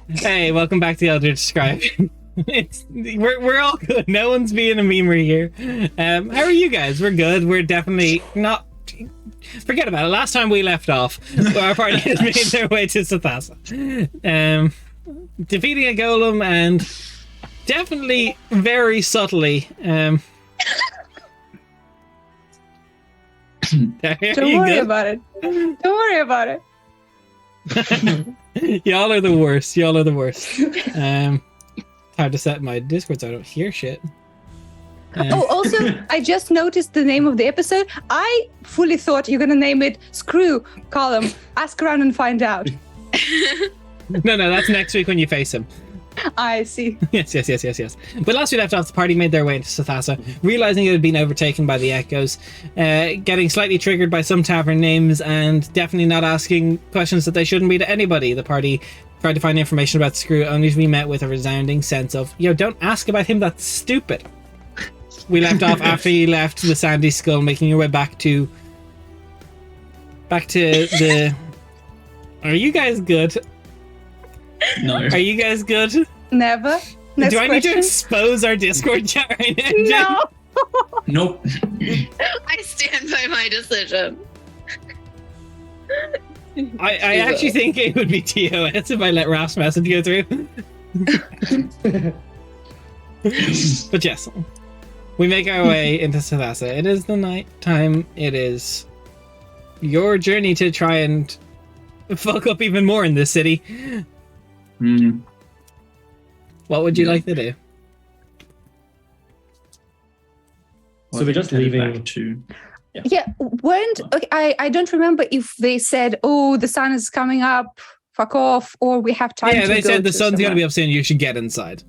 Hey, welcome back to the Eldritch Scribe. We're all good. No one's being a memer here. How are you guys? We're good. We're definitely not. Forget about it. Last time we left off, our party has made their way to Sathasa, defeating a golem and definitely very subtly. Don't worry about it. Don't worry about it. Y'all are the worst. Hard to set my Discord so I don't hear shit. Also, I just noticed the name of the episode. I fully thought you're gonna name it Screw Column. Ask around and find out. No, that's next week when you face him. I see. Yes. But last we left off, the party made their way into Sathasa, realizing it had been overtaken by the echoes, getting slightly triggered by some tavern names, and definitely not asking questions that they shouldn't be to anybody. The party tried to find information about Screw, only to be met with a resounding sense of, don't ask about him, that's stupid. We left off after you left the Sandy Skull, making your way back to the... Are you guys good? No. Are you guys good? Never. Next Do I need to question. expose our Discord chat right now? No. Nope. I stand by my decision. I actually think it would be TOS if I let Raph's message go through. But yes, we make our way into Sathasa. It is the night time. It is your journey to try and fuck up even more in this city. What would you like to do? So we're just leaving back to... Yeah, okay, I don't remember if they said, "Oh, the sun is coming up, fuck off," or we have time. Yeah, to they go said the to sun's going to be somewhere. up soon. You should get inside.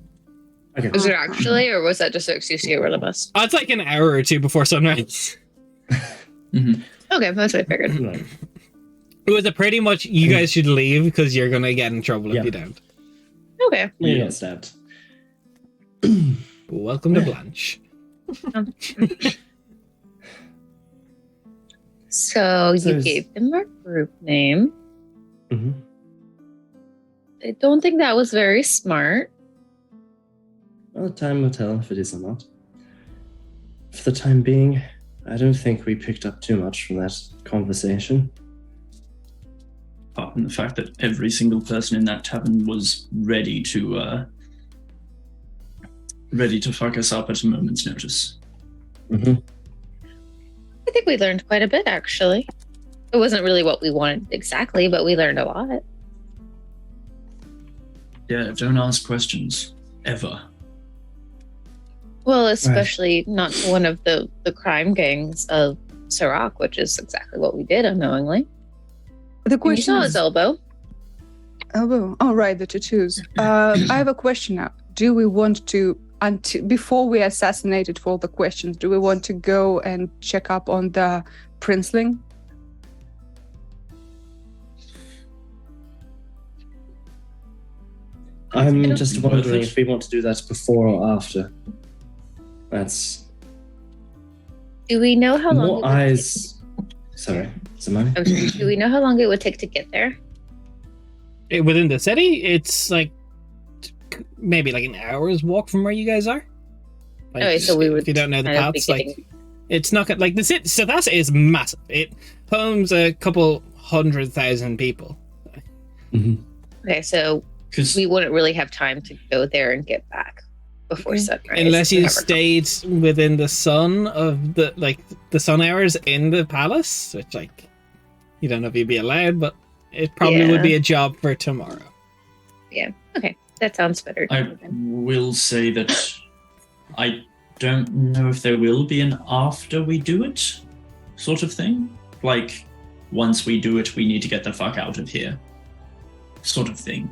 Okay. Was it actually, or was that just an excuse to get rid of us? Oh, it's like an hour or two before sunrise. Mhm. Okay, that's what I figured. Right. It was a pretty much you guys should leave because you're going to get in trouble Yeah. if you don't. Okay. We got stabbed. Welcome to Blanche. So So you is- gave them our group name. Mm-hmm. I don't think that was very smart. Well, time will tell if it is or not. For the time being, I don't think we picked up too much from that conversation. Apart from the fact that every single person in that tavern was ready to fuck us up at a moment's notice. Mm-hmm. I think we learned quite a bit, actually. It wasn't really what we wanted exactly, but we learned a lot. Yeah, don't ask questions. Ever. Well, especially not to one of the crime gangs of Sirach, which is exactly what we did unknowingly. The You question saw his is, elbow. oh, right, the tattoos. I have a question now. Do we want to, before we assassinated for all the questions, do we want to go and check up on the princeling? I'm It'll just be worth wondering it. if we want to do that before or after. That's Do we know how long? more it would eyes. Sorry, Simone. take- I'm sorry, do we know how long it would take to get there? Within the city, it's like maybe like an hour's walk from where you guys are. Like, Okay, so we would if you don't know the kind of be paths, like getting- it's not like the city. So that is massive. It homes a couple 100,000 people. Mm-hmm. Okay, so Because we wouldn't really have time to go there and get back before sunrise. Unless if we you have our- stayed within the sun of the sun hours in the palace, which you don't know if you'd be allowed, but it probably would Yeah. be a job for tomorrow. Okay, that sounds better. to I me then. will say that I don't know if there will be an after we do it sort of thing. Like, once we do it, we need to get the fuck out of here sort of thing,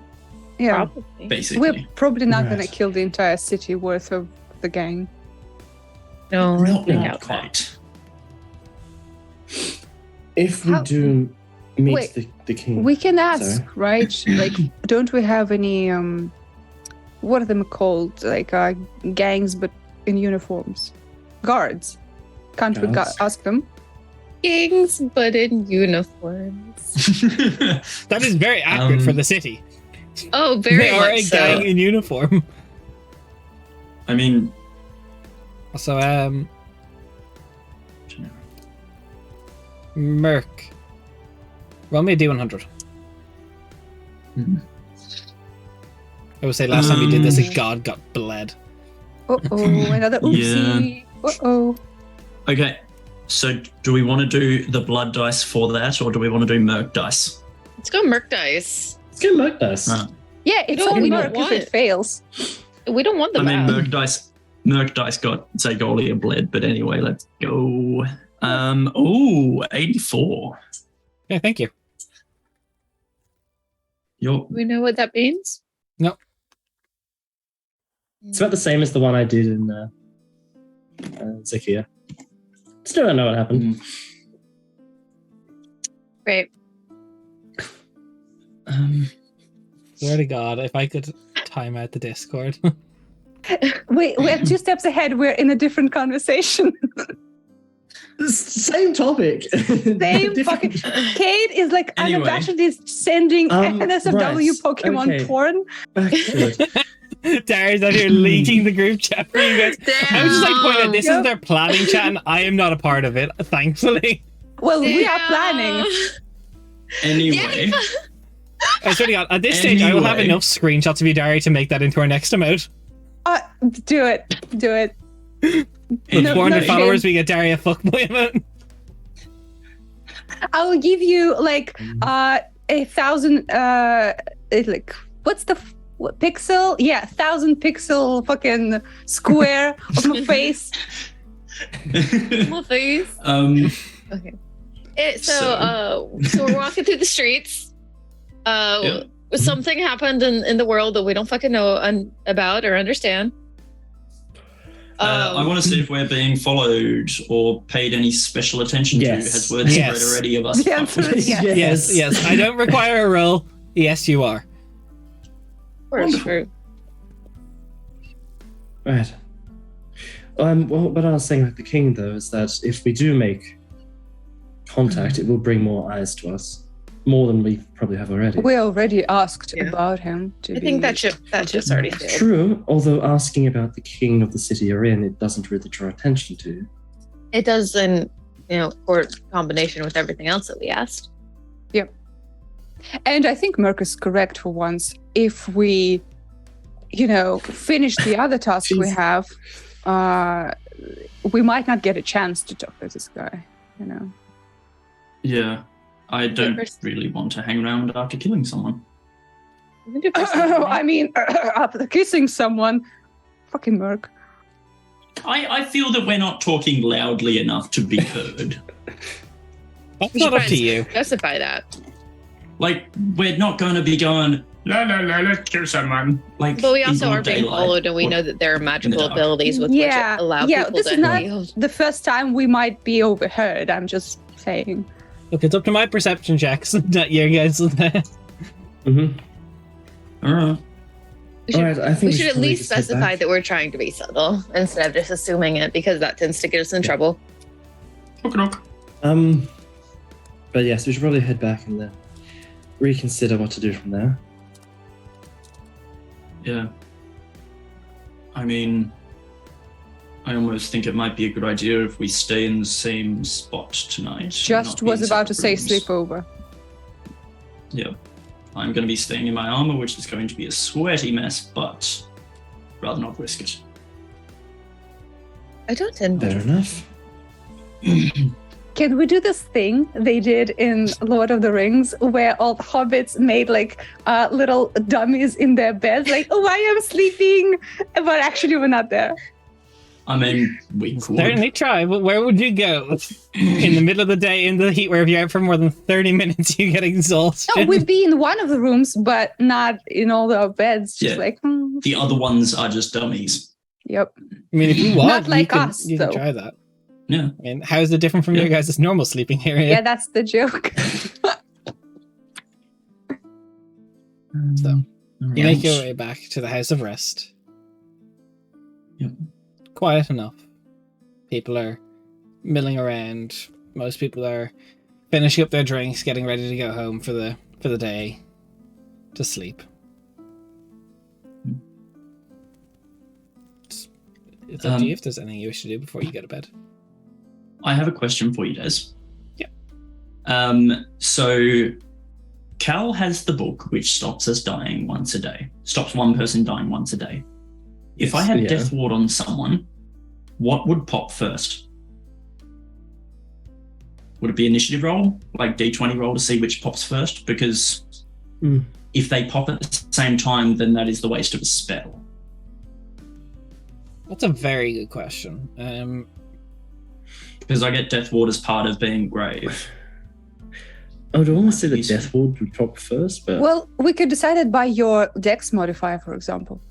Yeah, Probably. basically. we're probably not going to Right. kill the entire city worth of the gang. No, Not, I not doubt that. quite. If we How- do meet Wait, the king, We can ask, Sorry. right? Like, don't we have any, what are them called? Like, gangs, but in uniforms? Guards. Can't we Guards. ask them? Kings, but in uniforms. That is very accurate for Um, the city. Oh, very They are a much so. gang in uniform. I mean, So, Merc. Roll me a D100. Mhm. I would say last time we did this, a god got bled. Another oopsie. Uh-oh. okay. So, do we want to do the blood dice for that, or do we want to do Merc dice? Let's go Merc dice. Let's get Merc dice. Yeah, it's No, only we don't Merc if want it it. fails. We don't want the I mean, bad. Merc dice got Zagolia bled, but anyway, let's go. 84. Yeah, thank you. You're We know what that means? No. It's about the same as the one I did in Zakia. Still don't know what happened. Great. Swear to God, if I could time out the Discord. We're 2 steps ahead. We're in a different conversation. Same topic. Same fucking. Kate is like Anyway. unabashedly sending NSFW right, Pokemon okay. porn. Back to it. Darius out here leaking the group chat for you guys. I was just like pointing out, this Yep. is their planning chat, and I am not a part of it, thankfully. Well, we are planning. anyway. I swear to God, at this stage, I will have Anyway. enough screenshots of you, Dari, to make that into our next emote. Do it. Do it. With No- 400 no followers, shame. we get Dari a fuckboy emote. I will give you like 1,000. Like what's the what, pixel? Yeah, 1,000 pixel fucking square of my face. My face. Okay. So we're walking through the streets. Yeah. Something happened in the world that we don't fucking know about or understand. I want to see if we're being followed or paid any special attention Yes. to. Has word Yes. spread already of us? The answer is yes. Yes. I don't require a roll. Yes, you are. Of course, we're- Right. Well, what I was saying about the king, though, is that if we do make contact, it will bring more eyes to us. More than we probably have already. We already asked Yeah. about him. I think that ship's already sailed. True, although asking about the king of the city you're in, it doesn't really draw attention to. It does in for combination with everything else that we asked. And I think Merc is correct for once. If we, finish the other tasks we Jeez. have, we might not get a chance to talk to this guy. Yeah. I don't really want to hang around after killing someone. We can do personal. I mean, after kissing someone, fucking Merc. I feel that we're not talking loudly enough to be heard. That's We not should up to you. Justify that. Like, we're not going to be going, la la la, let's kill someone. Like, But we in also broad are being daylight. followed, and we Or- know that there are magical dark. abilities with Yeah, which allow yeah, people this to is not- feel. The first time we might be overheard. I'm just saying. Look, it's up to my perception checks, not your guys. Mm-hmm. All right. We should, All right, I think we should at probably least just head specify back. that we're trying to be subtle instead of just assuming it, because that tends to get us in trouble. Okay. But yes, we should probably head back and then reconsider what to do from there. Yeah. I mean, I almost think it might be a good idea if we stay in the same spot tonight. Just not be was in about to say separate rooms. sleepover. Yeah. I'm going to be staying in my armor, which is going to be a sweaty mess, but rather not risk it. I don't tend Fair enough. Can we do this thing they did in Lord of the Rings where all the hobbits made like little dummies in their beds, like, oh, I am sleeping, but actually we're not there. I mean, we could. Certainly try, but where would you go? In the middle of the day, in the heat, where if you're out for more than 30 minutes, you get exhausted. No, we'd be in one of the rooms, but not in all the beds. Just Yeah. like, The other ones are just dummies. Yep. I mean, if you want, Not like you can, us, you can though. try that. Yeah. I mean, how is it different from Yeah. your guys' normal sleeping area? Yeah, that's the joke. So, you make your Right. way back to the House of Rest. Yep. Quiet enough. People are milling around. Most people are finishing up their drinks, getting ready to go home for the day to sleep. It's up to you if there's anything you wish to do before you go to bed. I have a question for you, Des. Yeah. So Cal has the book which stops us dying once a day. Stops one person dying once a day. If I had Death Ward on someone, what would pop first? Would it be initiative roll? Like D20 roll to see which pops first? Because if they pop at the same time, then that is the waste of a spell. That's a very good question. Because I get Death Ward as part of being grave. I would almost say the Death Ward would pop first, but... Well, we could decide it by your dex modifier, for example.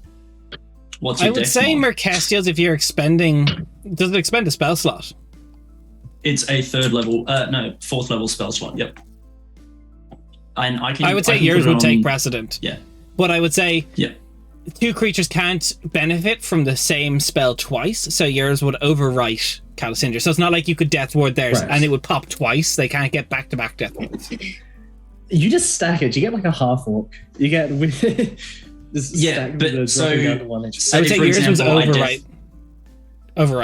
What's your I would dex say mod? Mercastials, if you're expending... Does it expend a spell slot? It's a fourth level spell slot, yep. And I would say yours would take precedent. Yeah. But I would say... Yeah. Two creatures can't benefit from the same spell twice, so yours would overwrite Calisindra. So it's not like you could Death Ward theirs and it would pop twice. They can't get back-to-back Death Wards. You just stack it. You get like a half orc. You get Yeah, but so I would say yours was overwrite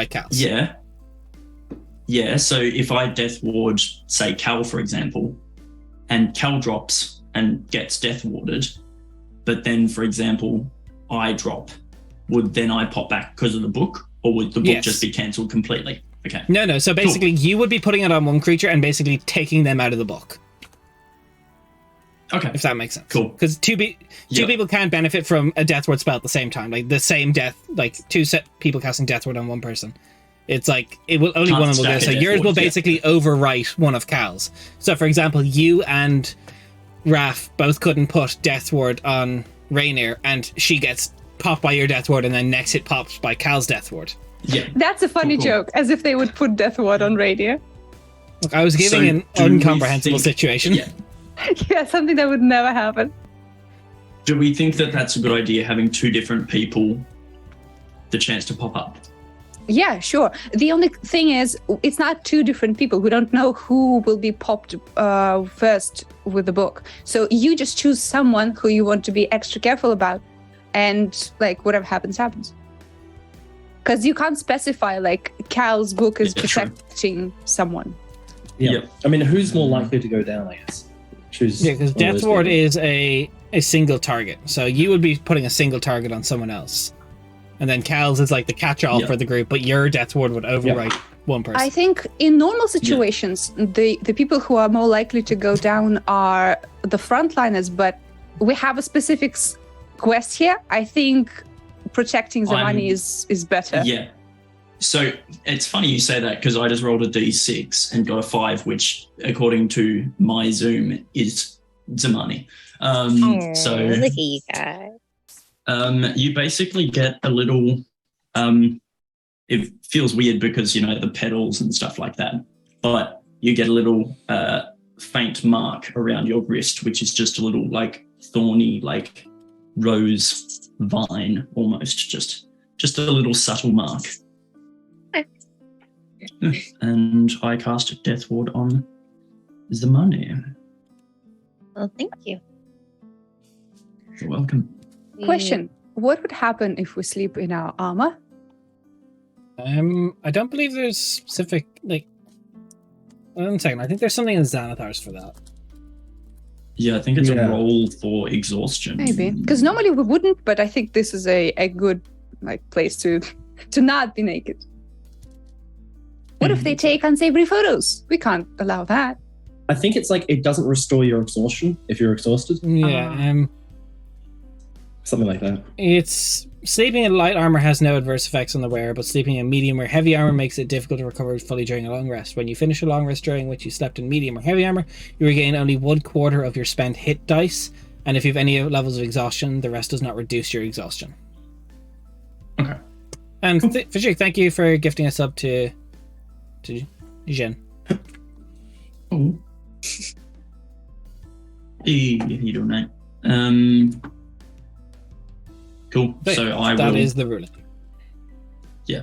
Cal's. Yeah. Yeah, so if I Death Ward, say Cal, for example, and Cal drops and gets Death Warded, but then, for example, I drop, would then I pop back because of the book, or would the book just be cancelled completely? Okay. No. So basically, you would be putting it on one creature and basically taking them out of the book. Okay. If that makes sense. Cool. Because two people can't benefit from a Death Ward spell at the same time. Like the same death, like two people casting Death Ward on one person. It's like it will only one of them will go. So yours will basically overwrite one of Cal's. So for example, you and Raph both couldn't put Death Ward on Rainier, and she gets popped by your Death Ward, and then next hit pops by Cal's Death Ward. Yeah. That's a funny joke, as if they would put Death Ward on radio. Look, I was giving an incomprehensible situation. Yeah. Yeah, something that would never happen. Do we think that that's a good idea, having two different people the chance to pop up? Yeah, sure. The only thing is, it's not two different people. We don't know who will be popped first with the book. So you just choose someone who you want to be extra careful about, and like whatever happens, happens. Because you can't specify like Cal's book is protecting someone. Yeah. I mean, who's more likely to go down, I guess? Choose because Death Ward is a single target. So you would be putting a single target on someone else. And then Cal's is like the catch-all for the group, but your Death Ward would overwrite one person. I think in normal situations, the people who are more likely to go down are the frontliners, but we have a specific quest here. I think protecting the money is better. Yeah. So it's funny you say that, because I just rolled a d6 and got a 5, which according to my Zoom is Zamani. So look at you guys. You basically get a little, it feels weird because, the petals and stuff like that, but you get a little faint mark around your wrist, which is just a little like thorny, like rose vine almost, just a little subtle mark. And I cast Death Ward on the money. Well, thank you. You're welcome. Question: what would happen if we sleep in our armor? I don't believe there's specific like. One second, I think there's something in Xanathar's for that. Yeah, I think it's a roll for exhaustion. Maybe, because normally we wouldn't, but I think this is a good place to not be naked. What if they take unsavory photos? We can't allow that. I think it's like it doesn't restore your exhaustion if you're exhausted. Yeah. Something like that. It's sleeping in light armor has no adverse effects on the wearer, but sleeping in medium or heavy armor makes it difficult to recover fully during a long rest. When you finish a long rest during which you slept in medium or heavy armor, you regain only 1/4 of your spent hit dice, and if you have any levels of exhaustion, the rest does not reduce your exhaustion. Okay. And Fajik, thank you for gifting us up to Jen. Oh. Hey, how you doing, mate? Cool. But so that is the ruling. Yeah.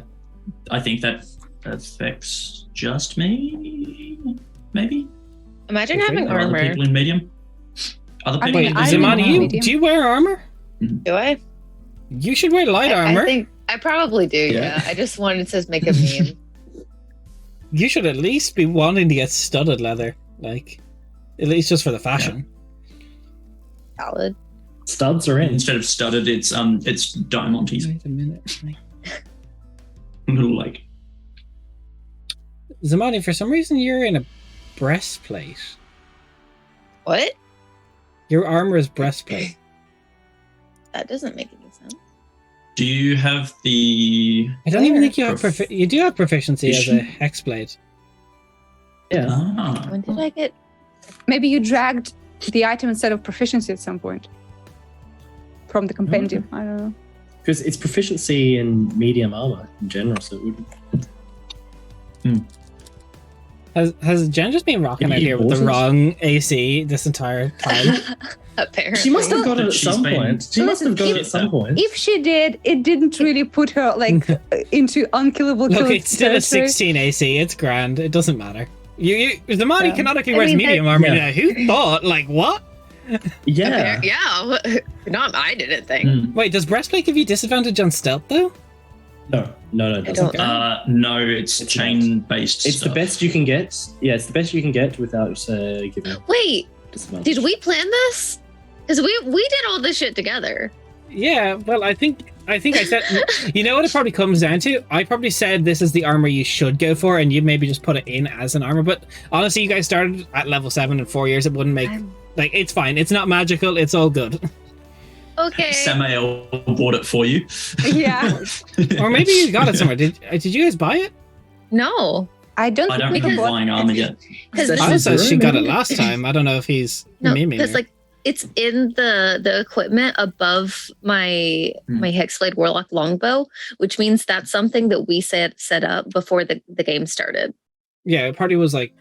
I think that affects just me, maybe? Imagine having Are armor. other people in medium? Other people Wait, in I Zamani, don't know. do you wear armor? Do I? You should wear light armor. I probably do, yeah. I just wanted to make a meme. You should at least be wanting to get studded leather, like at least just for the fashion. Valid. Studs are in. Instead of studded, it's diamantes. Wait a minute. Little like. Zamani, for some reason you're in a breastplate. What? Your armor is breastplate. That doesn't make any sense. Do you have the? I don't even think you have you do have proficiency as a hexblade. Yeah. Ah. When did I get? Maybe you dragged the item instead of proficiency at some point from the compendium. I don't know. Because it's proficiency in medium armor in general, so it would. Has Jen just been rocking out here with the wrong AC this entire time? Apparently. She must have got it at She's some been- point. She must have got it at Listen, some point. If she did, it didn't really put her like into unkillable Look, killing it's still a territory. 16 AC. It's grand. It doesn't matter. Zamani Yeah. canonically I wears mean, medium armor yeah. now. Who thought? Like, what? Yeah. Yeah. Not I didn't think. Hmm. Wait, does breastplate give you disadvantage on stealth, though? No, it I doesn't. don't know. No, it's It's chain-based. It's stuff. the best you can get. Yeah, it's the best you can get without giving Wait, disadvantage. did we plan this? Because we did all this shit together. Yeah, well, I think I said... You know what it probably comes down to? I probably said this is the armor you should go for, and you maybe just put it in as an armor. But honestly, you guys started at level 7 in 4 years. It wouldn't make... Like, it's fine. It's not magical. It's all good. Okay. Samael bought it for you. Yeah, Or maybe you got it somewhere. Did you guys buy it? No. I don't I don't think we remember bought buying armor yet. Because That's I Actually, thought she got it maybe. last time. I don't know if he's no, memeing because her. like it's in the equipment above my Hexblade Warlock longbow, which means that's something that we set up before the game started. Yeah, the party was like...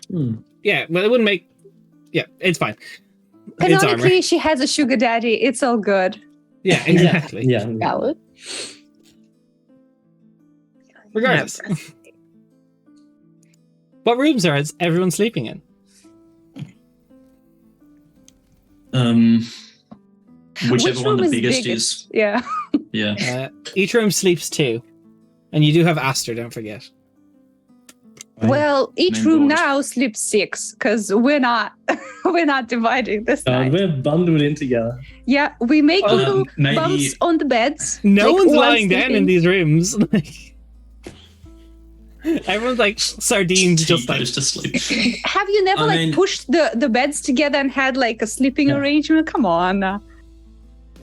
Yeah, but it wouldn't make... Yeah, it's fine. It's armor. Canonically, she has a sugar daddy. It's all good. Yeah, exactly. Yeah. Valid. Regardless. What rooms are everyone sleeping in? Whichever Which one room the is biggest biggest? is. Yeah. Yeah. Each room sleeps 2. And you do have Aster, don't forget. Well, each Main room board. now sleeps 6 because we're not dividing this night. We're bundled in together. Yeah, we make little maybe- bumps on the beds. No like one's one lying down in sleeping. these rooms. Everyone's like sardines, T just like... goes to sleep. Have you never I mean- pushed the beds together and had like a sleeping Yeah. arrangement? Come on.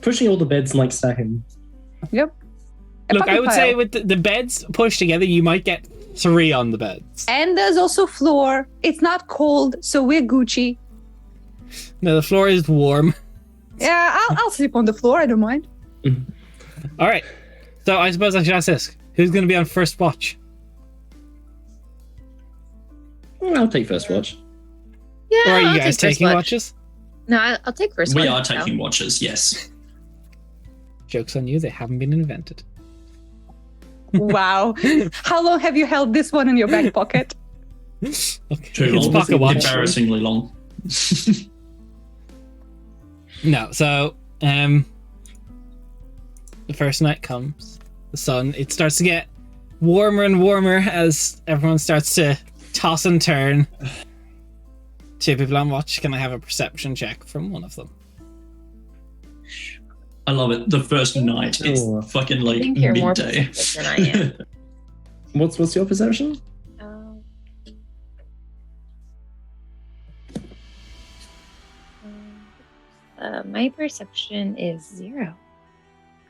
Pushing all the beds and like stacking. Yep. A Look, puppy I would say pile. with the beds pushed together, you might get 3 on the beds. And there's also floor. It's not cold, so we're Gucci. No, the floor is warm. Yeah, I'll sleep on the floor. I don't mind. All right. So I suppose I should ask this. Who's going to be on first watch? I'll take first watch. Yeah. Or are you I'll guys take first taking watch. watches? No, I'll take first We watch. are taking watches, yes. Joke's on you, they haven't been invented. Wow. How long have you held this one in your back pocket? Okay. Too It's long. pocket watch. Embarrassingly long. No, so the first night comes. The sun, it starts to get warmer and warmer as everyone starts to toss and turn. 2 people on watch. Can I have a perception check from one of them? I love it. The first night, it's Oh. fucking I like think you're more midday. perceptive than I am. What's your perception? My perception is 0.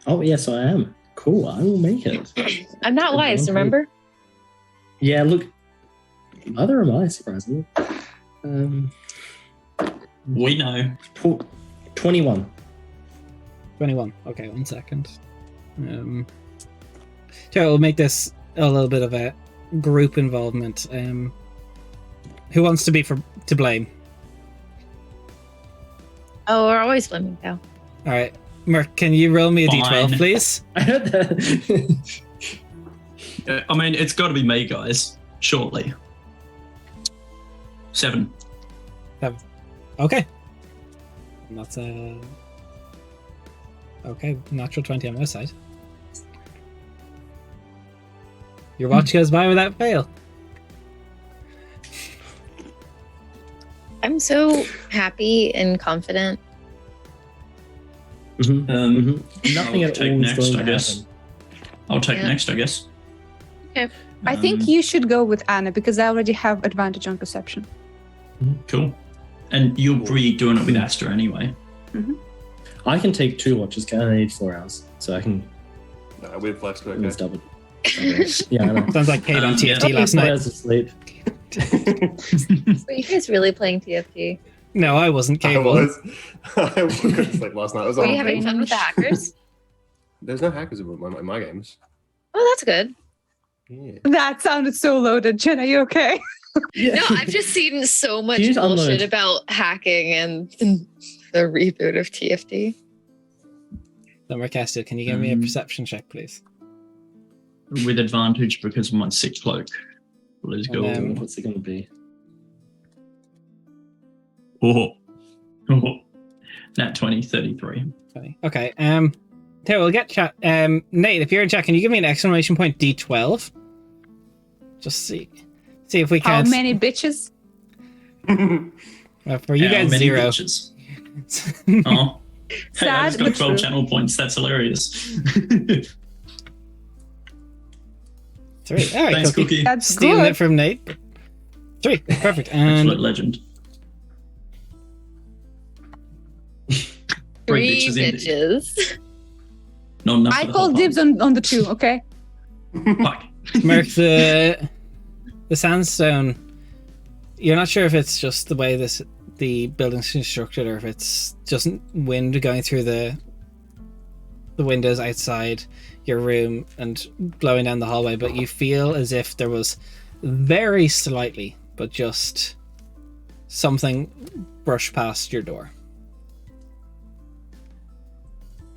Oh yes, I am. Cool. I will make it. I'm not wise, remember? Yeah. Look. Neither am I, surprisingly. We know. 21. 21. Okay, 1 second. So we'll make this a little bit of a group involvement. Who wants to be to blame? Oh, we're always swimming now. All right, Merc, can you roll me a Fine. d12, please? I heard that. I mean, it's got to be me, guys. Shortly. 7. Okay. And that's okay. Natural 20 on my side. Your watch goes by without fail. I'm so happy and confident. Nothing I'll at take all is next, going I to guess. happen. I'll take Yeah. next, I guess. Okay. I think you should go with Anna because I already have advantage on perception. Cool. And you'll be doing it with Asta anyway. I can take 2 watches. I only need 4 hours, so I can. No, we're flex, but It's okay. double. Yeah, I know. Sounds like Kate on TFT yeah. last 4 night. hours of sleep. Were you guys really playing TFT? No, I wasn't I capable. was. I couldn't sleep last night. I was Were you on. having fun with the hackers? There's no hackers in my games. Oh, that's good. Yeah. That sounded so loaded. Jen, are you okay? No, I've just seen so much Use bullshit unload. about hacking and the reboot of TFT. Then Castle, can you give me a perception check, please? With advantage because of my 6 cloak. Let's go. What's it going to be? Oh. Nat 20, 33. Funny. Okay. Here, we'll get chat. Nate, if you're in chat, can you give me an exclamation point D12? Just see if we How can. many bitches? For you How guys, many 0. bitches? Oh. Hey, I Sad, just got but 12 true. channel points. That's hilarious. 3. All right, Thanks, Cookie. Cookie. That's Stealing good. it from Nate. 3. Perfect. Absolute And legend. 3 bitches indeed. bitches. Not enough I for the call whole dibs on the 2, okay? party. Fuck. Merc, the sandstone. You're not sure if it's just the way the building's constructed, or if it's just wind going through the windows outside your room and blowing down the hallway, but you feel as if there was very slightly, but just something brushed past your door.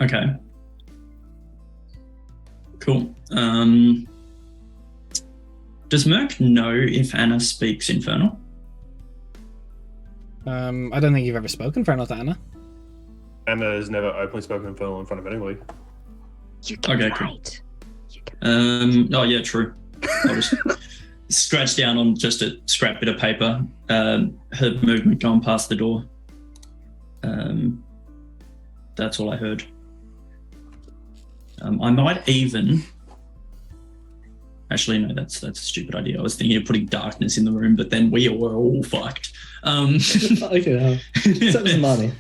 Okay. Cool. Does Merc know if Anna speaks Infernal? I don't think you've ever spoken Infernal to Anna. Anna has never openly spoken Infernal in front of anybody. You can Okay, cool. fight. Oh yeah, true. I'll just scratch down on just a scrap bit of paper. Heard movement going past the door. That's all I heard. I might even. Actually, no, that's a stupid idea. I was thinking of putting darkness in the room, but then we were all fucked. Okay, so was money.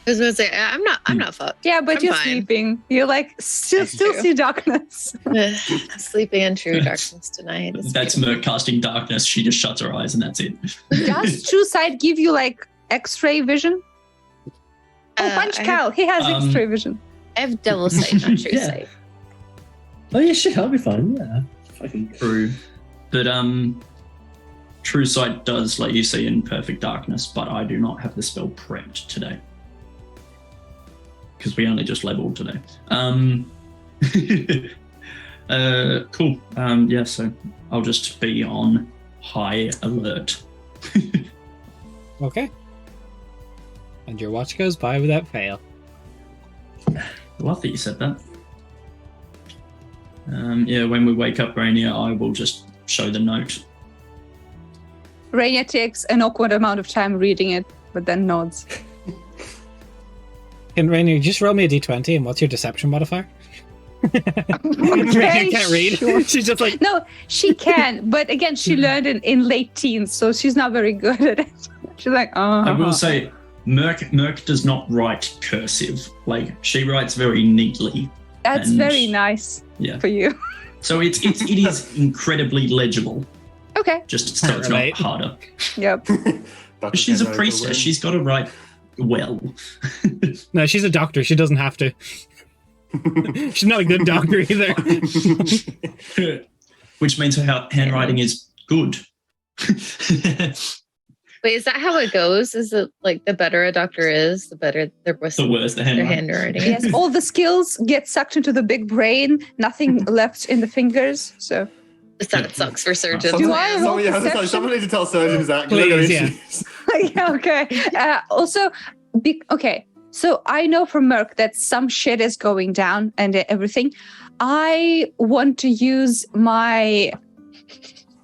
I was gonna say I'm not fucked. Yeah, but I'm you're fine. sleeping. You're like still true. see darkness. Sleeping in true darkness tonight. It's That's beautiful. Merc casting darkness. She just shuts her eyes and that's it. Does True Sight give you like X-ray vision? Oh, punch I Cal. He has Um, X-ray vision. have double sight, not true Yeah. sight. Oh yeah, shit, I'll be fine. Yeah, fucking. True. But True Sight does let you see in perfect darkness, but I do not have the spell prepped today. Because we only just leveled today. Cool. Yeah, so I'll just be on high alert. Okay. And your watch goes by without fail. I love that you said that. Yeah, when we wake up, Rainier, I will just show the note. Rainier takes an awkward amount of time reading it, but then nods. Can Rainier just roll me a d20 and what's your deception modifier? Rainier Okay, can't read. sure. She's just like, No, she can, but again, she learned in late teens, so she's not very good at it. She's like, oh. I will say, Merc does not write cursive. Like, she writes very neatly. That's and- very nice Yeah. for you. So it is incredibly legible, Okay. just so it's Right. not harder. Yep. Doctor She's a Ken priestess. Overwin. She's got to write well. no, she's a doctor. She doesn't have to. She's not a good doctor either. Which means her handwriting is good. Wait, is that how it goes? Is it like the better a doctor is, the better their The worse the their handwriting. handwriting? Yes, all the skills get sucked into the big brain, nothing left in the fingers. So That sucks for surgeons. Do I man. roll perception? Someone needs to tell surgeons that. 'cause they've got Please, yeah. issues. yeah, okay. Also, okay. So I know from Merc that some shit is going down and everything. I want to use my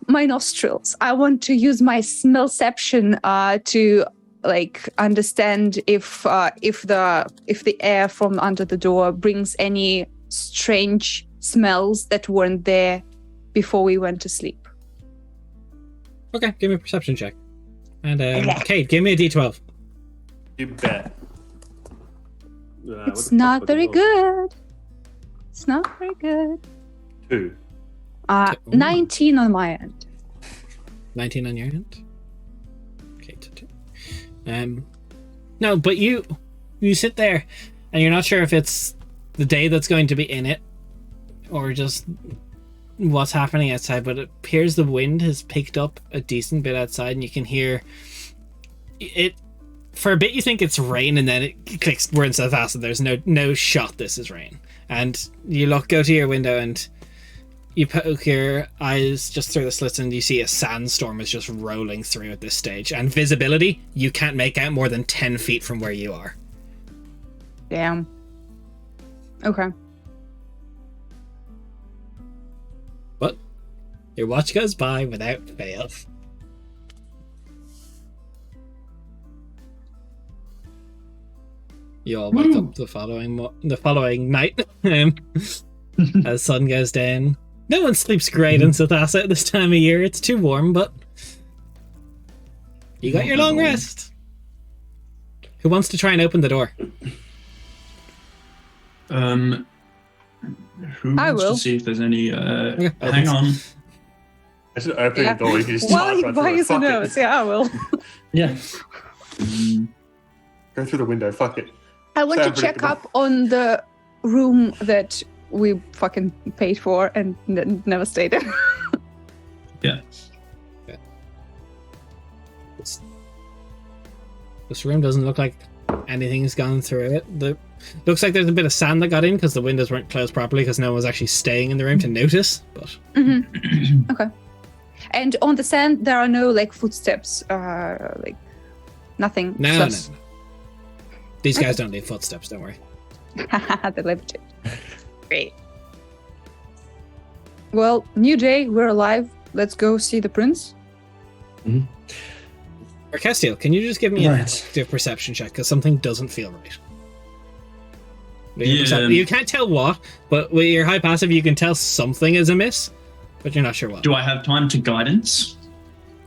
nostrils. I want to use my smellception to like understand if the air from under the door brings any strange smells that weren't there before we went to sleep. Okay, give me a perception check. And Kate, give me a d12. You bet. It's not very good. It's not very good. 2. 19 on my end. 19 on your end. Kate, 2. No, but you sit there, and you're not sure if it's the day that's going to be in it, or just what's happening outside. But it appears the wind has picked up a decent bit outside, and you can hear it. For a bit, you think it's rain, and then it clicks. We're in South Acid. There's no shot. This is rain, and you go to your window, and you poke your eyes just through the slits, and you see a sandstorm is just rolling through at this stage. And visibility, you can't make out more than 10 feet from where you are. Damn. Okay. But your watch goes by without fail. You all wake up the following night as sun goes down. No one sleeps great in South Acid at this time of year. It's too warm, but you got your long rest. Who wants to try and open the door? Who I wants will. to see if there's any? Okay, Hang on. I should open the door. You can just Well, pass you right buy through it. us a Fuck it. nose. Yeah, I will. Yeah. Go through the window. Fuck it. I want to Sound check predictable. up on the room that we fucking paid for and never stayed in. Yeah. This room doesn't look like anything's gone through it. Looks like there's a bit of sand that got in because the windows weren't closed properly because no one was actually staying in the room to notice. But Okay. And on the sand, there are no like footsteps, like nothing. no. These guys don't leave footsteps. Don't worry. They left it. Great. Well, new day. We're alive. Let's go see the prince. Orchestial, can you just give me an Right. active perception check because something doesn't feel right? With your Yeah. you can't tell what, but with your high passive, you can tell something is amiss, but you're not sure what. Do I have time to guidance?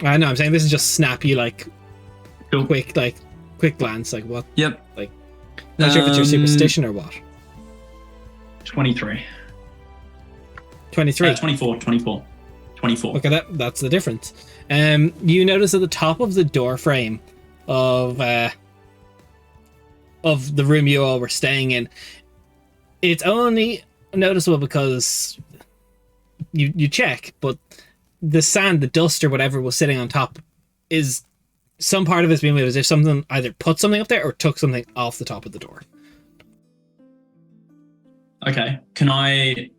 I know. I'm saying this is just snappy, like Cool. quick glance, like what? Yep. Not sure if it's your superstition or what. 23. 23. 24. 24. Okay, that's the difference. You notice at the top of the door frame of the room you all were staying in, it's only noticeable because you check, but the sand, the dust, or whatever was sitting on top is some part of it's being moved as if something either put something up there or took something off the top of the door. Okay. Can I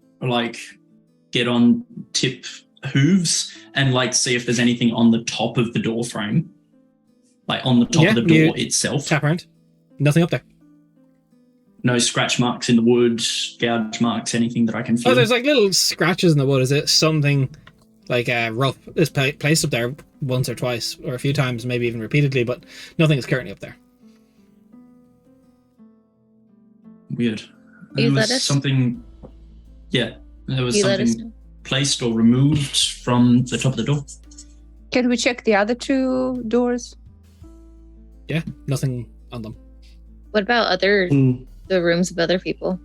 get on tip hooves and see if there's anything on the top of the door frame? Like on the top of the door itself? Tap around. Nothing up there. No scratch marks in the wood, gouge marks, anything that I can feel? Oh, there's little scratches in the wood. Is it something rough is placed up there once or twice or a few times, maybe even repeatedly, but nothing is currently up there. Weird. You There let was us- something. Yeah, there was You let us something know. placed or removed from the top of the door. Can we check the other two doors? Yeah, nothing on them. What about Mm, the rooms of other people?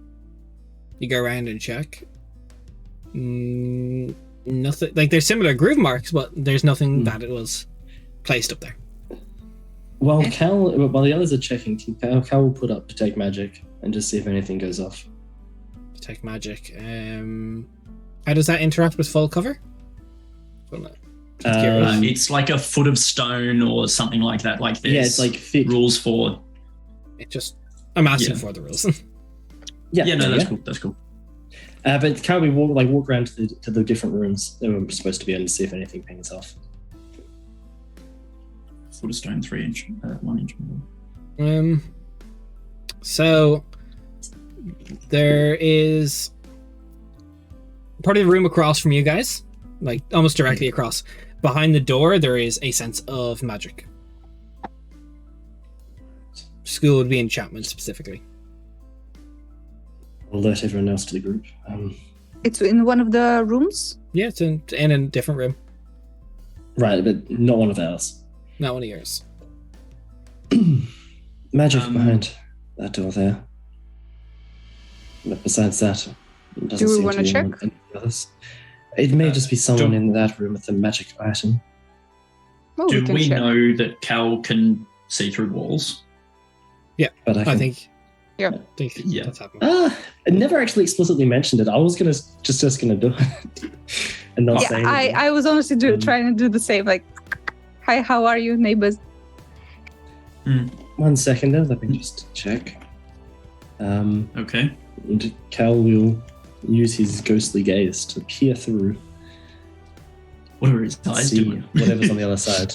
You go around and check. Nothing. There's similar groove marks, but there's nothing that it was placed up there. while the others are checking, Cal will put up Detect Magic and just see if anything goes off. Detect magic. How does that interact with full cover? Well, no. Just curious. It's like a foot of stone or something like that. Like there's Yeah, it's like thick. rules for. I'm asking Yeah. for the rules. Yeah, no, that's cool. That's cool. But can we walk around to the different rooms that we're supposed to be in and see if anything pings off? Foot of stone, 3 inch, 1 inch. So there is part of the room across from you guys, like almost directly across. Behind the door, there is a sense of magic. School would be enchantment specifically. I'll alert everyone else to the group. It's in one of the rooms? Yeah, it's in a different room. Right, but not one of ours. Not one of yours. Magic behind that door there. But besides that, it doesn't Do we seem wanna to be check? anyone- any others. It may just be someone in that room with a magic item. Oh, Do we can we check. know that Cal can see through walls? But I think. Yeah. I think Yeah. that's happening. I never actually explicitly mentioned it. I was gonna just gonna do it and not say Yeah, anything. I was honestly trying to do the same. Like, hi, how are you, neighbors? 1 second, let me just check. Okay. And Cal will use his ghostly gaze to peer through, What are his eyes see doing? whatever's on the other side.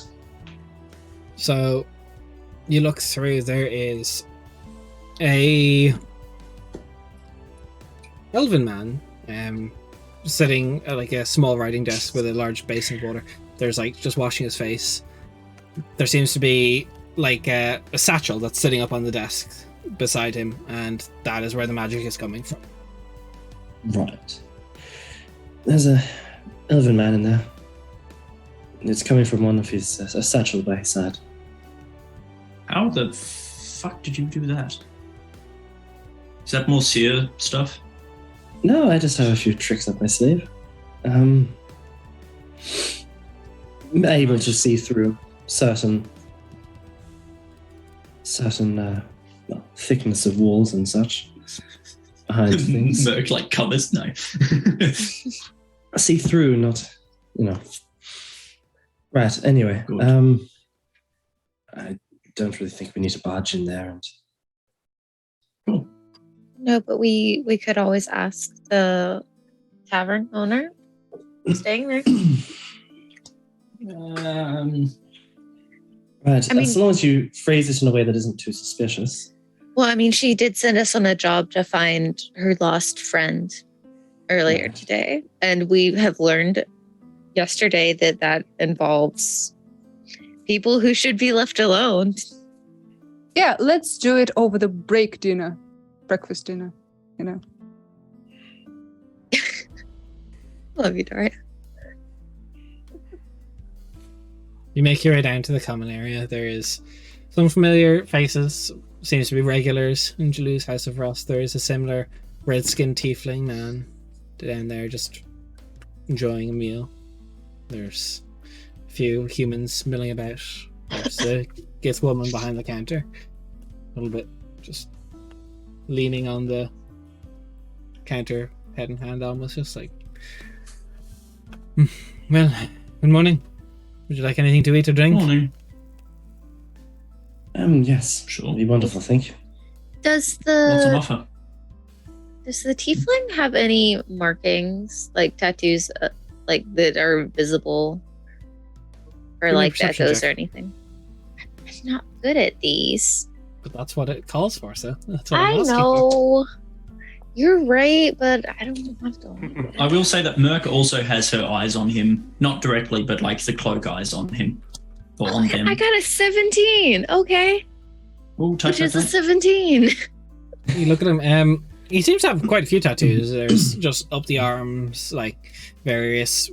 So you look through, there is a elven man sitting at like a small writing desk with a large basin of water. There's like just washing his face. There seems to be like a satchel that's sitting up on the desk beside him, and that is where the magic is coming from. Right. There's a elven man in there. It's coming from one of his a satchel by his side. How the fuck did you do that? Is that more seer stuff? No, I just have a few tricks up my sleeve. Able to see through certain thickness of walls and such behind things. Merc like covers? No. See through, not, Right. Anyway, Good. I don't really think we need to barge in there. And No, but we could always ask the tavern owner who's staying there. right, I mean- as long as you phrase it in a way that isn't too suspicious. Well, I mean, she did send us on a job to find her lost friend earlier Right. today, and we have learned yesterday that involves people who should be left alone. Yeah, let's do it over the breakfast dinner, Love you, Dory. You make your way down to the common area. There is some familiar faces, seems to be regulars in Jalu's House of Rust. There is a similar red-skinned tiefling man down there just enjoying a meal. There's a few humans milling about. There's a Gith woman behind the counter, a little bit just leaning on the counter, head in hand almost, just like, well, good morning. Would you like anything to eat or drink? Morning. Yes, Sure. it'd be wonderful, thank you. Does What's on the offer? tiefling have any markings, like tattoos, like that are visible, or Give me a like perception echoes check. or anything? I'm not good at these. But that's what it calls for, so that's what I I'm asking. know. You're right, but I don't have to. I will say that Merc also has her eyes on him, not directly, but like the cloak eyes on him. Or on them. I got a 17. Okay. Ooh, touch Which is a that. 17. You look at him. He seems to have quite a few tattoos. There's just up the arms, like various,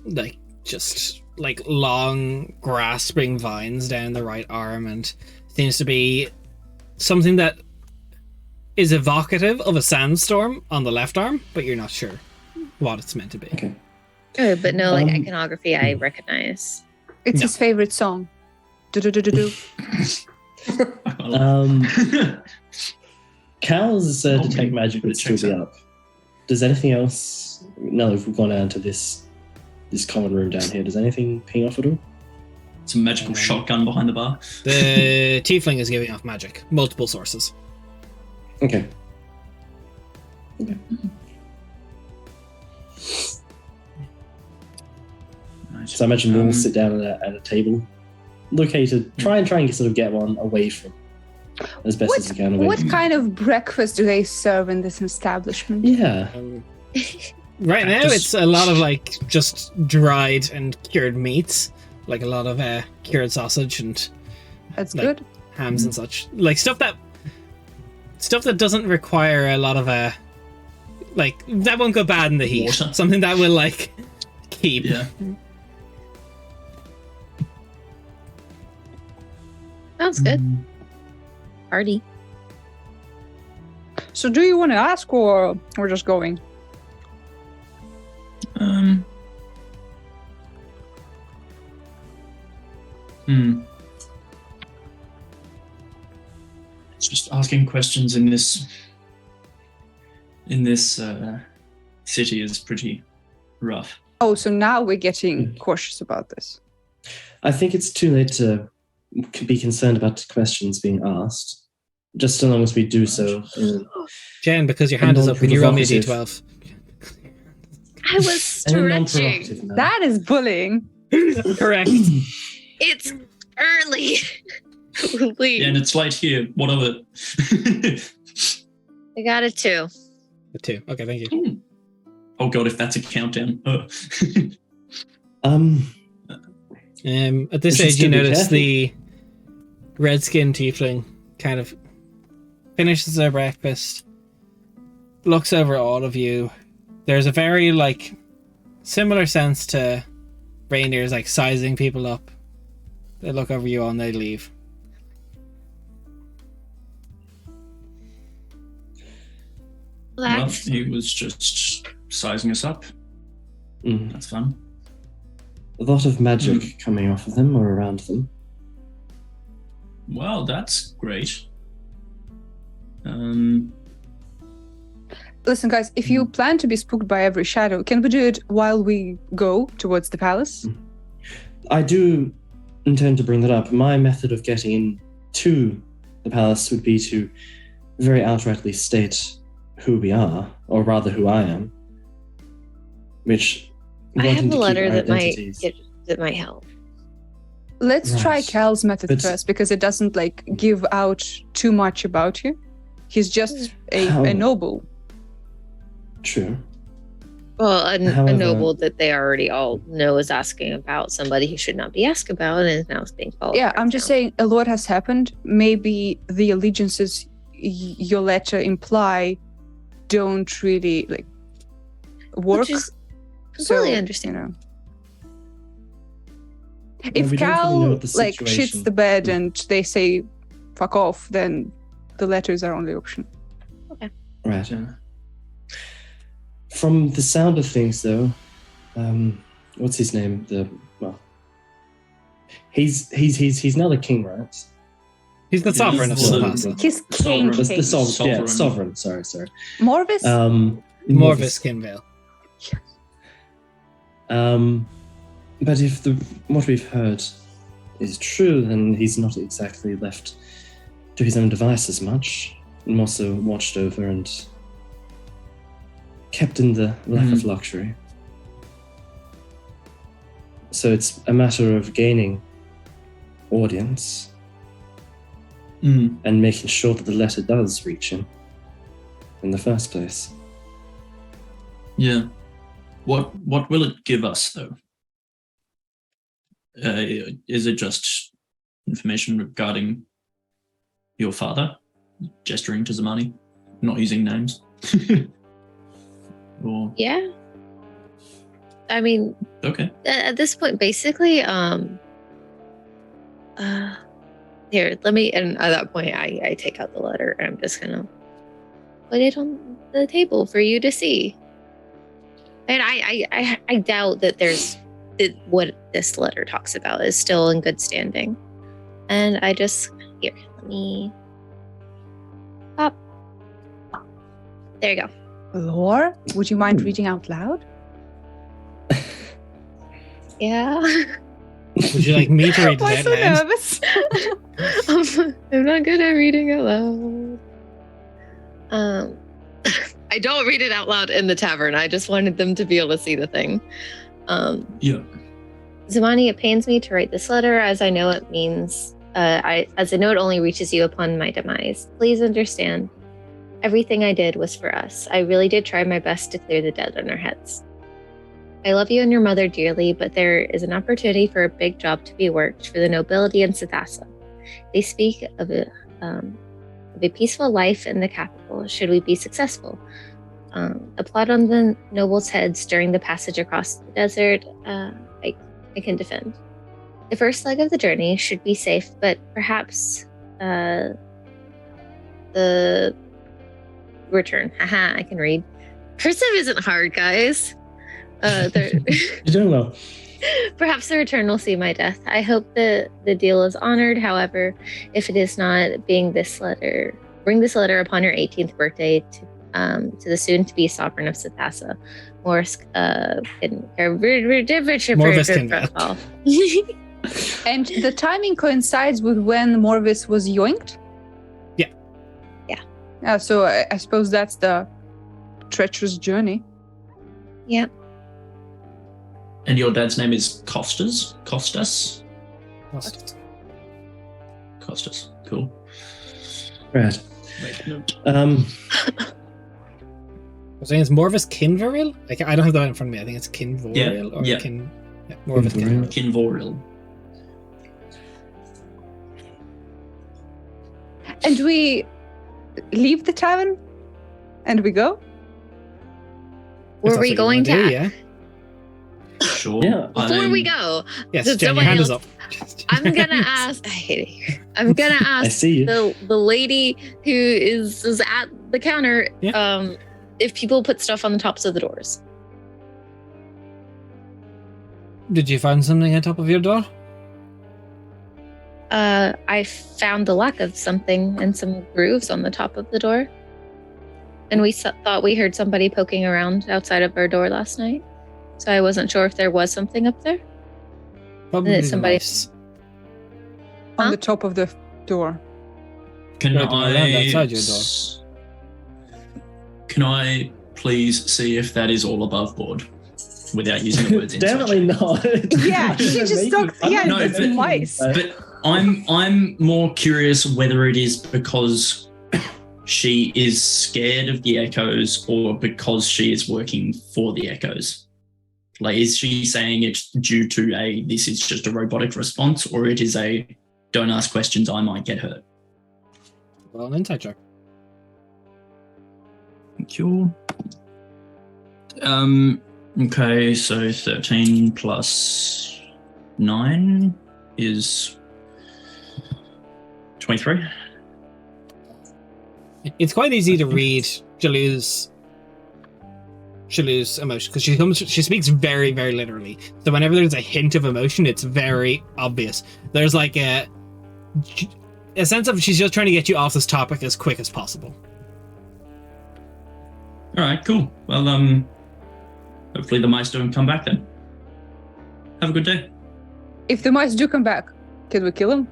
like just like long grasping vines down the right arm, and seems to be something that is evocative of a sandstorm on the left arm, but you're not sure what it's meant to be. Okay. Good, but no like Um, iconography I recognize. It's No. his favorite song. Do-do-do-do-do. Cal's Okay, detect magic but would it still checks be out. up. Does anything else, now that we've gone down to this common room down here, does anything ping off at all? It's a magical shotgun behind the bar. The tiefling is giving off magic, multiple sources. Okay. Nice. So I imagine we'll all sit down at a table, located, try and sort of get one away from, as best as we can. Away What from. kind of breakfast do they serve in this establishment? Yeah. Right now, Cactus. it's a lot of like just dried and cured meats, like a lot of cured sausage and That's like, good. hams and such, like stuff that doesn't require a lot of like that won't go bad in the heat. Water. Something that will like keep. Yeah. Sounds good. Party. So do you want to ask or we're just going? It's just asking questions in this city is pretty rough. Oh, so now we're getting cautious about this. I think it's too late to be concerned about questions being asked. Just so long as we do so. Jen, because your hand is up, can you roll me a Non-provocative. d12? I was in a stretching. non-provocative manner. That is bullying. Correct. It's early. Yeah, and it's light here. What of it? I got a 2. A 2. Okay, thank you. Oh god, if that's a countdown. At this We should stage, you still be notice careful. the red-skinned tiefling kind of finishes their breakfast, looks over all of you. There's a very like similar sense to reindeers, like sizing people up. They look over you all and they leave. Well, Relax. he was just sizing us up. Mm. That's fun. A lot of magic coming off of them or around them. Well, that's great. Listen, guys, if you plan to be spooked by every shadow, can we do it while we go towards the palace? I do intend to bring that up. My method of getting into the palace would be to very outrightly state who we are, or rather who I am. Which I wanting have to a keep letter our that identities- might help. Let's try Right. Cal's method But- first because it doesn't like give out too much about you. He's just a How- noble. True. Well, a However- noble that they already all know is asking about somebody who should not be asked about and is now being followed. Yeah, around I'm just town. saying a lot has happened. Maybe the allegiances your letter imply don't really like work. Which is completely So, understandable. If we don't really Cal know what the like shits situation- the bed and they say fuck off, then the letter is our only option. Right. From the sound of things, though, what's his name? He's now the king, right? He's the Yeah, sovereign of he's the- Silvassa. He's king. Sovereign. The sovereign. Yeah, Sovereign. sovereign. Sorry. Morvis? Morvis Kinvale. But if what we've heard is true, then he's not exactly left to his own devices much, and also watched over and kept in the lack of luxury. So it's a matter of gaining audience and making sure that the letter does reach him in the first place. Yeah. What will it give us, though? Is it just information regarding your father? Gesturing to Zamani, not using names. Or Yeah. I mean, okay. at this point, basically, here, let me, and at that point, I take out the letter and I'm just gonna put it on the table for you to see. And I doubt that what this letter talks about is still in good standing. And I just, here, let me pop. There you go. Lore? Would you mind reading out loud? Yeah. Would you like me to read Why it so out loud? nervous? I'm not good at reading out loud. I don't read it out loud in the tavern. I just wanted them to be able to see the thing. Yeah. Zamani, it pains me to write this letter, as I know it means, as I know it only reaches you upon my demise. Please understand Everything I did was for us. I really did try my best to clear the debt on our heads. I love you and your mother dearly, but there is an opportunity for a big job to be worked for the nobility in Sithasa. They speak of a peaceful life in the capital, should we be successful. A plot on the nobles' heads during the passage across the desert, I can defend. The first leg of the journey should be safe, but perhaps the return. Haha, I can read. Cursive isn't hard, guys. You're doing well. Perhaps the return will see my death. I hope the deal is honored. However, if it is not, bring this letter upon your 18th birthday to the soon-to-be sovereign of Sithasa, Morvis Kinvat. And the timing coincides with when Morvis was yoinked? Yeah. Yeah, so I suppose that's the treacherous journey. Yeah. And your dad's name is Costas? Costas? Costas. Cool. Right. Make note. I'm saying it's Morvis Kinvaril? I don't have that in front of me. I think it's Kinvoril or yeah. Morvis Kinvoril. Kinvaril. Kinvoril. And we leave the tavern? And we go? Were we going to? Yeah. Sure. Yeah. Before we go, Yes, Did Jen, your someone hand is else- up. I'm gonna ask. I hate it here. I'm gonna I ask see you. the lady who is at the counter. Yeah. If people put stuff on the tops of the doors. Did you find something on top of your door? I found the lack of something and some grooves on the top of the door. And we thought we heard somebody poking around outside of our door last night. So I wasn't sure if there was something up there. Probably the somebody- mice. On Huh? the top of the door. Can Right, around outside your door. Can I please see if that is all above board without using the words Definitely not. Yeah, she just talked. Yeah, No, it's but- mice. But I'm more curious whether it is because she is scared of the echoes or because she is working for the echoes. Like, is she saying it's due to this is just a robotic response, or it is don't ask questions, I might get hurt? Well, an insight check. Thank you. Okay, so 13 plus 9 is 23. It's quite easy to read Jalu's emotion because she speaks very, very literally. So whenever there's a hint of emotion, it's very obvious. There's like a sense of she's just trying to get you off this topic as quick as possible. All right, cool. Well, hopefully the mice don't come back then. Have a good day. If the mice do come back, can we kill them?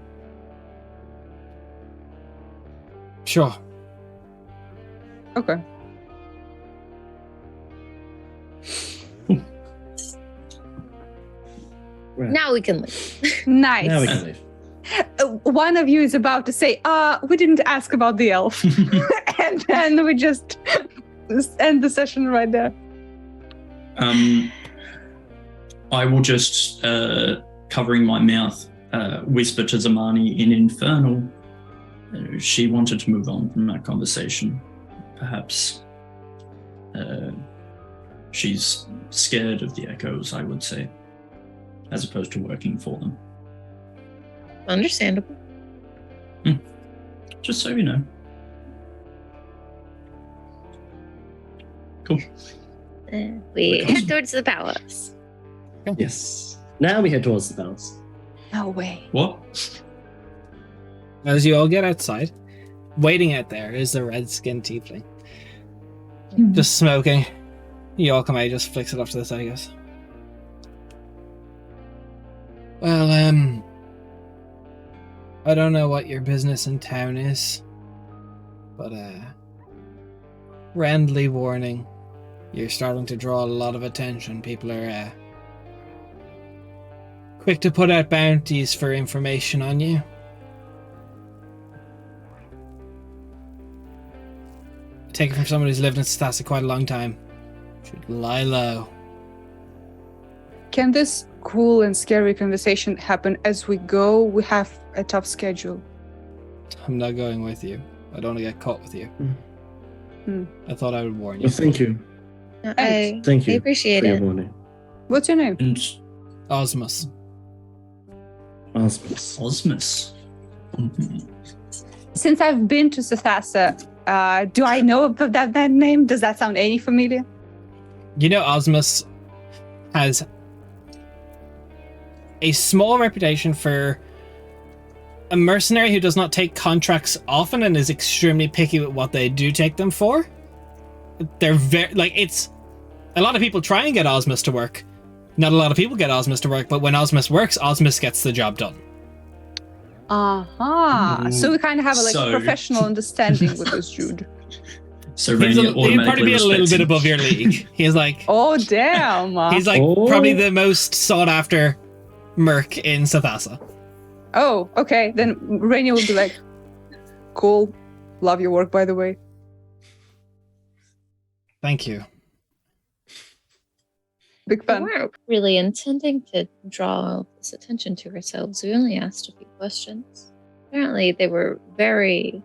Sure. Okay. Right. Now we can leave. Nice. Now we can leave. One of you is about to say, we didn't ask about the elf. And then we just end the session right there. I will just, covering my mouth, whisper to Zamani in Infernal. She wanted to move on from that conversation. Perhaps she's scared of the echoes, I would say, as opposed to working for them. Understandable. Just so you know. Cool. We head towards the palace. Yes. Now we head towards the palace. No way. What? As you all get outside, waiting out there is the red-skinned tiefling. Just smoking. You all come out, he just flicks it off to the side, I guess. Well, I don't know what your business in town is, but, friendly warning. You're starting to draw a lot of attention. People are, quick to put out bounties for information on you. take it from someone who's lived in Stasa quite a long time. Should lie low. Can this cool and scary conversation happen as we go? We have a tough schedule. I'm not going with you. I don't want to get caught with you. Hmm. I thought I would warn you. Well, thank you. I Thank you. appreciate for your it. warning. What's your name? And Osmus. Osmus. Osmus. Mhm. Since I've been to Sathasa, do I know about that name? Does that sound any familiar? You know, Osmus has a small reputation for a mercenary who does not take contracts often and is extremely picky with what they do take them for. They're very, like, it's a lot of people try and get Osmus to work. Not a lot of people get Osmus to work, but when Osmus works, Osmus gets the job done. So we kind of have a So- professional understanding with this dude. So He'd Rainier probably automatically be a little respects bit him. above your league. He's like, Oh damn! he's like Oh. probably the most sought after merc in Sathasa. Oh, okay. Then Rainier will be like, "Cool, love your work, by the way." Thank you. Big We fan. weren't really intending to draw this attention to ourselves. We only asked a few questions. Apparently, they were very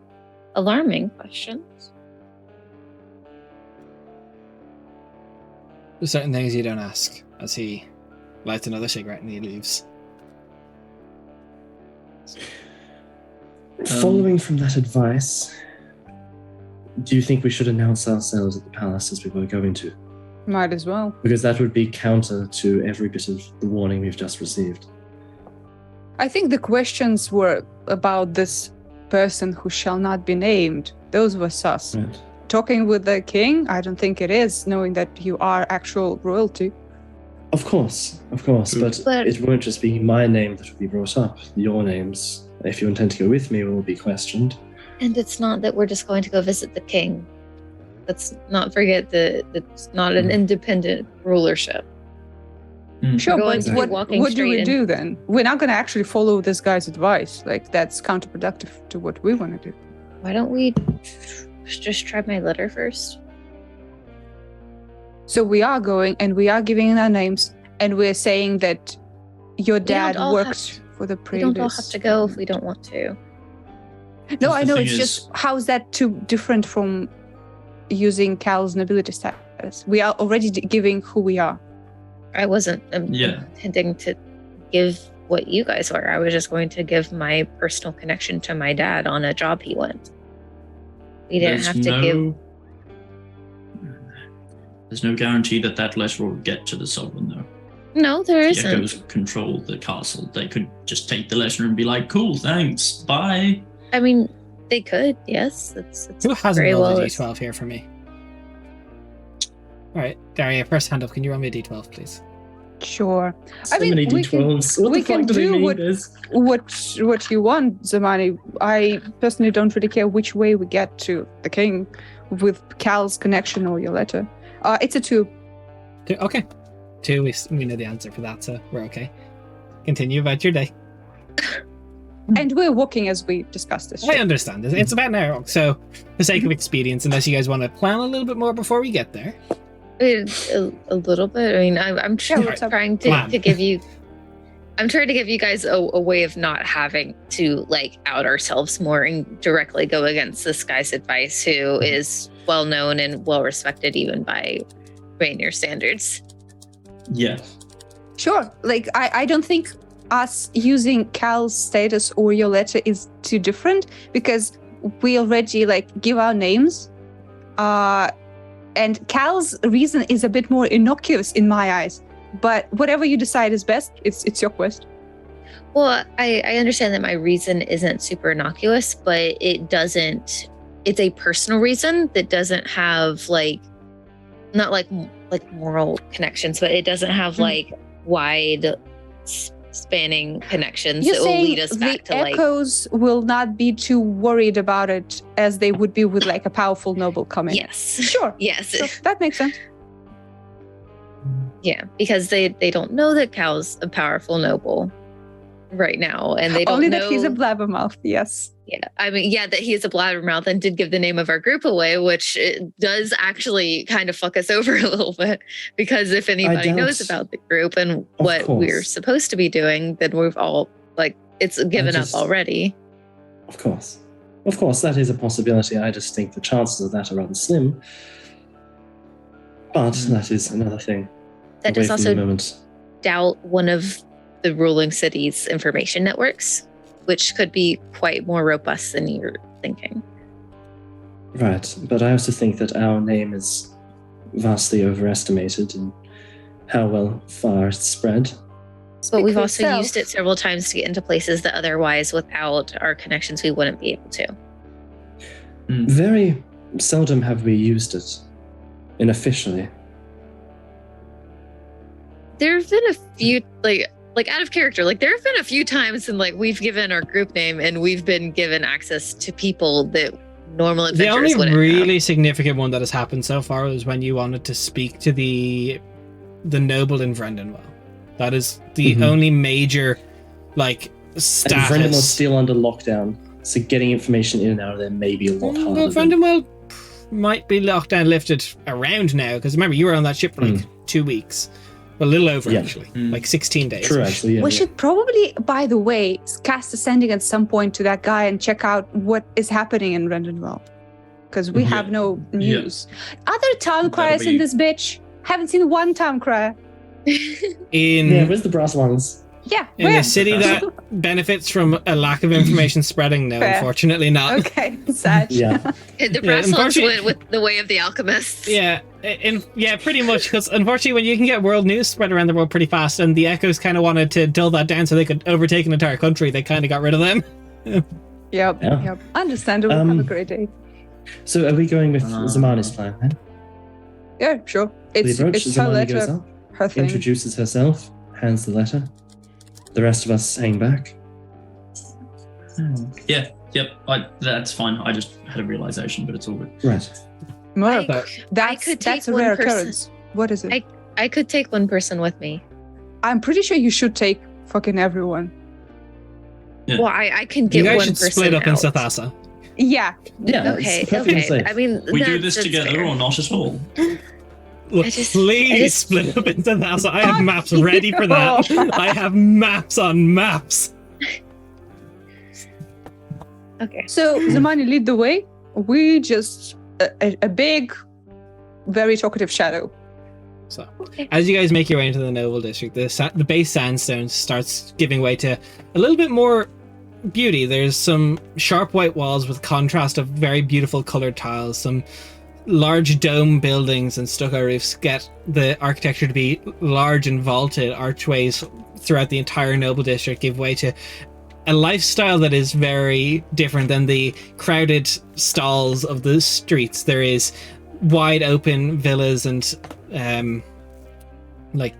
alarming questions. There's certain things you don't ask, as he lights another cigarette and he leaves. Following from that advice, do you think we should announce ourselves at the palace as we were going to? Might as well. Because that would be counter to every bit of the warning we've just received. I think the questions were about this person who shall not be named. Those were sus. Right. Talking with the king, I don't think it is, knowing that you are actual royalty. Of course, but But- it won't just be my name that will be brought up. Your names, if you intend to go with me, will be questioned. And it's not that we're just going to go visit the king. Let's not forget that it's not an independent rulership. Sure, going but to be what walking do we straight in. do then? We're not going to actually follow this guy's advice. Like, that's counterproductive to what we want to do. Why don't we just try my letter first? So we are going and we are giving our names and we're saying that your don't dad all works for the We previous. don't all have to go if we don't want to. No, I The know. thing It's is- just how's that too different from using Cal's nobility status? We are already giving who we are. I wasn't Yeah. intending to give what you guys were. I was just going to give my personal connection to my dad on a job he went. We didn't have to give. There's no guarantee that that letter will get to the sovereign, though. No, there The isn't. Echoes control the castle. They could just take the letter and be like, "Cool, thanks, bye." I mean, they could. Yes, it's Who hasn't very rolled well. a d12 here for me? Alright, Daria, first hand up. Can you roll me a d12, please? Sure. So I mean, many we can- D12s. What we the fuck can do they do mean, what- guys? What you want, Zamani. I personally don't really care which way we get to the king with Cal's connection or your letter. It's a 2. Two, okay. 2, we know the answer for that, so we're okay. Continue about your day. And we're walking as we discussed this. I understand. It's about an hour, so for the sake of expedience, unless you guys want to plan a little bit more before we get there. A little bit. I mean, I'm what's up? trying Plan. to give you. I'm trying to give you guys a way of not having to like out ourselves more and directly go against this guy's advice, who is well known and well respected even by Rainier standards. Yeah. Sure. Like, I don't think us using Cal's status or your letter is too different because we already like give our names. And Cal's reason is a bit more innocuous in my eyes. But whatever you decide is best, it's your quest. Well, I understand that my reason isn't super innocuous, but it doesn't. It's a personal reason that doesn't have like, not like moral connections, but it doesn't have like wide spanning connections You're that will saying lead us the back to like. echoes will not be too worried about it as they would be with like a powerful noble coming. Yes. Sure. Yes. So that makes sense. Yeah, because they don't know that Cal's a powerful noble. right now, and they don't Only know that he's a blabbermouth. Yes. Yeah, I mean, yeah, that he is a blabbermouth and did give the name of our group away, which it does actually kind of fuck us over a little bit, because if anybody knows about the group and what we're supposed to be doing, then we've all, like, it's given up already. Of course, that is a possibility. I just think the chances of that are rather slim. But that is another thing. That does also doubt one of the ruling city's information networks, which could be quite more robust than you're thinking. Right, but I also think that our name is vastly overestimated in how far it's spread. But we've also used it several times to get into places that otherwise, without our connections, we wouldn't be able to. Very seldom have we used it unofficially. There have been a few, like out of character, like there have been a few times when, like, we've given our group name and we've been given access to people that normal adventurers wouldn't The only really have. significant one that has happened so far was when you wanted to speak to the noble in Vrendenwell. That is the only major, like, status. And Vrendenwell's still under lockdown, so getting information in and out of there may be a lot harder. Well, Vrendenwell might be lockdown lifted around now, because remember, you were on that ship for like 2 weeks. A little over, actually. Like 16 days. True, actually, We should probably, by the way, cast a sending at some point to that guy and check out what is happening in Rendenwell. Because we have no news. Other town criers in this bitch. Haven't seen one town crier. Where's the brass ones? Yeah, in a city that benefits from a lack of information spreading, no, unfortunately not. Okay, sad. The brass ones went with the way of the alchemists. Yeah, pretty much, because unfortunately when you can get world news spread around the world pretty fast, and the Echoes kind of wanted to dull that down so they could overtake an entire country, they kind of got rid of them. Yep. Understandable. Have a great day. So are we going with Zamani's plan then? Yeah, sure. It's her letter, her thing. Introduces herself, hands the letter. The rest of us hang back. Yep. That's fine. I just had a realization, but it's all good. Right. That's a rare occurrence. What is it? I could take one person with me. I'm pretty sure you should take fucking everyone. Yeah. Well, I can get you guys one should person split up out. in Sathasa. Yeah. Okay. I mean, we do this together fair. or not at all? Look, please split up into Thassa. I have maps ready for that. I have maps on maps. Okay. So Zamani, lead the way. We just a big, very talkative shadow. So, as you guys make your way into the Noble District, the base sandstone starts giving way to a little bit more beauty. There's some sharp white walls with contrast of very beautiful colored tiles. Some large dome buildings and stucco roofs get the architecture to be large and vaulted. Archways throughout the entire Noble District give way to a lifestyle that is very different than the crowded stalls of the streets. There is wide open villas and like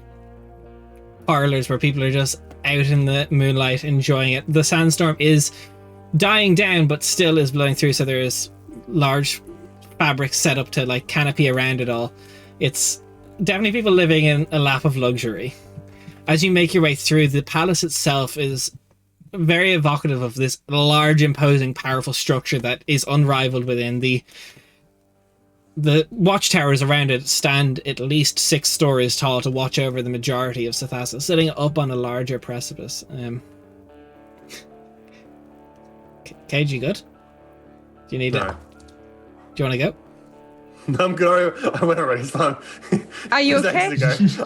parlors where people are just out in the moonlight enjoying it. The sandstorm is dying down but still is blowing through, so there is large fabric set up to like canopy around it all. It's definitely people living in a lap of luxury. As you make your way through, the palace itself is very evocative of this large, imposing, powerful structure that is unrivaled within. The watchtowers around it stand at least 6 stories tall to watch over the majority of Sathasa, sitting up on a larger precipice. Cage, you good? Do you need it? Do you want to go? No, I'm good. I went already. It's fine. Are you okay?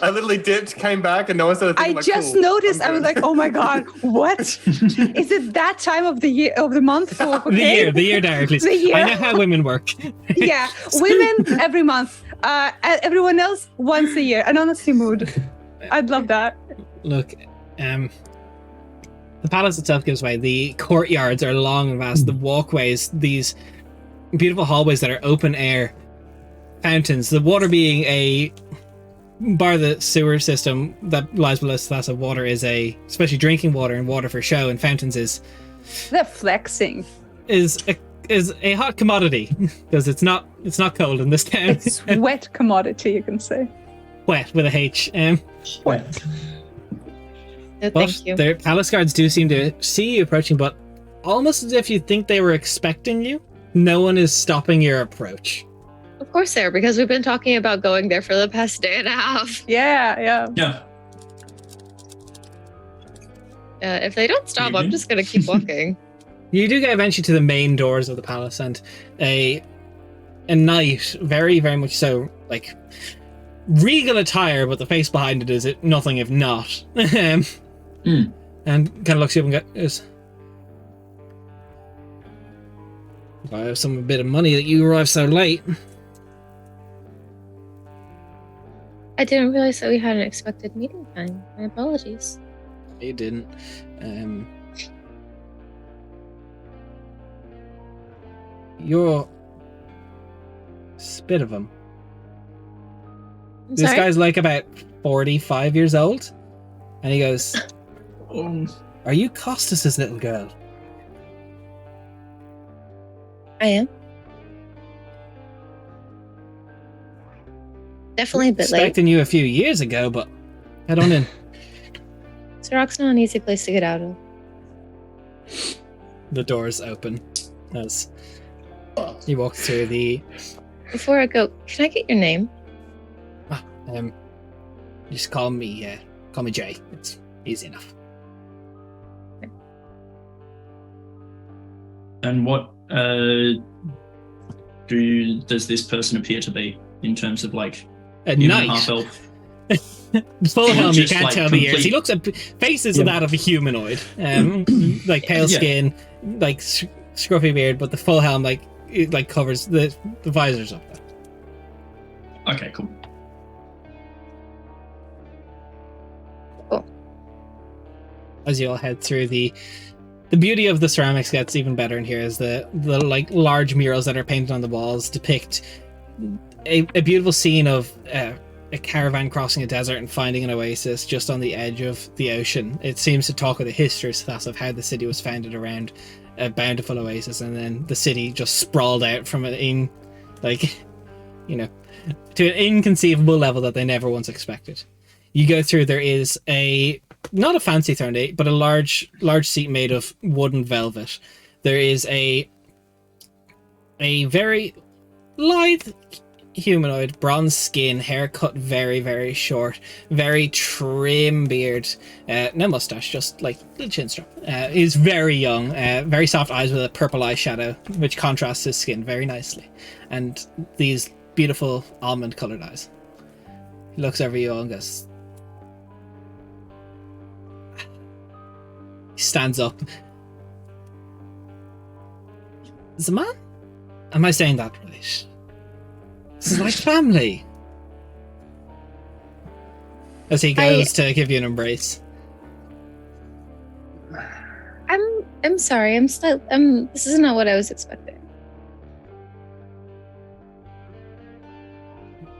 I literally dipped, came back, and no one started thinking, I just noticed. I was like, "Oh my god, what? Is it that time of the year, of the month for The year directly. The year. I know how women work. Yeah, women every month. Everyone else once a year. An honesty mood. I'd love that. Look, the palace itself gives way. The courtyards are long and vast. The walkways, these beautiful hallways that are open air. Fountains, the water being bar the sewer system that lies below Sathasa. Water is especially drinking water and water for show, and fountains They're flexing. is a hot commodity because it's not cold in this town. It's wet commodity, you can say. Wet with a H. Wet. No, But thank you. their palace guards do seem to see you approaching, but almost as if you think they were expecting you. No one is stopping your approach. Of course they are, because we've been talking about going there for the past day and a half. Yeah. Yeah. If they don't stop, I'm Mhm. just gonna keep walking. You do get eventually to the main doors of the palace, and a knight, very, very much so, like, regal attire, but the face behind it is nothing if not. Mm. And kind of looks you up and goes, I have a bit of money that you arrived so late. I didn't realize that we had an expected meeting time. My apologies. You didn't. You're a spit of him. I'm This sorry. guy's like about 45 years old. And he goes, Are you Costas's little girl? I am. Definitely a bit late. Expecting you a few years ago, but head on in. Sirach's not an easy place to get out of. The doors open as you walk through the. Before I go, can I get your name? Just call me Jay. It's easy enough. And what does this person appear to be in terms of like A human, knight. half elf? Full helm, you Just, can't like, tell the ears. complete- He looks at faces of that of a humanoid. Like pale Yeah. skin, like scruffy beard, but the full helm it like covers the visor's up there. Okay, cool. As you all head through the beauty of the ceramics gets even better in here as the like large murals that are painted on the walls depict a beautiful scene of a caravan crossing a desert and finding an oasis just on the edge of the ocean. It seems to talk of the history of how the city was founded around a bountiful oasis, and then the city just sprawled out from to an inconceivable level that they never once expected. You go through, there is not a fancy throne, but a large seat made of wooden velvet. There is a very lithe humanoid, bronze skin, hair cut very, very short, very trim beard, no mustache, just like little chin strap. He's very young, very soft eyes with a purple eyeshadow, which contrasts his skin very nicely, and these beautiful almond colored eyes. He looks over you all and goes. He stands up. Zaman? Am I saying that right? This is like family. As he goes to give you an embrace. I'm sorry. This is not what I was expecting.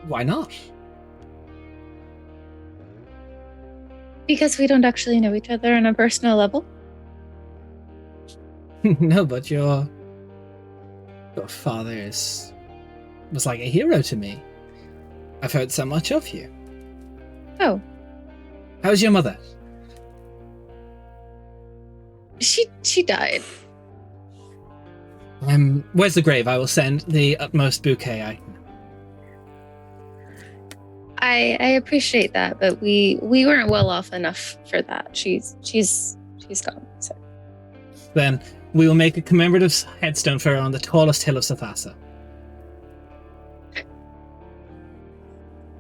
Why not? Because we don't actually know each other on a personal level. No, but your father was like a hero to me. I've heard so much of you. Oh, How's your mother? she died. Where's the grave? I will send the utmost bouquet I can. I appreciate that, but we weren't well off enough for that. She's gone. So. Then we will make a commemorative headstone for her on the tallest hill of Sathasa.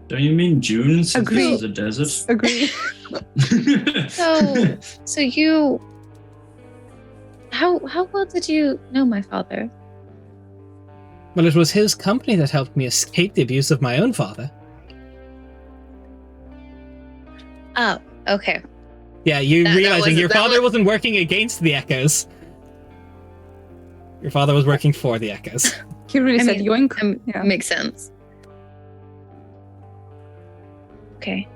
Don't you mean June? Since Agree. this is a desert. Agree. So you, how well did you know my father? Well, it was his company that helped me escape the abuse of my own father. Oh, okay. Yeah, you That realizing wasn't- your that father was- wasn't working against the Echoes. Your father was working for the Echoes. He really I said mean, yoink. Yeah. Makes sense. Okay.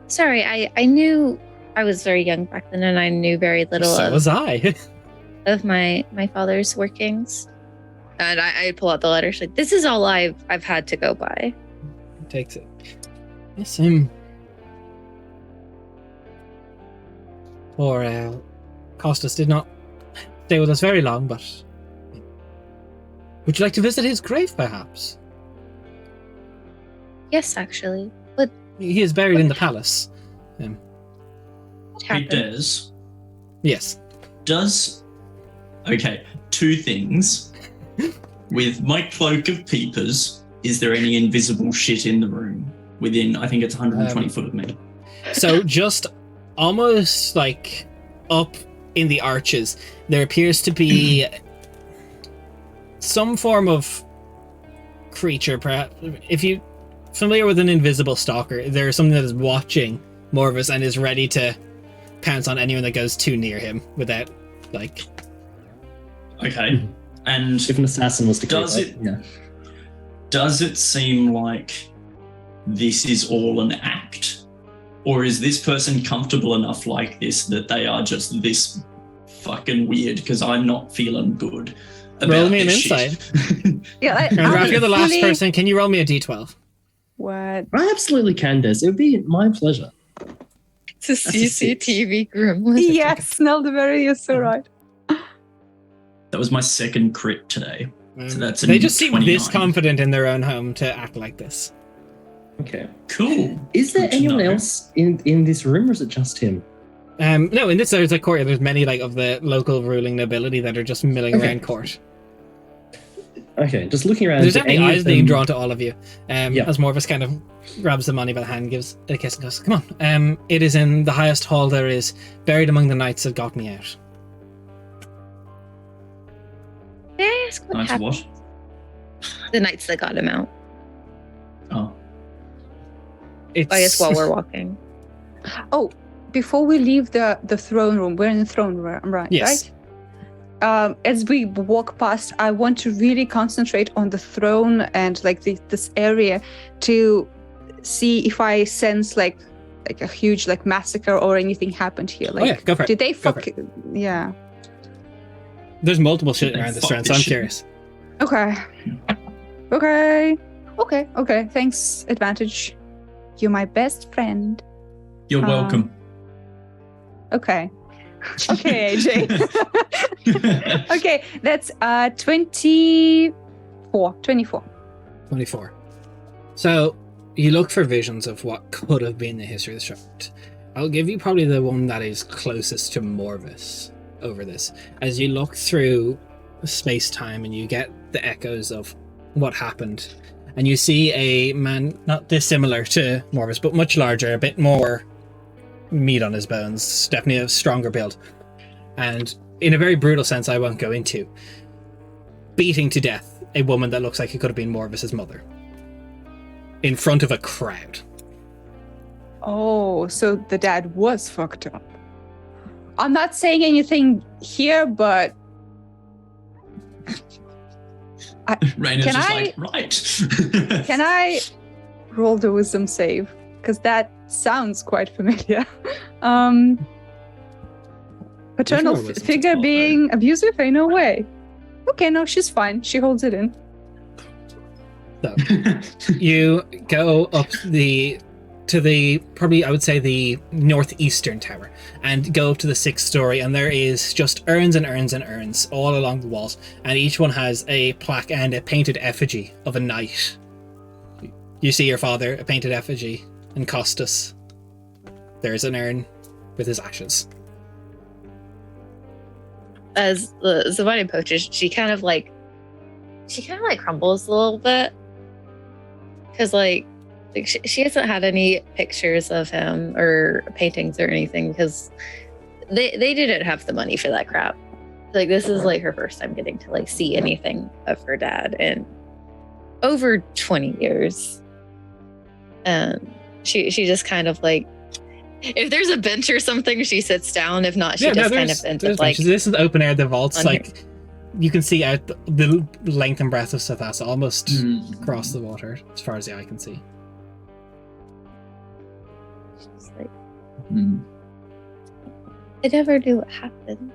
Sorry, I knew I was very young back then, and I knew very little So was I. of my father's workings. And I pull out the letter. She's like, "This is all I've had to go by." Takes it. Yes, Or Costas did not stay with us very long, but would you like to visit his grave, perhaps? Yes, actually. What He is buried in the palace. Hey, happened? Des, Yes. Okay, two things. With my cloak of peepers, is there any invisible shit in the room? Within, I think it's 120 foot of me. So just almost like up in the arches, there appears to be some form of creature, perhaps. If you're familiar with an invisible stalker, there's something that is watching Morvis and is ready to pounce on anyone that goes too near him without, like... Okay, and If an assassin was to Does creep it- up, yeah. does it seem like this is all an act? Or is this person comfortable enough like this that they are just this fucking weird? Because I'm not feeling good about Roll me an this insight. shit. Yeah, And Raph, you're the last person. Can you roll me a d12? What? I absolutely can, Des. It would be my pleasure. It's a a six. CCTV gremlin. Yes, Neldeberry, you're so right. That was my second crit today. So that's a They just seem 29. this confident in their own home to act like this. Okay. Cool. Is there Good to anyone know. else in this room, or is it just him? No, in this there's a court. There's many like of the local ruling nobility that are just milling Okay. around court. Okay, just looking around. There's do definitely any of eyes being them- drawn to all of you. Yeah. As Morvis kind of grabs the money by the hand, gives it a kiss, and goes, "Come on. It is in the highest hall there is, buried among the knights that got me out." May I ask what Nice happened? what? The nights that got him out. Oh. It's I guess while we're walking. Oh, before we leave the throne room, we're in the throne room, right? Yes. Right? As we walk past, I want to really concentrate on the throne and like this area to see if I sense like a huge like massacre or anything happened here. Like, yeah, go for it. did they Go fuck? for Yeah. There's multiple shit They around this fuck round, so this I'm shit. curious. Okay. Okay. Thanks, Advantage. You're my best friend. You're welcome. Okay. Okay, AJ. Okay, that's 24. 24. So you look for visions of what could have been the history of the shot. I'll give you probably the one that is closest to Morvis over this. As you look through space-time and you get the echoes of what happened, and you see a man not dissimilar to Morvis, but much larger, a bit more meat on his bones, definitely a stronger build. And in a very brutal sense I won't go into, beating to death a woman that looks like it could have been Morvis's mother. In front of a crowd. Oh, so the dad was fucked up. I'm not saying anything here, but Raina's Can just I- like, right. can I roll the wisdom save? Because that sounds quite familiar. Paternal There's no wisdom figure save. being abusive? Ain't no way. Okay, no, she's fine. She holds it in. You go up to the probably I would say the northeastern tower and go up to the 6th story, and there is just urns and urns and urns all along the walls, and each one has a plaque and a painted effigy of a knight. You see your father, a painted effigy, and Costas. There's an urn with his ashes. As the Zavani poaches, she kind of like crumbles a little bit. Because like she hasn't had any pictures of him or paintings or anything because they didn't have the money for that crap. Like this is like her first time getting to like see anything of her dad in over 20 years. And she just kind of like, if there's a bench or something, she sits down. If not, she just kind of ends up like, benches. This is open air. The vault's on like you can see out the length and breadth of Sathasa, almost Mm. across the water as far as the eye can see. she's like, Mm. I never knew what happened.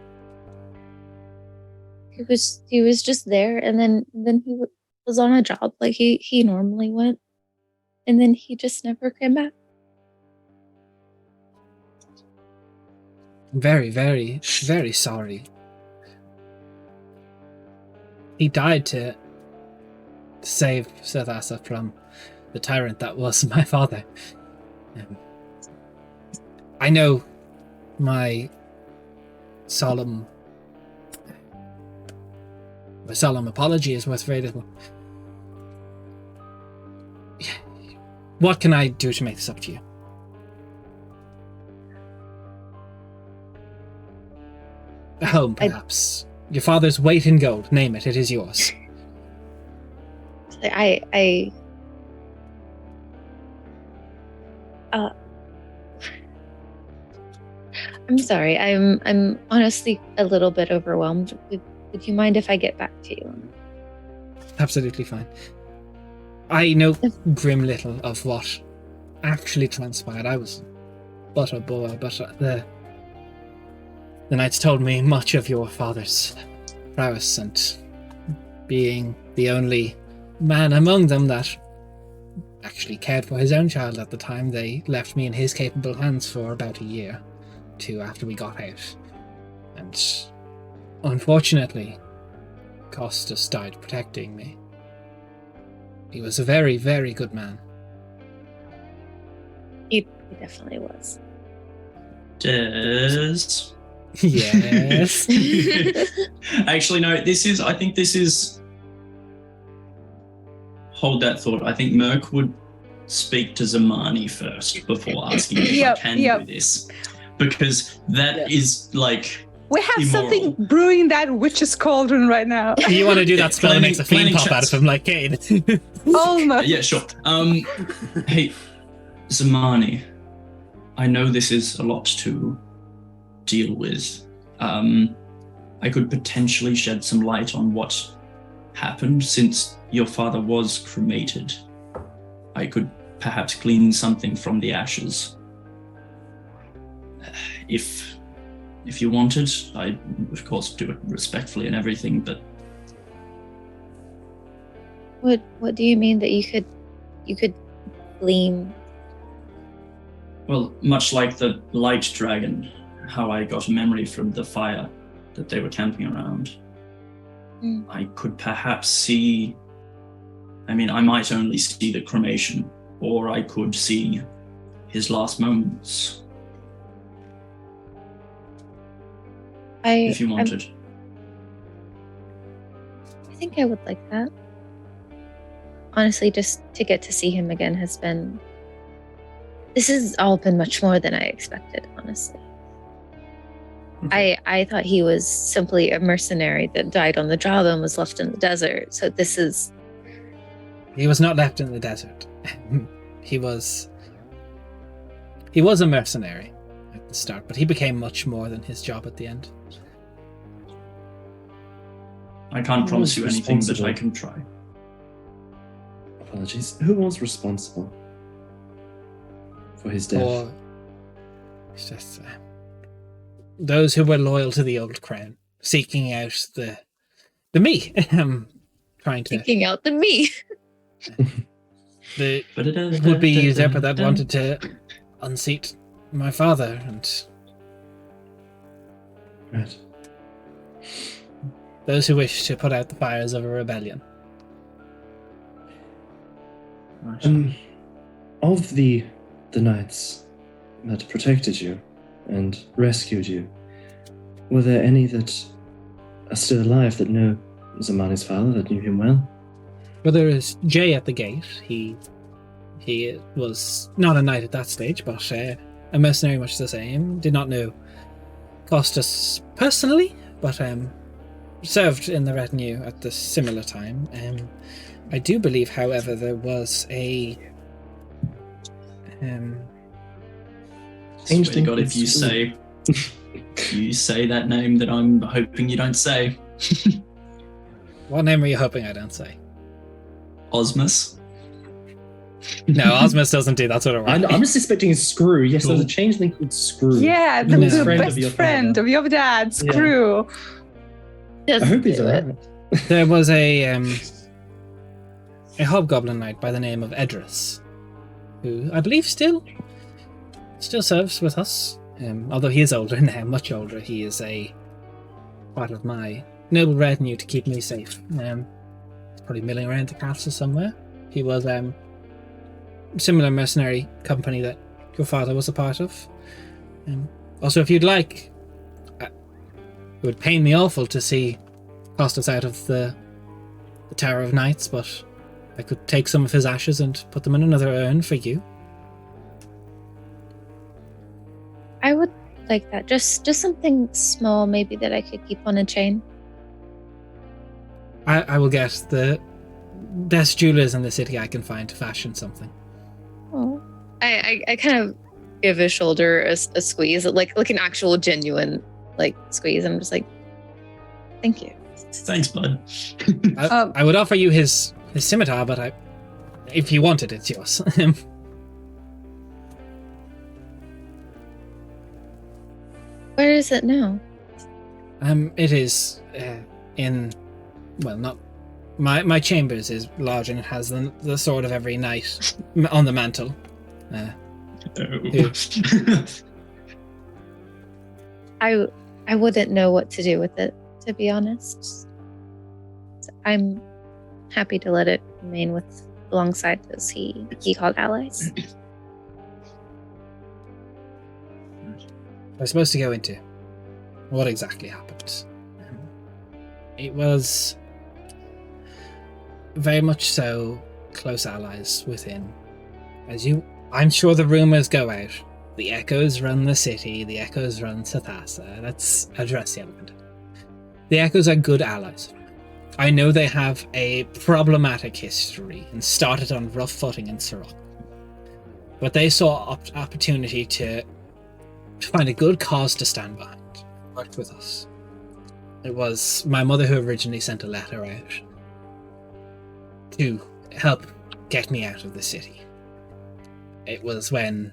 He was just there, and then he was on a job like he normally went, and then he just never came back. Very, very, very sorry. He died to save Sathasa from the tyrant that was my father. I know my solemn apology is worth very little. What can I do to make this up to you? A home, perhaps. Your father's weight in gold. Name it. It is yours. I'm sorry. I'm honestly a little bit overwhelmed. Would you mind if I get back to you? Absolutely fine. I know grim little of what actually transpired. I was but a boy, but the knights told me much of your father's prowess, and being the only man among them that actually cared for his own child at the time, they left me in his capable hands for about a year or two after we got out. And unfortunately, Costas died protecting me. He was a very, very good man. He definitely was. Des. Yes. Actually, no, I think this is. Hold that thought. I think Merc would speak to Zamani first before asking if I can do this. Because that is like. We have immoral. something brewing that witch's cauldron right now. You want to do that spell that makes a flame planning pop out of chats. him like Cade. Almost. Yeah, sure. Hey, Zamani, I know this is a lot to deal with. I could potentially shed some light on what happened since your father was cremated. I could perhaps glean something from the ashes. If you wanted, I of course do it respectfully and everything, but What do you mean that you could glean? well, much like the light dragon, how I got a memory from the fire that they were camping around. I could perhaps see, I might only see the cremation, or I could see his last moments. If you wanted. I think I would like that. Honestly, just to get to see him again this has all been much more than I expected, honestly. Okay. I thought he was simply a mercenary that died on the job and was left in the desert. So this is... He was not left in the desert. He was a mercenary at the start, but he became much more than his job at the end. I can't promise you Who's anything, but responsible? I can try. Apologies. Who was responsible for his death? Or it's just those who were loyal to the old crown, seeking out the me, trying to Taking out the me. the would-be usurper that wanted to unseat my father, and Right. those who wish to put out the fires of a rebellion. Of the knights that protected you and rescued you, were there any that are still alive that know Zamani's father, that knew him well? Well, there is Jay at the gate. He was not a knight at that stage, but a mercenary much the same. Did not know Costas personally, but served in the retinue at the similar time. I do believe, however, there was a Swear to God, if you say that name that I'm hoping you don't say. what name are you hoping I don't say? Osmus. No, Osmus doesn't do that sort of work. I'm just expecting Screw. Yes, Cool. there's a changeling called Screw. Yeah, the, No. the Friend of best your friend father. of your dad, Yeah. Screw. I hope he's Do it. alright. There was a hobgoblin knight by the name of Edris, who I believe still serves with us. Although he is older now, much older, he is a part of my noble retinue to keep me safe. He's probably milling around the castle somewhere. He was similar mercenary company that your father was a part of. Also, if you'd like, it would pain me awful to see cast us out of the Tower of Knights, but I could take some of his ashes and put them in another urn for you. I would like that. Just something small, maybe, that I could keep on a chain. I will get the best jewelers in the city I can find to fashion something. Oh, I kind of give his shoulder a squeeze, like an actual genuine squeeze. I'm just like, thank you. Thanks, bud. I would offer you his scimitar, but if you want it, it's yours. Where is it now? It is in, well, not my chambers is large and it has the sword of every knight on the mantle. I wouldn't know what to do with it, to be honest. I'm happy to let it remain alongside those he called allies. We're supposed to go into what exactly happened. It was very much so close allies within. I'm sure the rumors go out. The echoes run the city, the echoes run Sathasa. Let's address the element. The echoes are good allies. I know they have a problematic history and started on rough footing in Sirach. But they saw opportunity to find a good cause to stand behind. Worked with us. It was my mother who originally sent a letter out to help get me out of the city. It was when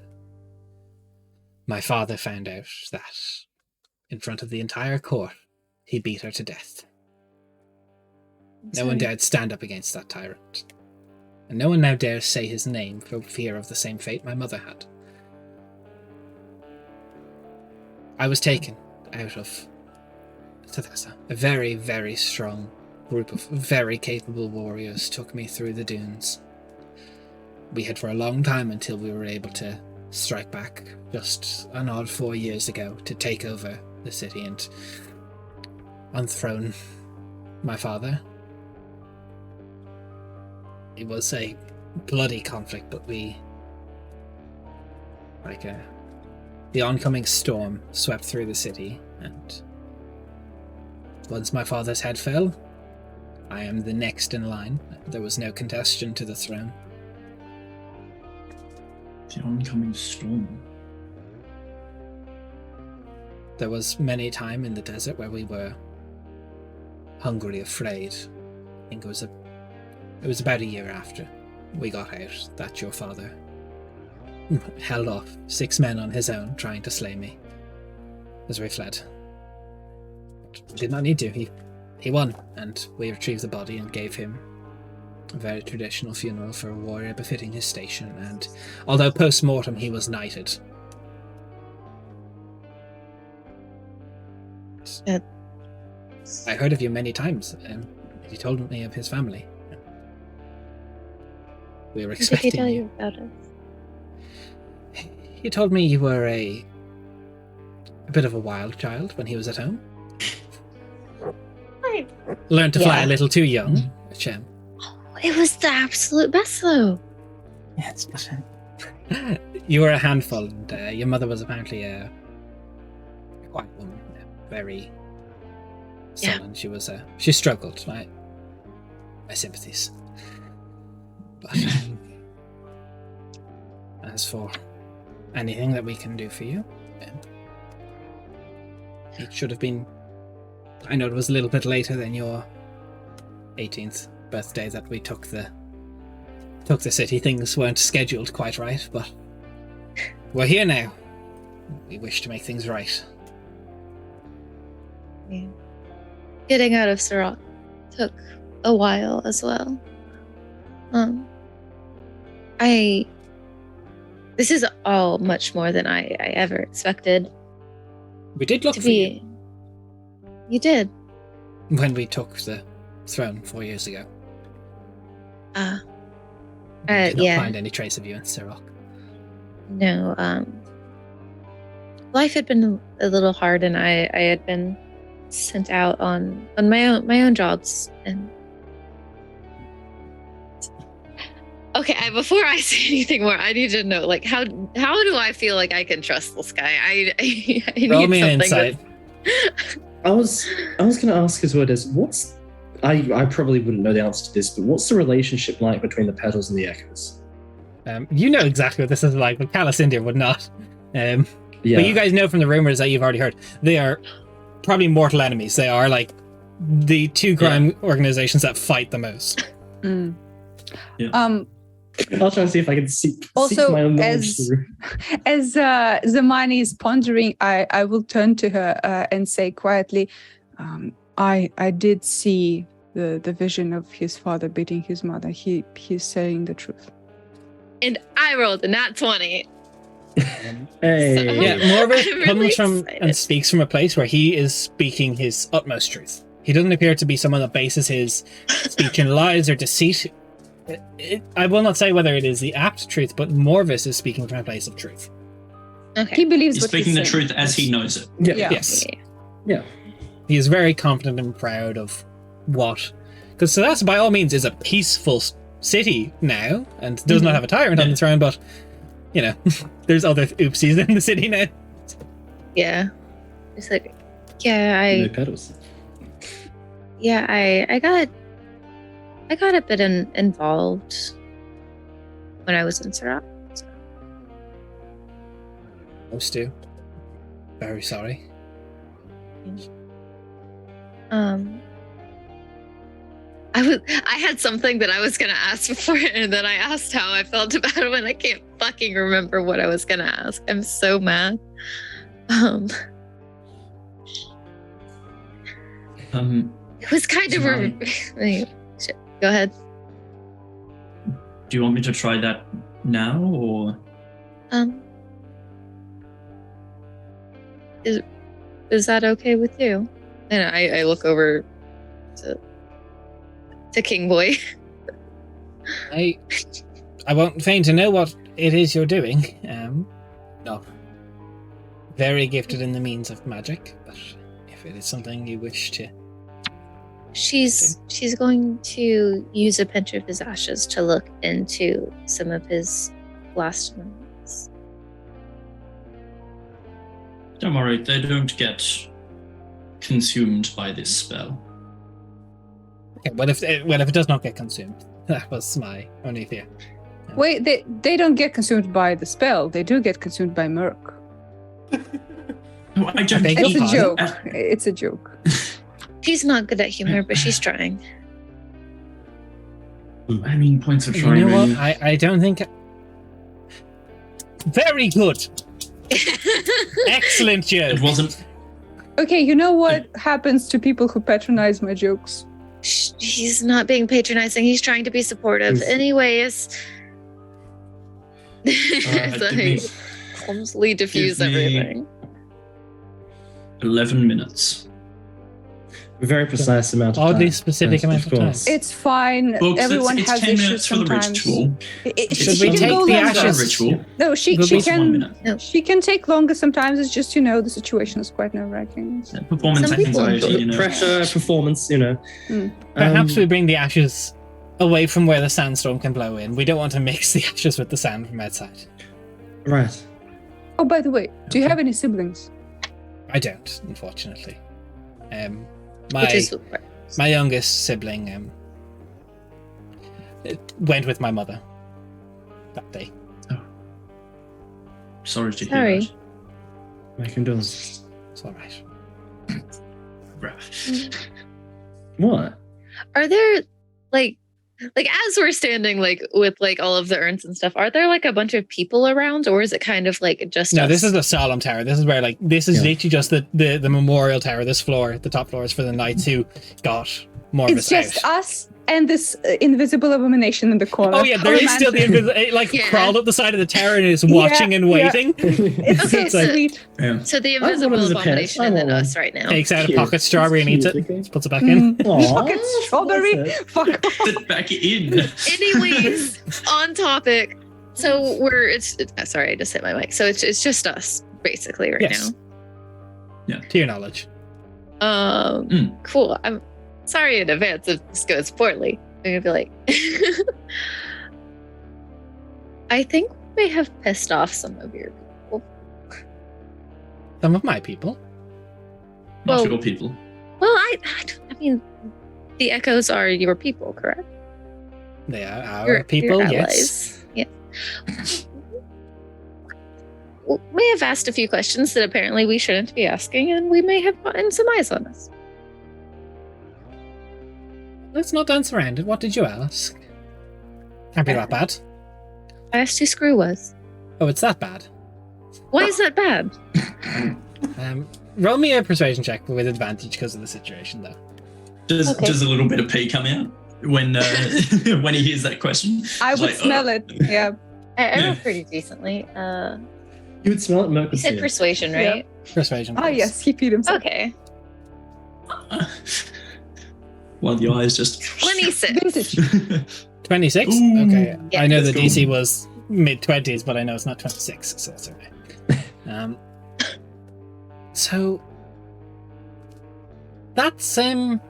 my father found out that in front of the entire court, he beat her to death. No one dared stand up against that tyrant. And no one now dares say his name for fear of the same fate my mother had. I was taken out of Sathasa. A very, very strong group of very capable warriors took me through the dunes. We had for a long time until we were able to strike back just an odd 4 years ago to take over the city and unthrone my father. It was a bloody conflict, but the oncoming storm swept through the city, and once my father's head fell, I am the next in line. There was no contestation to the throne. The oncoming storm. There was many a time in the desert where we were hungry, afraid. I think it was about a year after we got out that your father held off 6 men on his own trying to slay me as we fled. But we did not need to. He won, and we retrieved the body and gave him a very traditional funeral for a warrior befitting his station, and although post-mortem he was knighted. I heard of you many times. He told me of his family. We were expecting Did he tell you about us? He told me you were a bit of a wild child when he was at home. Learned to fly a little too young. Which, it was the absolute best, though. yes, but you were a handful, and your mother was apparently a quiet woman, very sullen. She struggled. My sympathies. But as for anything that we can do for you, it should have been. I know it was a little bit later than your 18th birthday that we took the city. Things weren't scheduled quite right, but we're here now. We wish to make things right. Yeah. Getting out of Sirach took a while as well. This is all much more than I ever expected We did look to for you be. You did. when we took the throne 4 years ago. We did not Yeah. find any trace of you in Sirach. No, life had been a little hard, and I had been sent out on my own jobs. And okay, before I say anything more, I need to know, like, how do I feel like I can trust this guy? I need Roll me an something insight. I was going to ask as well as I probably wouldn't know the answer to this, but what's the relationship like between the petals and the echoes? You know exactly what this is like, but Callus India would not. Yeah. But you guys know from the rumors that you've already heard, they are probably mortal enemies. They are like the two crime organizations that fight the most. Mm. Yeah. I'll try and see if I can seek Also, my own knowledge through. As Zamani is pondering, I will turn to her and say quietly, I did see the vision of his father beating his mother. He's saying the truth. And I rolled a nat 20. Hey. Yeah, Morvis I'm really comes from excited. and speaks from a place where he is speaking his utmost truth. He doesn't appear to be someone that bases his speech in lies or deceit. I will not say whether it is the apt truth, but Morvis is speaking from a place of truth. Okay. He believes He's what speaking the he's saying. truth as he knows it. Yeah. Yeah. Yes. Yeah. He is very confident and proud of what... Because Thalass, by all means, is a peaceful city now, and does not have a tyrant on the throne, but, you know, there's other oopsies in the city now. Yeah. It's like, yeah, No petals. I got a bit involved when I was in Sirach. So. Most do. Very sorry. I had something that I was gonna ask before, and then I asked how I felt about it, and I can't fucking remember what I was gonna ask. I'm so mad. It was kind of shit. Go ahead. Do you want me to try that now, or Is that okay with you? And I look over to King Boy. I won't feign to know what it is you're doing. Not very gifted in the means of magic, but if it is something you wish to... She's going to use a pinch of his ashes to look into some of his last moments. don't worry, they don't get consumed by this spell. Okay, well, if it does not get consumed, that was my only fear. Wait, they don't get consumed by the spell. They do get consumed by Merc. No, I don't beg It's your a pardon? joke. It's a joke. She's not good at humor, but she's trying. I mean, points of You trying. know what? Really. I don't think... Very good! Excellent joke! It wasn't. Okay, you know what happens to people who patronize my jokes? He's not being patronizing. He's trying to be supportive. He's- Anyways. give So me- he clumsily diffuse give me- everything. 11 minutes. A very precise amount of time. Oddly specific Yes, amount of time. course. It's fine. Books, Everyone it's has 10 issues minutes for the sometimes. ritual. Should She we can take go the longer. ashes? Ritual. No, she Will be- can. 1 minute. She can take longer sometimes. It's just, the situation is quite nerve-wracking. Performance Some people anxiety, you know. Pressure, performance, Perhaps we bring the ashes away from where the sandstorm can blow in. We don't want to mix the ashes with the sand from outside. Right. Oh, by the way, do you have any siblings? I don't, unfortunately. Which is My youngest sibling went with my mother that day. Sorry to hear Sorry. that. My condolences. It's all right. Right. What? Are there like as we're standing with all of the urns and stuff, are there a bunch of people around, or is it kind of just No, us? this is the solemn tower. This is where this is Yeah. literally just the memorial tower. This floor, the top floor is for the knights who got more of It's us just out. us. and this invisible abomination in the corner. Oh yeah, there is still the invisible. It crawled up the side of the tower and is watching and waiting. It's so Okay, so- sweet. Yeah. So the I want invisible one as a pet. abomination I and want then one. us right now. Takes out a Cute. pocket strawberry and eats it. Cute, okay. Puts it back in. Pocket strawberry. Fuck. Sit back in. Anyways, on topic. So sorry, I just hit my mic. So it's just us basically right Yes. To your knowledge. now. Cool. I'm sorry in advance if this goes poorly. I'm gonna be like, I think we may have pissed off some of your people. Some of my people. Not Well- your people. Well, I mean, the echoes are your people, correct? They are our Your people, yes. allies. Yeah. We may have asked a few questions that apparently we shouldn't be asking, and we may have gotten some eyes on us. Let's not dance around it. What did you ask? Can't be that bad. I asked who Screw was. Oh, it's that bad. Why is that bad? Roll me a persuasion check with advantage because of the situation, though. Does Okay. a little bit of pee come out when when he hears that question? I It's would like, smell it. Yeah. I Yeah. rolled pretty decently. You would smell it, Merc You would see said it. persuasion, Yeah. right? Persuasion. Ah, please. yes, he peed himself. Okay. While the eyes just 26. Vintage. 26? Ooh. Okay. Yeah. I know Let's the go. DC was mid-20s, but I know it's not 26, so it's okay. So... That's, not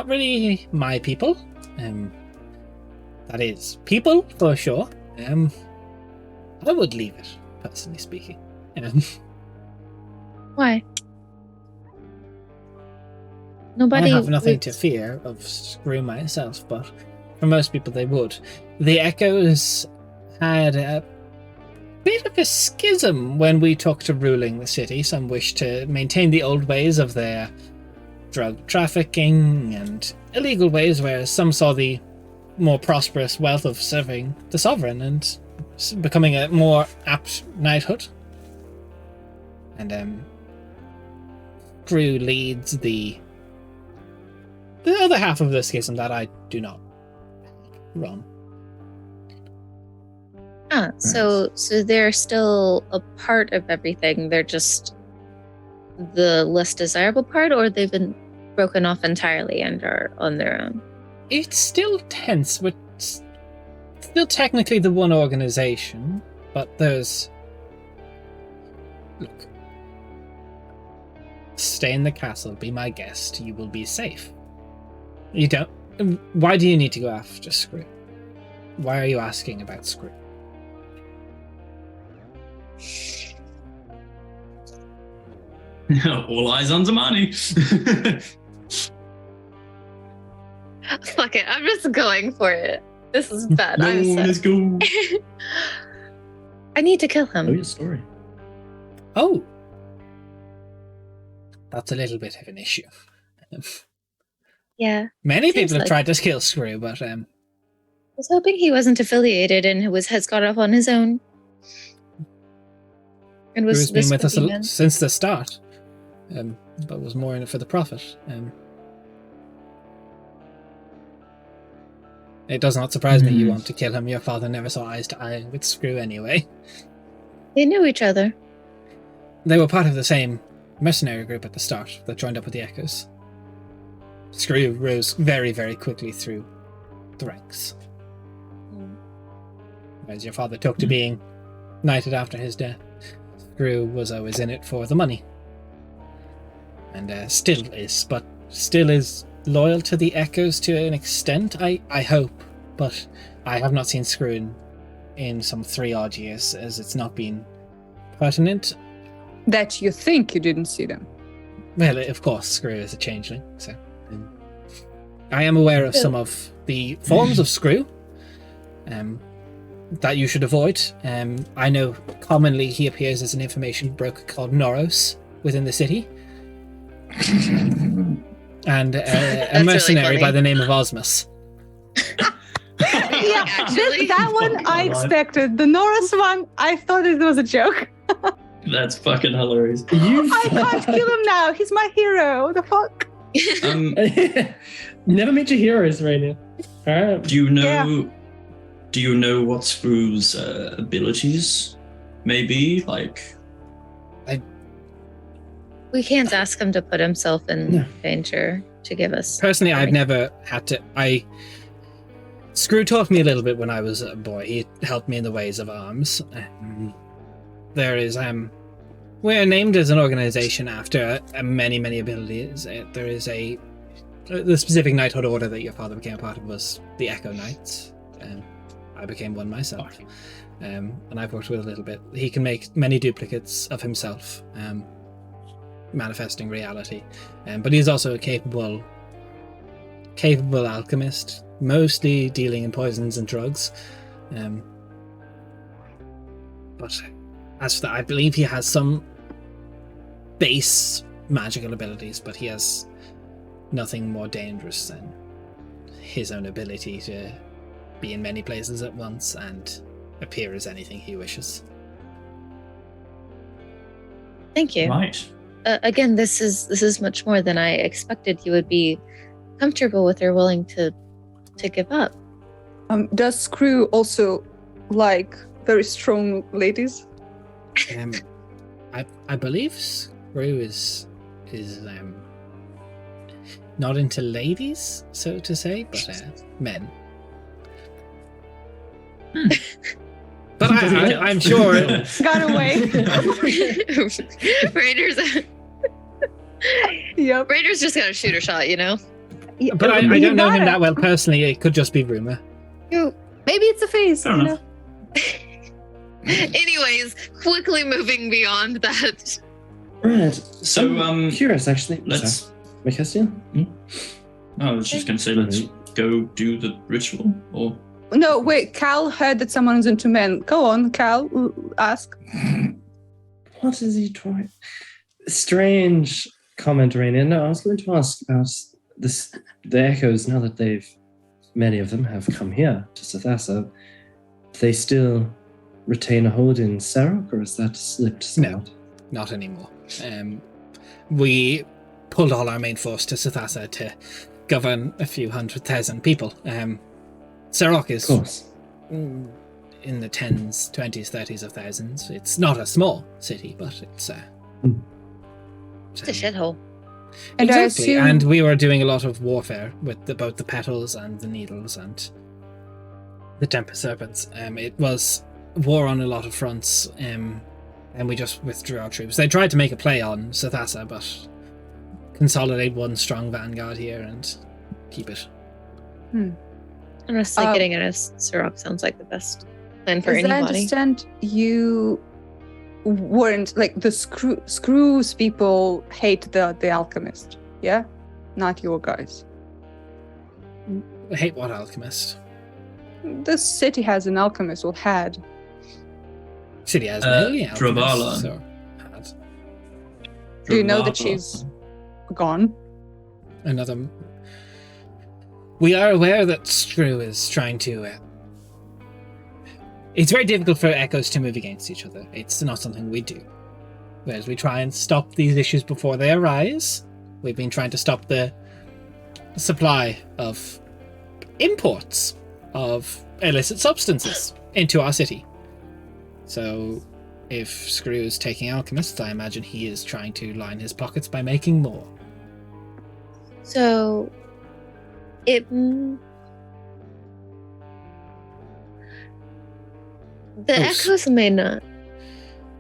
really my people. That is people, for sure. I would leave it, personally speaking. Why? Nobody. I have nothing would- to fear of Screw myself, but for most people they would. The Echoes had a bit of a schism when we took to ruling the city. Some wished to maintain the old ways of their drug trafficking and illegal ways, whereas some saw the more prosperous wealth of serving the sovereign and becoming a more apt knighthood. And Screw leads the other half of the schism that I do not run. So they're still a part of everything. They're just the less desirable part, or they've been broken off entirely and are on their own. It's still tense, but still technically the one organization, but there's... Look. Stay in the castle, be my guest, you will be safe. You don't... Why do you need to go after Screw? Why are you asking about Screw? all eyes on Zamani. Fuck it, I'm just going for it. This is bad. No, I'm let's sad. go. I need to kill Know him. your story. Oh! That's a little bit of an issue. Yeah. Many Seems people have like- tried to kill Screw, but I was hoping he wasn't affiliated and has got off on his own. And Screw's been with us boogeyman. since the start, but was more in it for the profit. It does not surprise me you want to kill him. Your father never saw eye to eye with Screw anyway. They knew each other. They were part of the same mercenary group at the start that joined up with the Echoes. Screw rose very, very quickly through the ranks, as your father took to being knighted after his death. Screw was always in it for the money, and still is loyal to the Echoes to an extent, I hope, but I have not seen Screw in some 3 odd years, as it's not been pertinent. That you think you didn't see them. Well, of course, Screw is a changeling, so I am aware of some of the forms of Screw that you should avoid. I know commonly he appears as an information broker called Noros within the city, and a really mercenary funny. by the name of Osmus. Yeah, Actually? that one I God. expected. The Norris one, I thought it was a joke. That's fucking hilarious. You I can't kill him now. He's my hero. The fuck? Never meet your heroes, Rainier. Alright. Do you know? Do you know what Screw's abilities may be? Like, We can't ask him to put himself in No. danger to give us. Personally, I've never had to. Screw taught me a little bit when I was a boy. He helped me in the ways of arms. There is we're named as an organization after many abilities. There is the specific knighthood order that your father became a part of was the Echo Knights. I became one myself, and I've worked with a little bit. He can make many duplicates of himself, manifesting reality, but he's also a capable alchemist, mostly dealing in poisons and drugs. But as for that, I believe he has some base magical abilities, but he has nothing more dangerous than his own ability to be in many places at once and appear as anything he wishes. Thank you. right? Again, this is much more than I expected you would be comfortable with or willing to give up. Does Screw also like very strong ladies? I believe Screw is not into ladies, so to say, but men. But I'm sure. Got away. Yep. Raiders just got a shooter shot, you know? But I don't know him that well personally. It could just be rumor. Maybe it's a phase. Fair enough. Anyways, quickly moving beyond that. Right. So, I'm curious, actually. let's. Micastian? I was just going to say, let's go do the ritual, or No, wait. Cal heard that someone's into men. Go on, Cal. Ask. What is he trying? Strange comment, Rainier. No, I was going to ask about the echoes, now that many of them have come here to Sathasa. They still retain a hold in Sarok, or has that slipped somewhat? Not anymore. We pulled all our main force to Sathasa to govern a few 100,000 people. Sarok is Of course. in the 10s, 20s, 30s of thousands. It's not a small city, but it's It's a shithole. And I exactly. assume- And we were doing a lot of warfare with both the petals and the needles and the Tempest Serpents. It was war on a lot of fronts, and we just withdrew our troops. They tried to make a play on Sathasa, but consolidate one strong vanguard here and keep it. Honestly, getting out of Sarok sounds like the best plan for As I anybody. understand, you weren't like the Screws people hate the alchemist, yeah? Not your guys. I hate what alchemist? The city has an alchemist, or had. City has many alchemists. Dravala. So had Do you know that Dravala. she's gone? another. We are aware that Screw is trying to. It's very difficult for echoes to move against each other. It's not something we do. Whereas we try and stop these issues before they arise. We've been trying to stop the supply of imports of illicit substances into our city. So if Screw is taking alchemists, I imagine he is trying to line his pockets by making more. So, it. The Oh, echoes may not.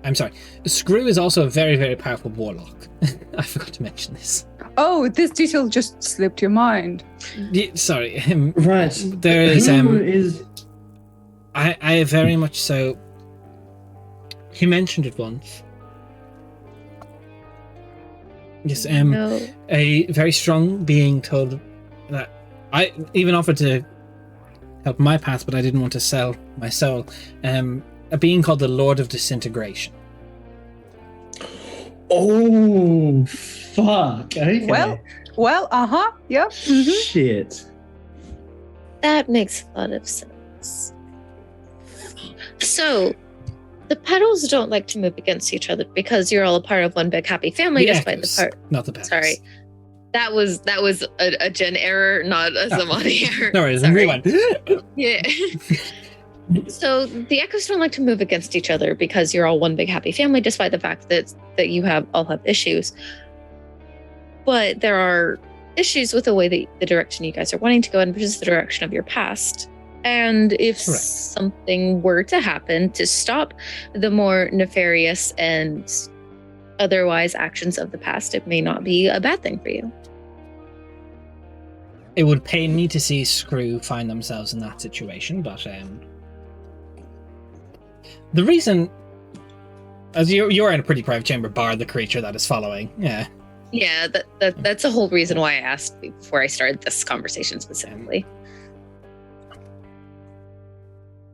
I'm sorry. Screw is also a very, very powerful warlock. I forgot to mention this. Oh, this detail just slipped your mind. Sorry. Right. There is Who is I very much so. He mentioned it once. Yes, No. a very strong being told that I even offered to help my path, but I didn't want to sell my soul. A being called the Lord of Disintegration. Oh, fuck. Okay. Well, yep. Shit. That makes a lot of sense. So, the petals don't like to move against each other because you're all a part of one big happy family, The despite echoes, the part. not the petals. Sorry. That was a Jen error, not a Zamani error. No worries, Sorry. rewind. Yeah. So the Echoes don't like to move against each other because you're all one big happy family, despite the fact that you all have issues. But there are issues with the way that the direction you guys are wanting to go in, which is the direction of your past. And if Correct. something were to happen to stop the more nefarious and otherwise actions of the past, it may not be a bad thing for you. It would pain me to see Screw find themselves in that situation, but the reason, as you're in a pretty private chamber, bar the creature that is following. Yeah. Yeah, that's the whole reason why I asked before I started this conversation specifically.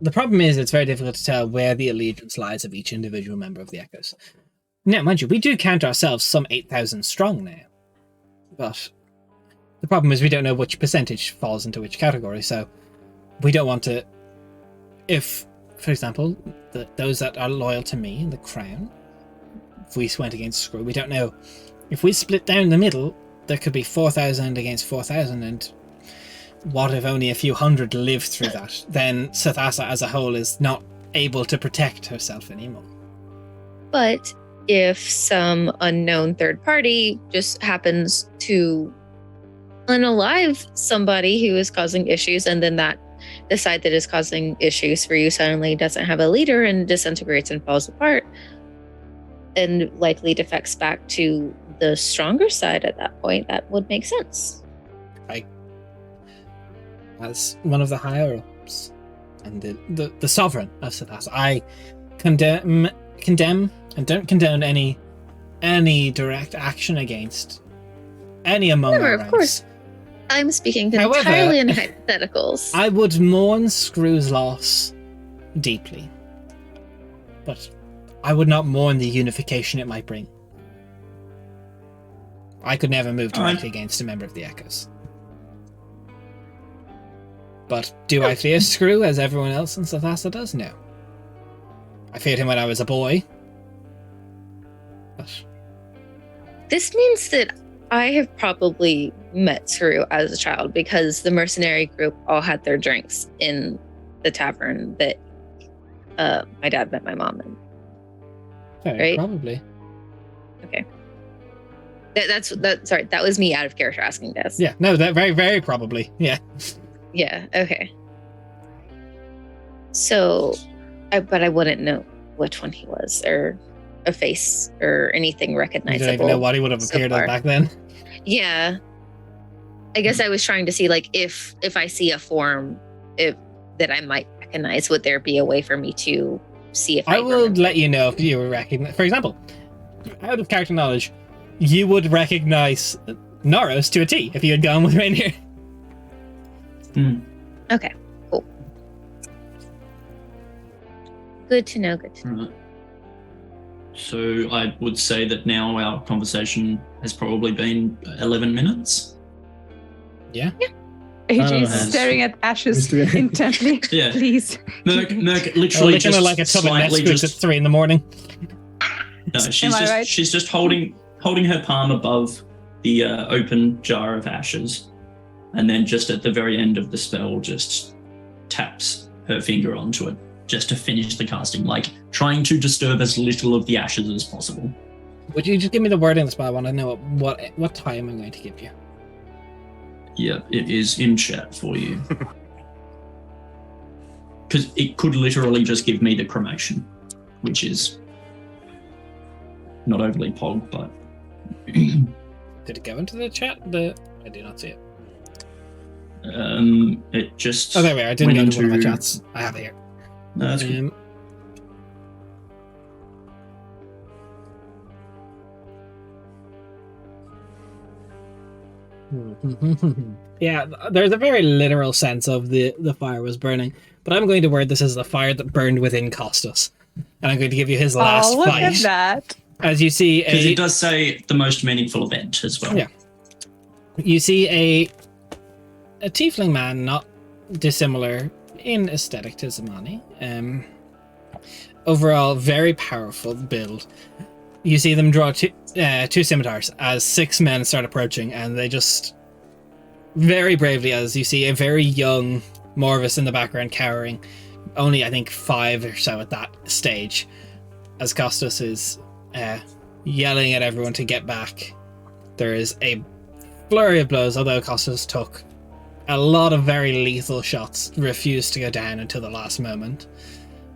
The problem is it's very difficult to tell where the allegiance lies of each individual member of the Echoes. Now, mind you, we do count ourselves some 8,000 strong now, but the problem is we don't know which percentage falls into which category, so we don't want to... If, for example, those that are loyal to me, the Crown, if we went against Screw, we don't know. If we split down the middle, there could be 4,000 against 4,000, and what if only a few hundred live through that? Then Sathasa as a whole is not able to protect herself anymore. But if some unknown third party just happens to unalive somebody who is causing issues, and then the side that is causing issues for you suddenly doesn't have a leader and disintegrates and falls apart, and likely defects back to the stronger side at that point, that would make sense. As one of the higher ups and the sovereign of Sathasa, I condemn and don't condone any direct action against any among our ranks. Of course. I'm speaking However, entirely in hypotheticals. I would mourn Screw's loss deeply, but I would not mourn the unification it might bring. I could never move directly against a member of the Echoes. But do I fear Screw as everyone else in Sathasa does? No. I feared him when I was a boy. But This means that I have probably met Screw as a child because the mercenary group all had their drinks in the tavern that my dad met my mom in. Right? Probably. Okay. Sorry, that was me out of character asking this. Yeah, no, that very, very probably. Yeah. Yeah, okay. So, but I wouldn't know which one he was, or a face, or anything You recognizable. don't even know what he would have so appeared as far. back then. Yeah. I guess I was trying to see, like, if I see a form that I might recognize, would there be a way for me to see if I will remember? let you know if you recognize. For example, out of character knowledge, you would recognize Naros to a T if you had gone with Rainier. Okay, cool. Good to know, good to know. Right. So I would say that now our conversation has probably been 11 minutes. Yeah. AJ is Oh, staring at ashes intently. Yeah. Please. Merc Literally literally just just like a tub of slightly Nesquik at 3 a.m. No, Am I right? she's just holding her palm above the open jar of ashes, and then just at the very end of the spell, just taps her finger onto it, just to finish the casting, like trying to disturb as little of the ashes as possible. Would you just give me the wording of the spell? I want to know what time I'm going to give you. Yeah, it is in chat for you. Because it could literally just give me the cremation, which is not overly pog, but Did it go into the chat? I do not see it. it just Oh, there we are. I didn't went go into one of my into- chats. I have it here. No, that's good. Yeah, there's a very literal sense of the fire was burning, but I'm going to word this as the fire that burned within Costas, and I'm going to give you his last Oh, look fight. at that. As you see, Because it does say the most meaningful event as well. Yeah. You see a tiefling man, not dissimilar in aesthetic to Zamani. Overall, very powerful build. You see them draw two scimitars as 6 men start approaching, and they just very bravely, as you see a very young Morvis in the background cowering, only I think 5 or so at that stage, as Costas is yelling at everyone to get back. There is a flurry of blows, although Costas took a lot of very lethal shots, refused to go down until the last moment,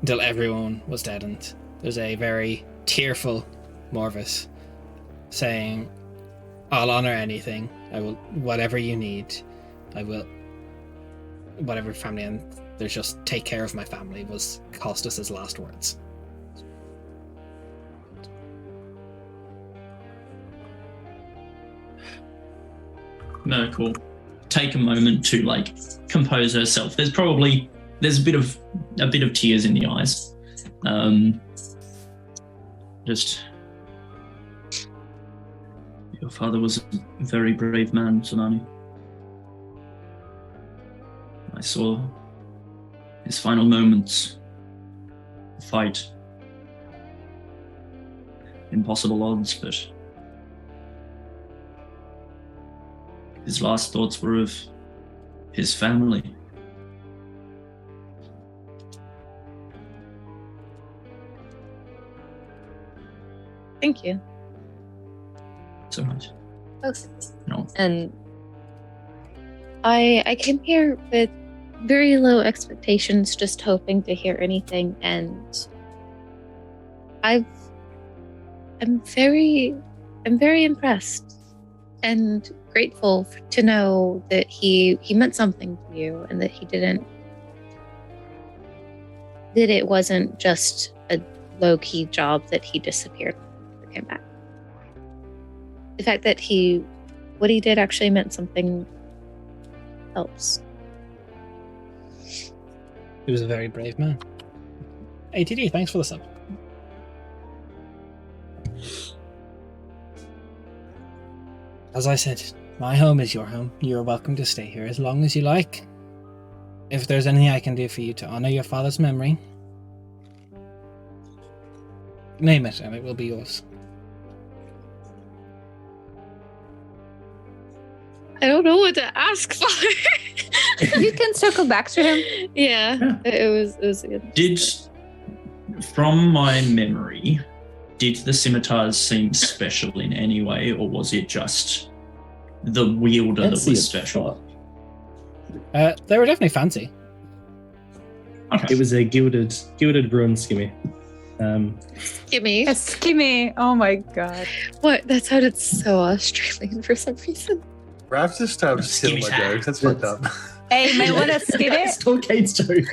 until everyone was deadened. There's a very tearful Morvis saying, I'll honor anything. I will, whatever you need. I will, whatever family, and there's just take care of my family was Costas's last words. No, cool. Take a moment to like compose herself. There's a bit of tears in the eyes. Just your father was a very brave man, Sonani. I saw his final moments. Fight. Impossible odds, but his last thoughts were of his family. Thank you. So much. Both. No. And I came here with very low expectations, just hoping to hear anything, and I'm very impressed and grateful to know that he meant something to you, and that it wasn't just a low-key job that he disappeared and never came back. The fact that what he did actually meant something helps. He was a very brave man. ATD, thanks for the sub. As I said, my home is your home. You're welcome to stay here as long as you like. If there's anything I can do for you to honor your father's memory, name it and it will be yours. I don't know what to ask for. You can circle back to him. Yeah. It was a good. From my memory, did the scimitars seem special in any way, or was it just the wielder that was special? They were definitely fancy. Okay. It was a gilded ruined skimmy. Gimme. A skimmy. Oh my god. What? That sounded so Australian for some reason. Raph just stopped stealing my jokes. That's fucked up. Hey, may want to skip it? Stole Kate's joke. You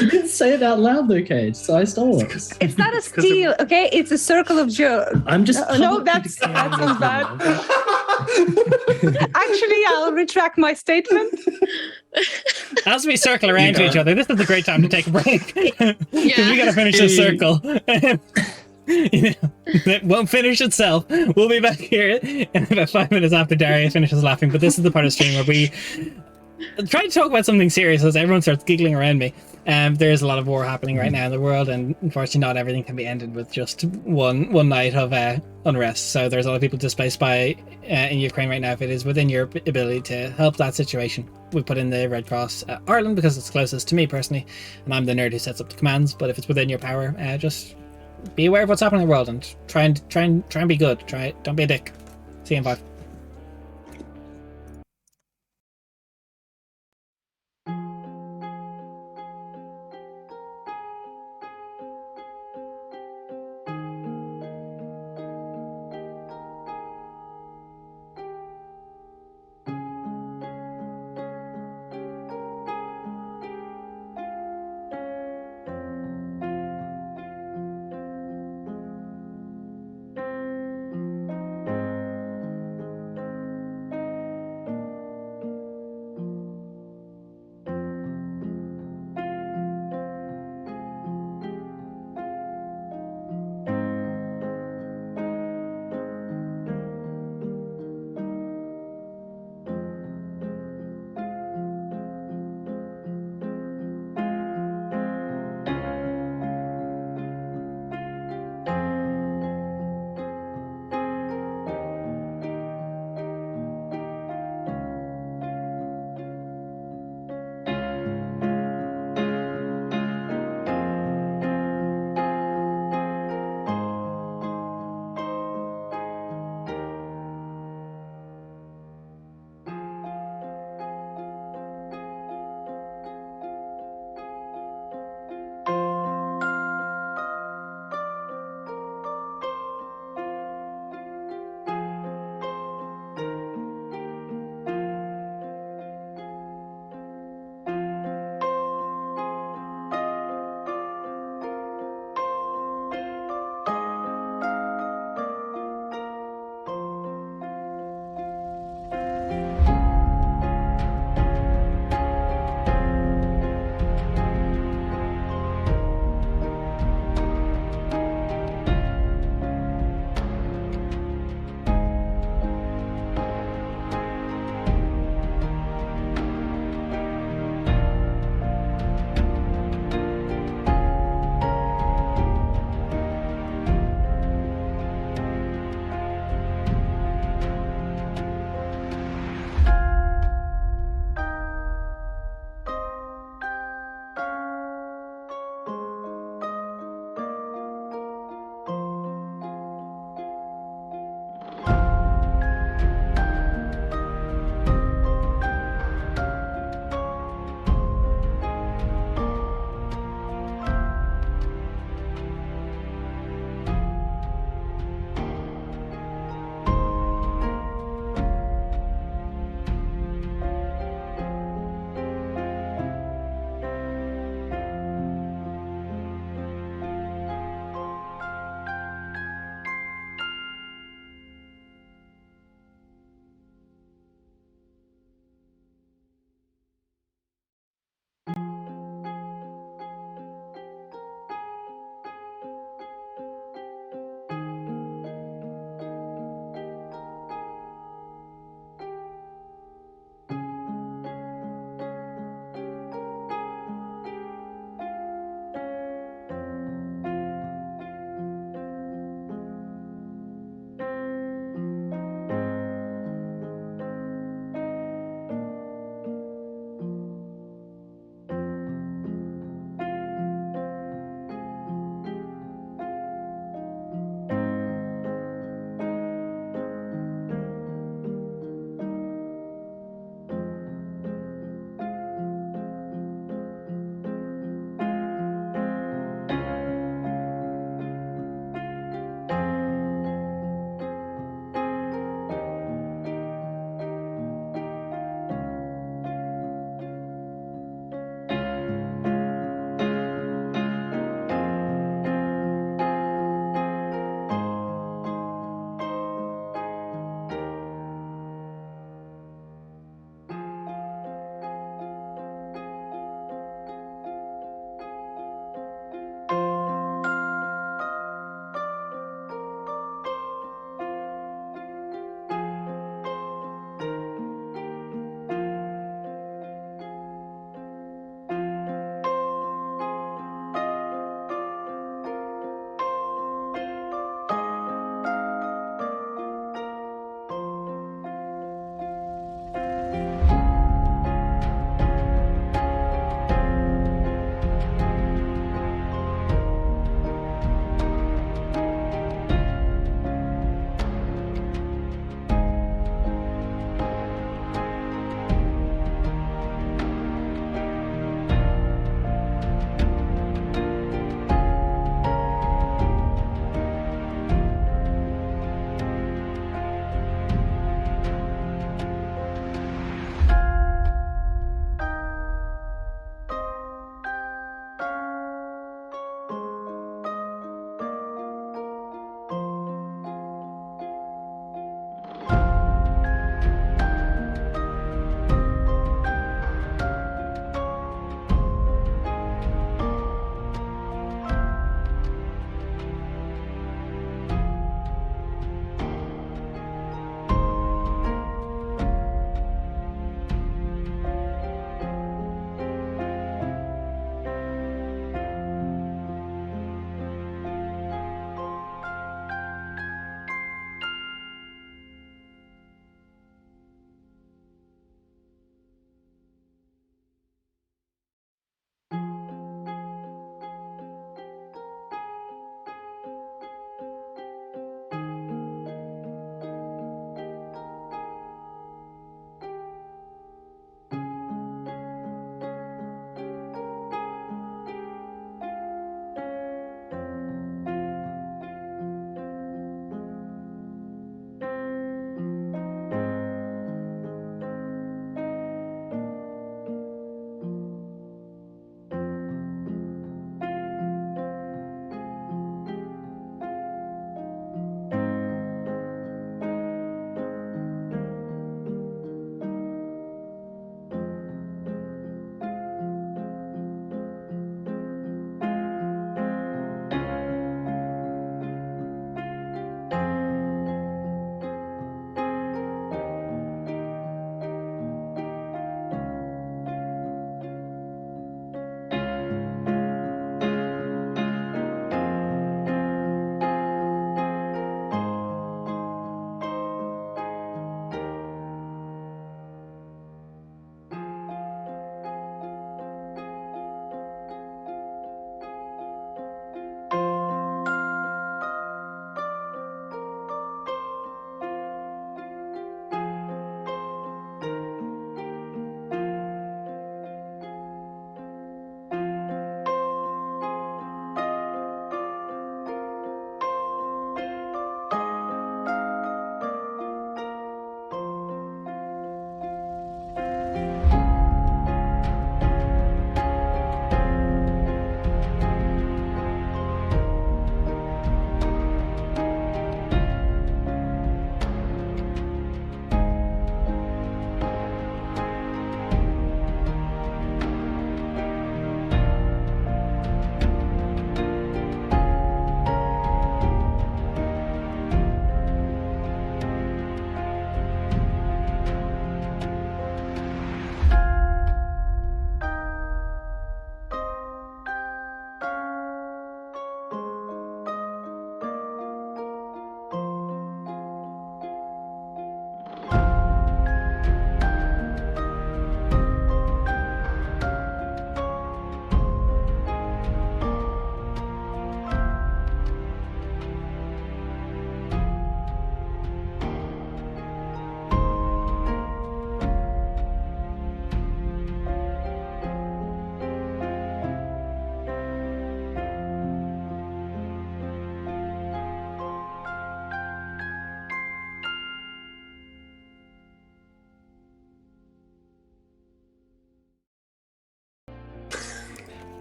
didn't say it out loud though, Kate, so I stole it. It's not a steal, okay? It's a circle of joke. I'm just No, that's not bad. Actually, I'll retract my statement. As we circle around to each other, this is a great time to take a break. Because we gotta finish this circle. It won't finish itself. We'll be back here in about 5 minutes after Darius finishes laughing, but this is the part of the stream where we try to talk about something serious as everyone starts giggling around me. There is a lot of war happening right now in the world, and unfortunately not everything can be ended with just one night of unrest. So there's a lot of people displaced by in Ukraine right now. If it is within your ability to help that situation, we put in the Red Cross Ireland because it's closest to me personally, and I'm the nerd who sets up the commands. But if it's within your power, just be aware of what's happening in the world and try and be good. Don't be a dick. See you in 5.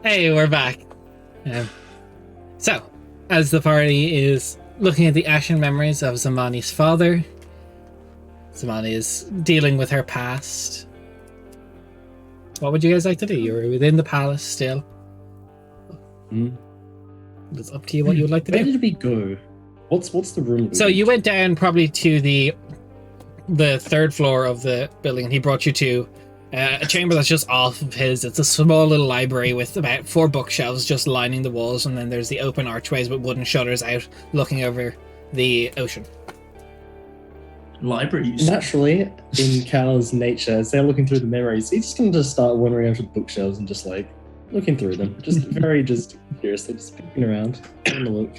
Hey, we're back. So, as the party is looking at the ashen memories of Zamani's father, Zamani is dealing with her past. What would you guys like to do? You're within the palace still. It's up to you what you would like to Where do. did we go? What's the room? So you went down probably to the third floor of the building, and he brought you to a chamber that's just off of his. It's a small little library with about 4 bookshelves just lining the walls, and then there's the open archways with wooden shutters out looking over the ocean. Libraries. Naturally, in Cal's nature, as they're looking through the memories, he's just going to start wandering over the bookshelves and just like looking through them, just very just curiously, just peeking around, having a look.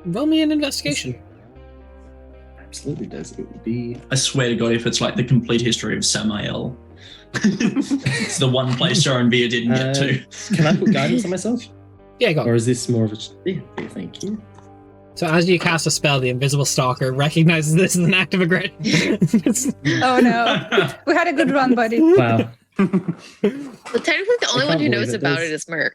Roll me an investigation. Absolutely does. It would be. I swear to God, if it's like the complete history of Samael, it's the one place R&B didn't get to. Can I put guidance on myself? Yeah, go on. Or is this more of a... Yeah, thank you. So as you cast a spell, the invisible stalker recognizes this as an act of aggression. Oh no. We had a good run, buddy. Wow. But technically, the only one who knows about it is Merc.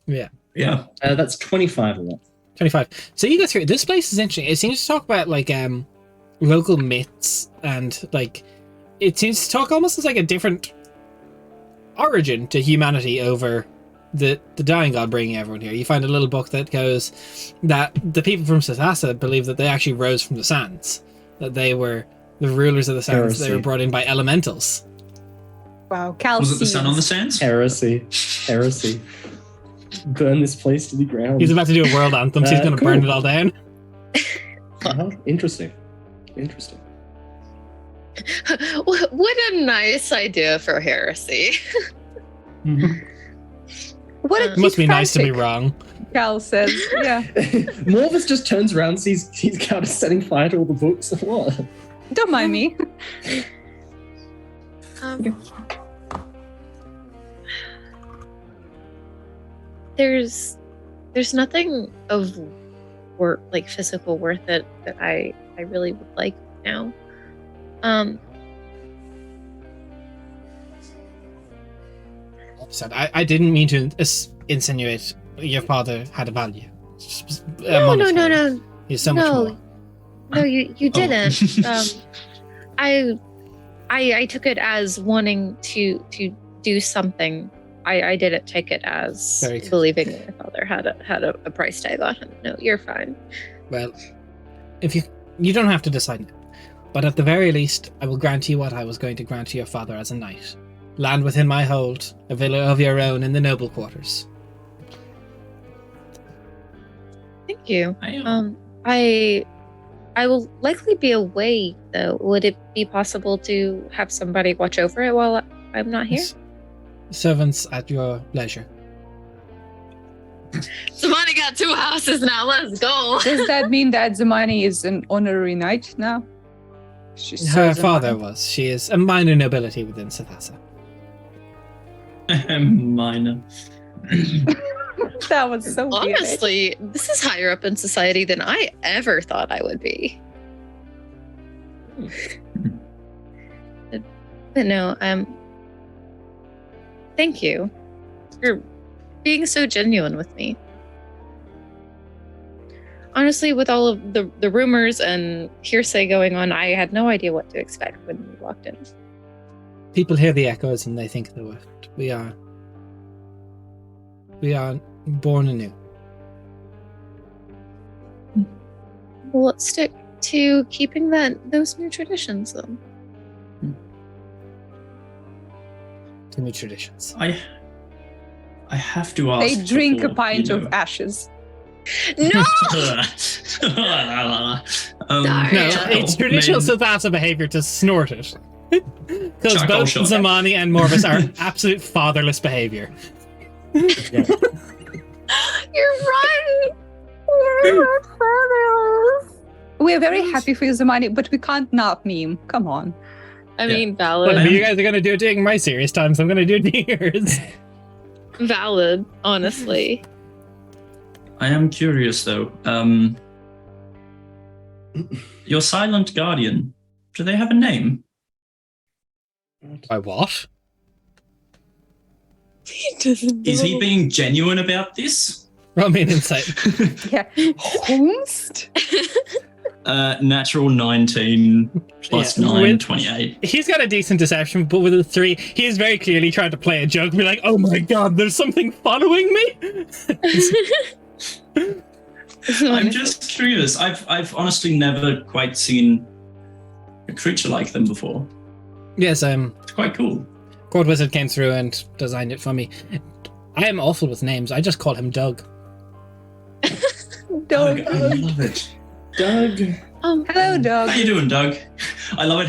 Yeah. Yeah. That's 25 of that. 25. So you go through this place is interesting. It seems to talk about like local myths, and like it seems to talk almost as like a different origin to humanity over the dying god bringing everyone here. You find a little book that goes that the people from Sethasa believe that they actually rose from the sands, that they were the rulers of the sands. Heresy. They were brought in by elementals. Wow, Cal Was it the sees. sun on the sands? Heresy. Burn this place to the ground. He's about to do a world anthem, so he's going to Cool. burn it all down. Interesting. What a nice idea for heresy. What a It must be nice to be fanfic, wrong. Cal says. Yeah. Morvis just turns around, sees Cal setting fire to all the books. What? Don't mind me. There's nothing of work, like physical worth it, that I really would like now. Said, I didn't mean to insinuate your father had a value. No. He's so much more. No, you didn't. I took it as wanting to do something. I didn't take it as Very good. believing that my father had a price tag on him. No, you're fine. Well, if you don't have to decide now, but at the very least, I will grant you what I was going to grant to your father as a knight. Land within my hold, a villa of your own in the noble quarters. Thank you. I will likely be away though. Would it be possible to have somebody watch over it while I'm not here? Servants at your leisure. Somebody got 2 houses now. Let's go. Does that mean that Zamani is an honorary knight now? She Her serves father Zamani. was. She is a minor nobility within Sethasa. Minor. That was so weird. Honestly, this is higher up in society than I ever thought I would be. But no, thank you for being so genuine with me. Honestly, with all of the rumors and hearsay going on, I had no idea what to expect when we walked in. People hear the echoes and they think the worst. We are born anew. Well, let's stick to keeping those new traditions, though. To new traditions. I have to ask. They drink a before, pint you of know. ashes. No! No, Yeah. it's traditional Sethasa behavior to snort it. Because Charcoal both shot. Zamani and Morvis are absolute fatherless behavior. Yeah. You're right. We're very happy for you, Zamani, but we can't not meme. Come on. I Yeah. mean, valid. But if you guys are going to do it during my serious times, I'm going to do it yours. Valid, honestly. I am curious though. Your silent guardian. Do they have a name? By what? Is he being genuine about this? Roll me an insight. Yeah. Homest? Natural 19 plus Yeah, 9, with- 28. He's got a decent deception, but with a 3, he is very clearly trying to play a joke and be like, oh my god, there's something following me? I'm just curious. I've honestly never quite seen a creature like them before. Yes, It's quite cool. Court Wizard came through and designed it for me. I am awful with names. I just call him Doug. Doug. I love it. Doug. Hello, Doug. How you doing, Doug? I love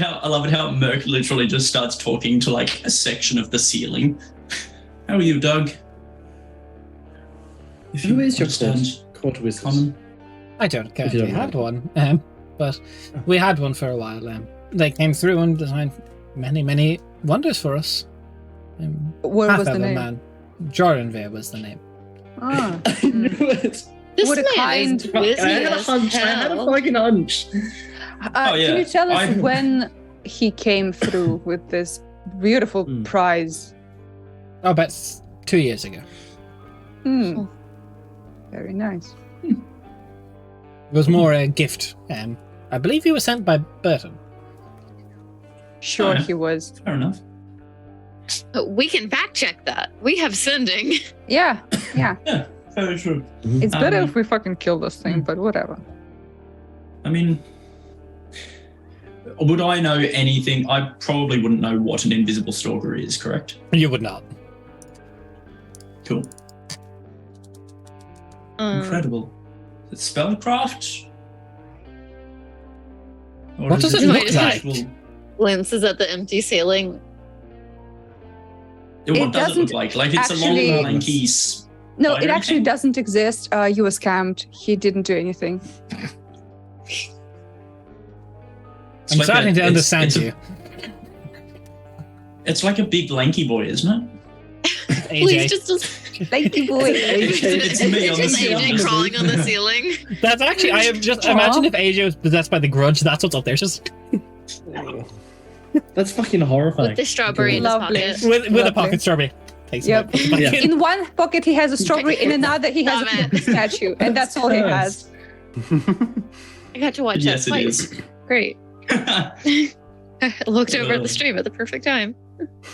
it how Merc literally just starts talking to like a section of the ceiling. How are you, Doug? If Who is your understand court wizard? common. I don't If currently you don't have mind. one, but we had one for a while. They came through and designed many, many wonders for us. What was the Half-elven name? man. Joranvir was the name. Ah. I knew it. This What a man is kind- busy I had a as hunch. I had a hell. fucking hunch. Oh, yeah. Can you tell us I- when he came through with this beautiful Hmm. prize? Oh, about 2 years ago. Hmm. Very nice. It was more a gift. I believe he was sent by Burton. Sure, yeah. he was. Fair enough. We can fact check that. We have sending. Yeah, yeah. Yeah, very true. It's better Um, if we fucking kill this thing, but whatever. I mean, would I know anything? I probably wouldn't know what an invisible stalker is, correct? You would not. Cool. Incredible. Is it spellcraft? Or What is does it look just like? actual- Glances at the empty ceiling. Yeah, what It does it look doesn't like? Like it's a actually- long, lanky. No, Spider it actually thing? doesn't exist. You were scammed. He didn't do anything. It's I'm like starting to understand it's you. It's like a big lanky boy, isn't it? Please AJ. just Thank you, boy. It's me on the just ceiling. AJ crawling on the ceiling. That's actually, I have just Aw. imagine if AJ was possessed by the grudge, that's what's up there. Just That's fucking horrifying. With the strawberry in his Lovely. pocket. with a Lovely. pocket strawberry. Takes it Yep. out, puts it back Yeah. in. In one pocket, he has a strawberry. In another, he has Stop a it. statue, and that's all he has. I got to watch Yes, that it twice. is. Great. I looked over at the stream at the perfect time.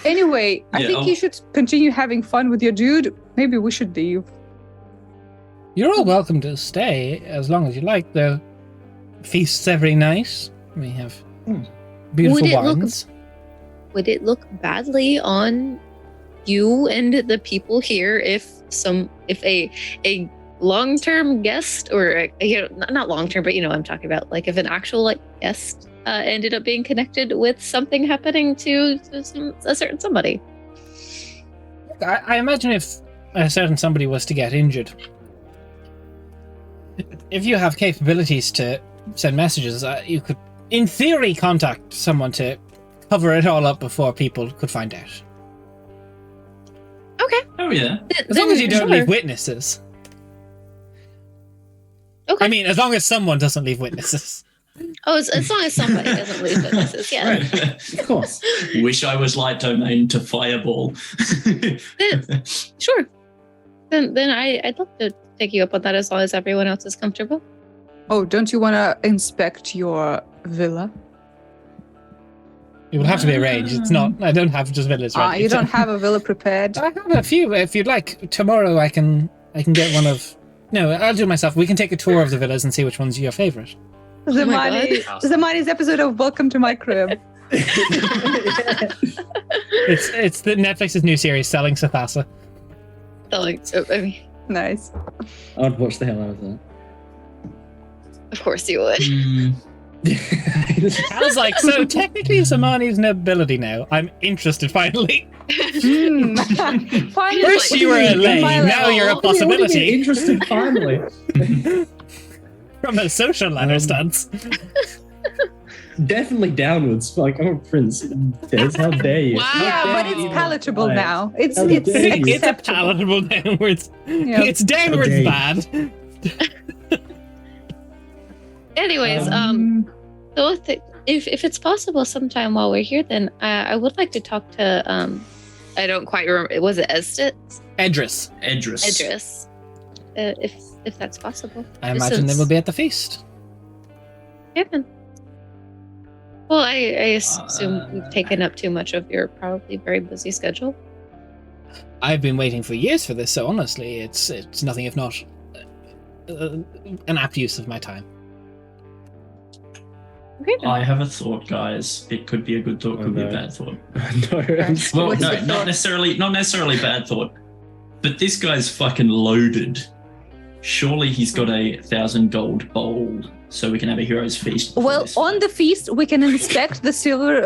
Anyway, I Yeah, think I'll- you should continue having fun with your dude. Maybe we should leave. You're all welcome to stay as long as you like. The feasts every night. We have beautiful Would it look- wines. Would it look badly on you and the people here if a long-term guest or not long-term, but I'm talking about like if an actual like guest ended up being connected with something happening to a certain somebody? I imagine if a certain somebody was to get injured, if you have capabilities to send messages, you could, in theory, contact someone to cover it all up before people could find out. Oh yeah. As long as you don't leave witnesses. Okay. I mean, as long as someone doesn't leave witnesses. Oh, as long as somebody doesn't lose witnesses, yeah. Right. Of course. Wish I was light domain to fireball. Sure. Then I'd love to take you up on that as long as everyone else is comfortable. Oh, don't you want to inspect your villa? It would have to be arranged. It's not. I don't have just villas ready. You don't have a villa prepared. I have a few. If you'd like, tomorrow I can get one of. No, I'll do it myself. We can take a tour of the villas and see which one's your favorite. The my Zamani's episode of Welcome to My Crib. It's the Netflix's new series, Selling Sathasa. Nice. I'd watch the hell out of that. Of course you would. I was like, so technically Zamani's an ability now. I'm interested finally. Finally, First you were a lay, my now you're a level. possibility. Interested finally. From a social ladder stance. Definitely downwards. Like, oh, Prince, Des, how dare you? Wow. How Yeah, dare but you it's even palatable try it? now. It's How it's dare you. It's a acceptable. palatable downwards. Yeah. It's downwards Okay. bad. Anyways, so if it's possible sometime while we're here, then I would like to talk to I don't quite remember. Was it Estet? Edris. Edris. If that's possible. I imagine they will be at the feast. Yeah. Well, I assume we've taken up too much of your probably very busy schedule. I've been waiting for years for this, so honestly, it's nothing if not an apt use of my time. Okay. I have a thought, guys. It could be a good thought, could be a bad thought. No, I'm Well, What's no, the not necessarily bad thought. But this guy's fucking loaded. Surely he's got 1,000 gold bowl, so we can have a hero's feast. before Well, this on fight. the feast, we can inspect the silver,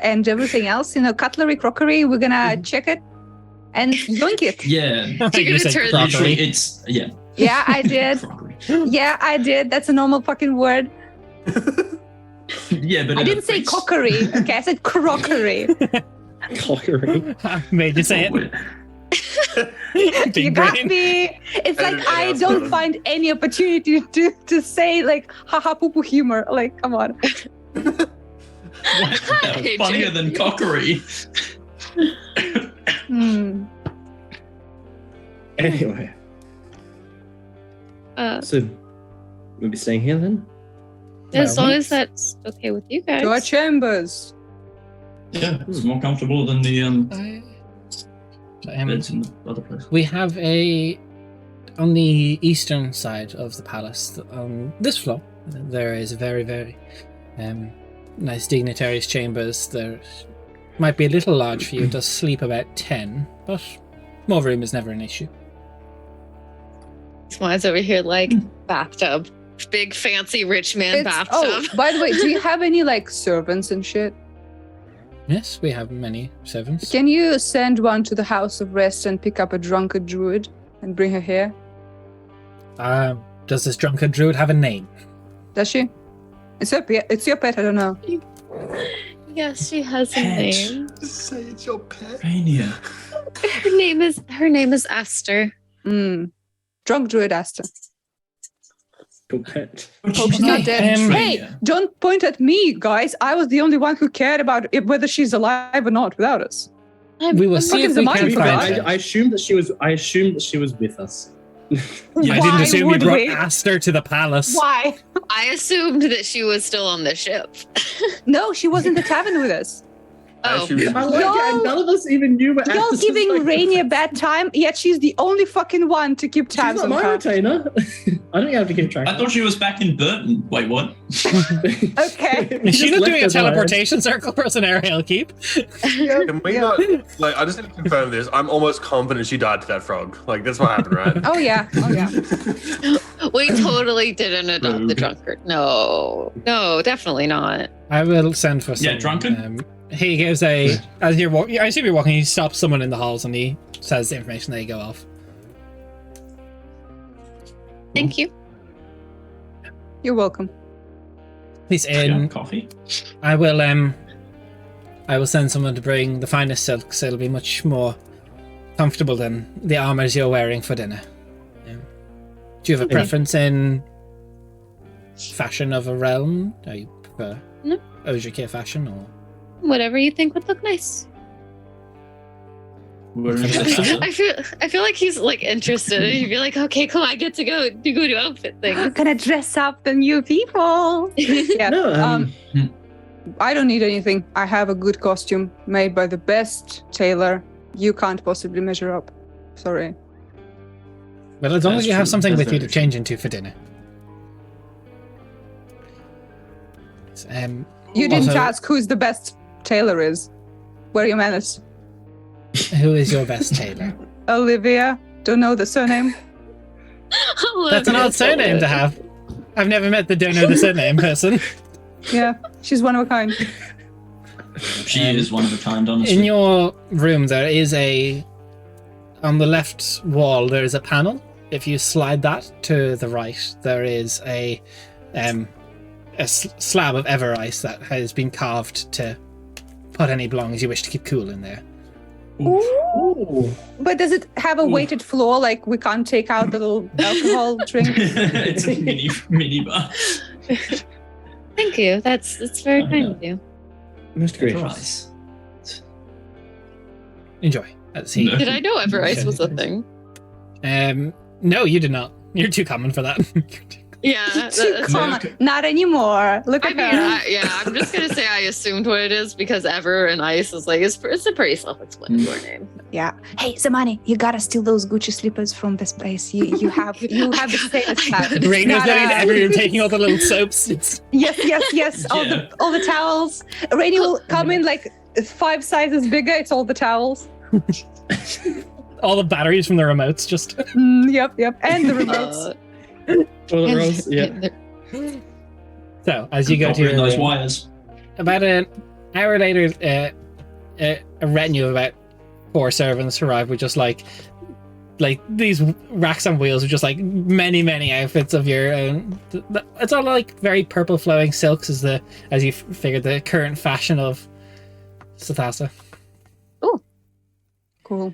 and everything else. Cutlery, crockery. We're gonna check it and yoink it. Yeah. You're gonna gonna say turn- Usually crockery. it's yeah. Yeah, I did. Crockery. Yeah, I did. That's a normal fucking word. Yeah, but I at a didn't say feast- cockery. Okay, I said crockery. Cockery. Made you say Oh, it. Big You got brain. me. It's like Editing I us. don't find any opportunity to say like haha poo poo humor. Like, come on. What? Hey, Funnier Jake. than cockery. Hmm. Anyway, so we'll be staying here then? as Well, long as that's okay with you guys. To our chambers. Yeah, it's more comfortable than the Um, beds in the other place. we have on the eastern side of the palace, on this floor, there is a very, very nice dignitaries' chambers. There might be a little large for you. It does sleep about 10, but more room is never an issue. Smile's over here like bathtub. Big fancy rich man bathtub. Oh, by the way, do you have any like servants and shit? Yes, we have many servants. Can you send one to the House of Rest and pick up a drunken druid and bring her here? Does this drunken druid have a name? Does she? It's your pet. I don't know. Yes, she has a Pet. name. Say it's your pet. Rainier. Her name is Esther. Drunk druid Asta. Your pet. Hope she's not dead. Um, Hey, don't point at me, guys. I was the only one who cared about whether she's alive or not without us. We will see fucking if we the can mind for find that. her. I assumed that she was. I assumed that she was with us. I Why didn't assume you would brought we? Aster to the palace. Why? I assumed that she was still on the ship. No, she was in the tavern with us. Oh, Y'all- none of us even knew what. Y'all giving Rainy a bad time, yet she's the only fucking one to keep She's tabs not on my her. retainer. I don't have to keep track. I thought she was back in Burton. Wait, what? Okay. Is she not doing a teleportation circle for Ariel keep? Can we not? Like, I just need to confirm this. I'm almost confident she died to that frog. Like, that's what happened, right? Oh yeah. Oh yeah. we totally didn't adopt the Rogue. drunkard. No, definitely not. I will send for some. Yeah, drunken? He gives a as you're walking. I assume you're walking. He stops someone in the halls and he says the information. They go off. Thank you. You're welcome. He's Yeah, in. coffee. I will send someone to bring the finest silks. It'll be much more comfortable than the armors you're wearing for dinner. Do you have a preference in fashion of a realm? Do you prefer No. Ojikir fashion or? Whatever you think would look nice. We're in the I feel like he's like interested. He'd be like, okay, cool, I get to go do outfit things. Gonna dress up the new people. Yeah. No, I don't need anything. I have a good costume made by the best tailor. You can't possibly measure up. Sorry. Well, as long That's as you have true. something That's with you to very change into for dinner. You didn't Also- ask who's the best tailor is. Where are your manners? Who is your best tailor? Olivia. Don't know the surname. That's an odd surname to have. I've never met the don't know the surname person. Yeah, she's one of a kind. She is one of a kind, honestly. In your room, there is on the left wall, there is a panel. If you slide that to the right, there is a slab of ever ice that has been carved to put any belongings you wish to keep cool in there. Ooh. But does it have a weighted floor? Like we can't take out the little alcohol drink? It's a mini bar. Thank you. That's very Oh, kind yeah. of you. Most gracious. Price. enjoy. As he, No. Did I know ever ice was a thing? no, you did not. You're too common for that. Yeah. Too common. Not anymore. Look I at mean, her. I'm just gonna say I assumed what it is because Ever and Ice is like it's a pretty self-explanatory name. Yeah. Hey, Zamani, you gotta steal those Gucci slippers from this place. You have the same style. Rainier's Not, letting everyone taking all the little soaps. It's- Yes. Yeah. All the towels. Rainy will come in like 5 sizes bigger. It's all the towels. all the batteries from the remotes just. Yep. And the remotes. Toilet rolls, yeah. So as you go Got to rid of your those room, wires. about an hour later, a retinue of about 4 servants arrive with just like these racks on wheels with just like many outfits of your own. It's all like very purple flowing silks as you figured the current fashion of Sathasa. Cool.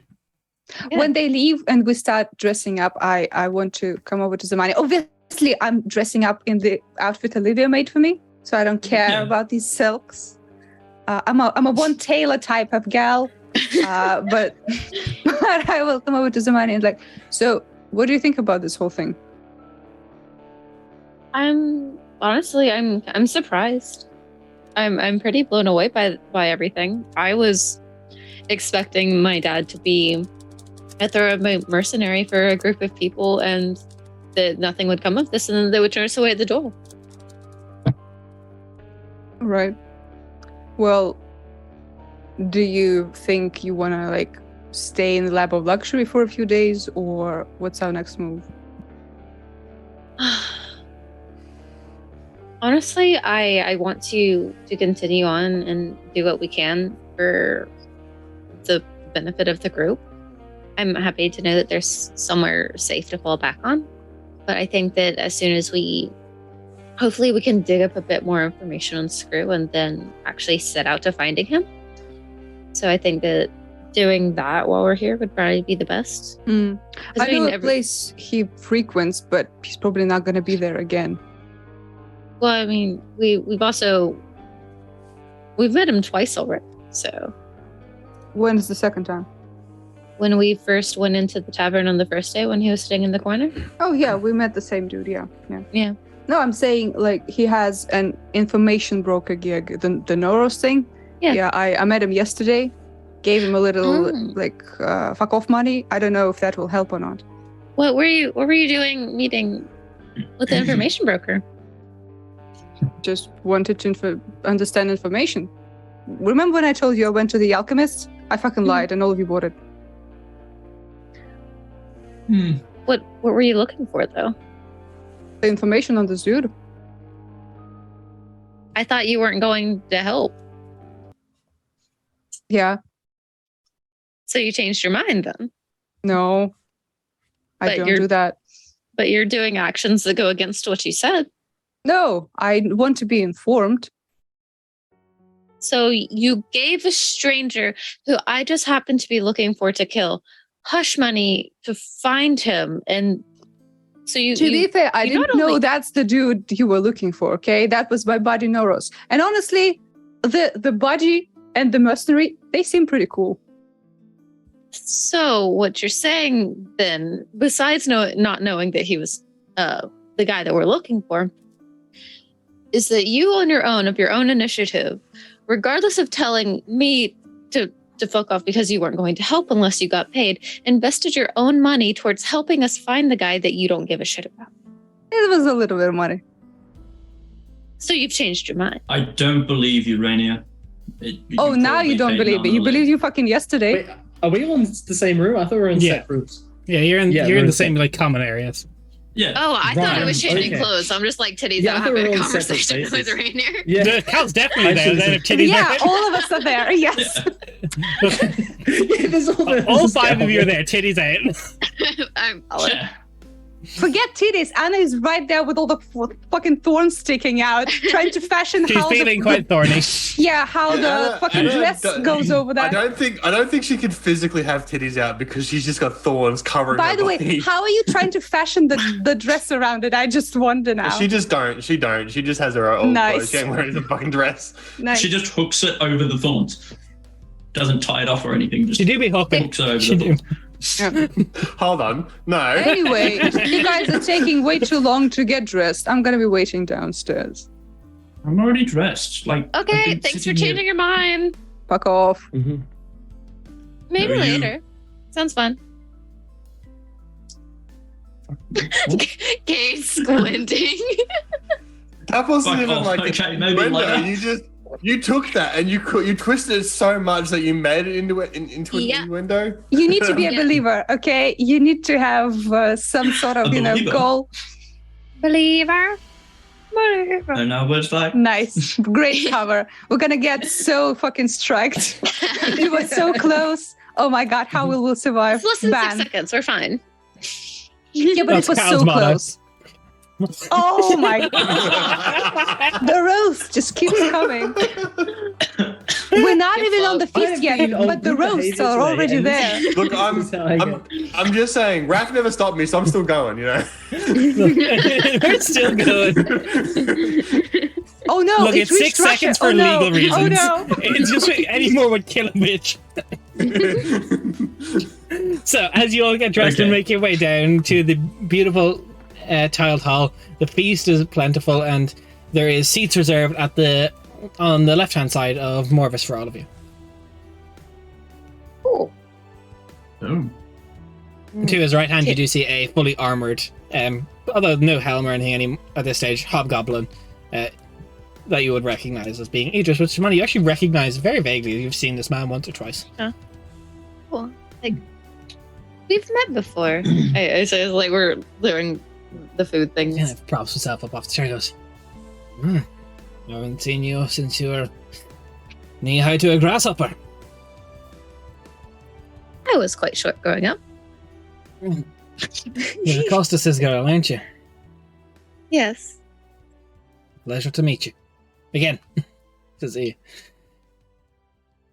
Yeah. When they leave and we start dressing up, I want to come over to Zamani. Obviously, I'm dressing up in the outfit Olivia made for me, so I don't care Yeah. about these silks. I'm a one tailor type of gal, but I will come over to Zamani and like. So, what do you think about this whole thing? I'm surprised. I'm pretty blown away by everything. I was expecting my dad to be a thorough mercenary for a group of people and that nothing would come of this and then they would turn us away at the door. Right. Well, do you think you want to like stay in the lab of luxury for a few days, or what's our next move? Honestly, I want to continue on and do what we can for the benefit of the group. I'm happy to know that there's somewhere safe to fall back on. But I think that as soon as hopefully we can dig up a bit more information on Screw and then actually set out to finding him. So I think that doing that while we're here would probably be the best. 'Cause I know a never- place he frequents, but he's probably not going to be there again. Well, I mean, we've met him twice already. So When is the second time? when we first went into the tavern on the first day when he was sitting in the corner. Oh yeah, we met the same dude. Yeah. Yeah. No, I'm saying like he has an information broker gig, the Noros thing. Yeah. I met him yesterday. Gave him a little Mm. fuck off money. I don't know if that will help or not. What were you doing meeting with the information broker? Just wanted to understand information. Remember when I told you I went to the alchemist? I fucking lied, and all of you bought it. What were you looking for though? The information on this dude. I thought you weren't going to help. Yeah. So you changed your mind then. No. I But don't you're- do that. But you're doing actions that go against what you said. No, I want to be informed. So you gave a stranger who I just happened to be looking for to kill hush money to find him. And so To be fair, I you not didn't know only- that's the dude you were looking for, okay? That was my buddy Noros. And honestly, the buddy and the mercenary, they seem pretty cool. So what you're saying then, besides not knowing that he was the guy that we're looking for, is that you on your own, of your own initiative, regardless of telling me to fuck off because you weren't going to help unless you got paid, invested your own money towards helping us find the guy that you don't give a shit about. It was a little bit of money. So you've changed your mind. I don't believe you, Rainier. Oh, now you don't believe me. You believed you fucking yesterday. Wait, are we all in the same room? I thought we were in Yeah. separate rooms. Yeah, you're in Yeah, you're in we're the same like common areas. Yeah. Oh, I thought it was Right, changing okay. clothes. I'm just like titties Yeah, I out thought we having a were all in separate conversation with places. Rainier. Yeah. The Cal's definitely I there. should Then say- if Titty's Yeah, there. all of us are there. Yes. Yeah, there's All 5 of you are there. Titty's out. I'm Yeah. Forget titties. Anna is right there with all the fucking thorns sticking out, trying to fashion She's how feeling quite thorny. how the Anna- fucking Anna dress do- goes over I that. don't think she can physically have titties out because she's just got thorns covering By her the way, body. how are you trying to fashion the dress around it? I just wonder now. She just don't. She don't. She just has her old Nice. clothes. She ain't wearing the fucking dress. Nice. She just hooks it over the thorns. doesn't tie it off or anything. Just She do be hooking. hooks it over She the do. door. Hold on. No. Anyway, you guys are taking way too long to get dressed. I'm gonna be waiting downstairs. I'm already dressed. Like I've Okay, been thanks for sitting here- changing your mind. Fuck off. Mm-hmm. Maybe No, you- later. Sounds fun. Gabe squinting. That wasn't Fuck even off. like Okay, a maybe window. later. You took that and you twisted it so much that you made it into an Yeah. innuendo. You need to be a Yeah. believer, okay? You need to have some sort of, A believer. goal. Believer. Believer. And now it's like Nice. Great cover. We're gonna get so fucking striked. It was so close. Oh my god, how will we survive? It's less than Ban. 6 seconds. We're fine. Yeah, but That's it was Cal's so motto. close. Oh my god. The roast just keeps coming. We're not You're even on the close. feast yet, but the roasts are already there. Look, I'm just saying, Raph never stopped me, so I'm still going. We're still good. Oh no, Look, it it's reached 6 Russia. seconds for Oh, no. legal reasons. Oh no. It's just any more would kill a bitch. So, as you all get dressed and Okay. make your way down to the beautiful tiled hall, the feast is plentiful, and there is seats reserved on the left-hand side of Morvis for all of you. Cool. oh. To his right hand, you do see a fully armored, although no helm or anything at this stage, hobgoblin that you would recognize as being Idris, which is money you actually recognize very vaguely. You've seen this man once or twice. Cool. Like, we've met before. I say like we're doing the food things. Kind of props himself up off the chair. He goes, I haven't seen you since you were knee high to a grasshopper. I was quite short growing up. You're the Costas' girl, aren't you? Yes. Pleasure to meet you. Again. Says he.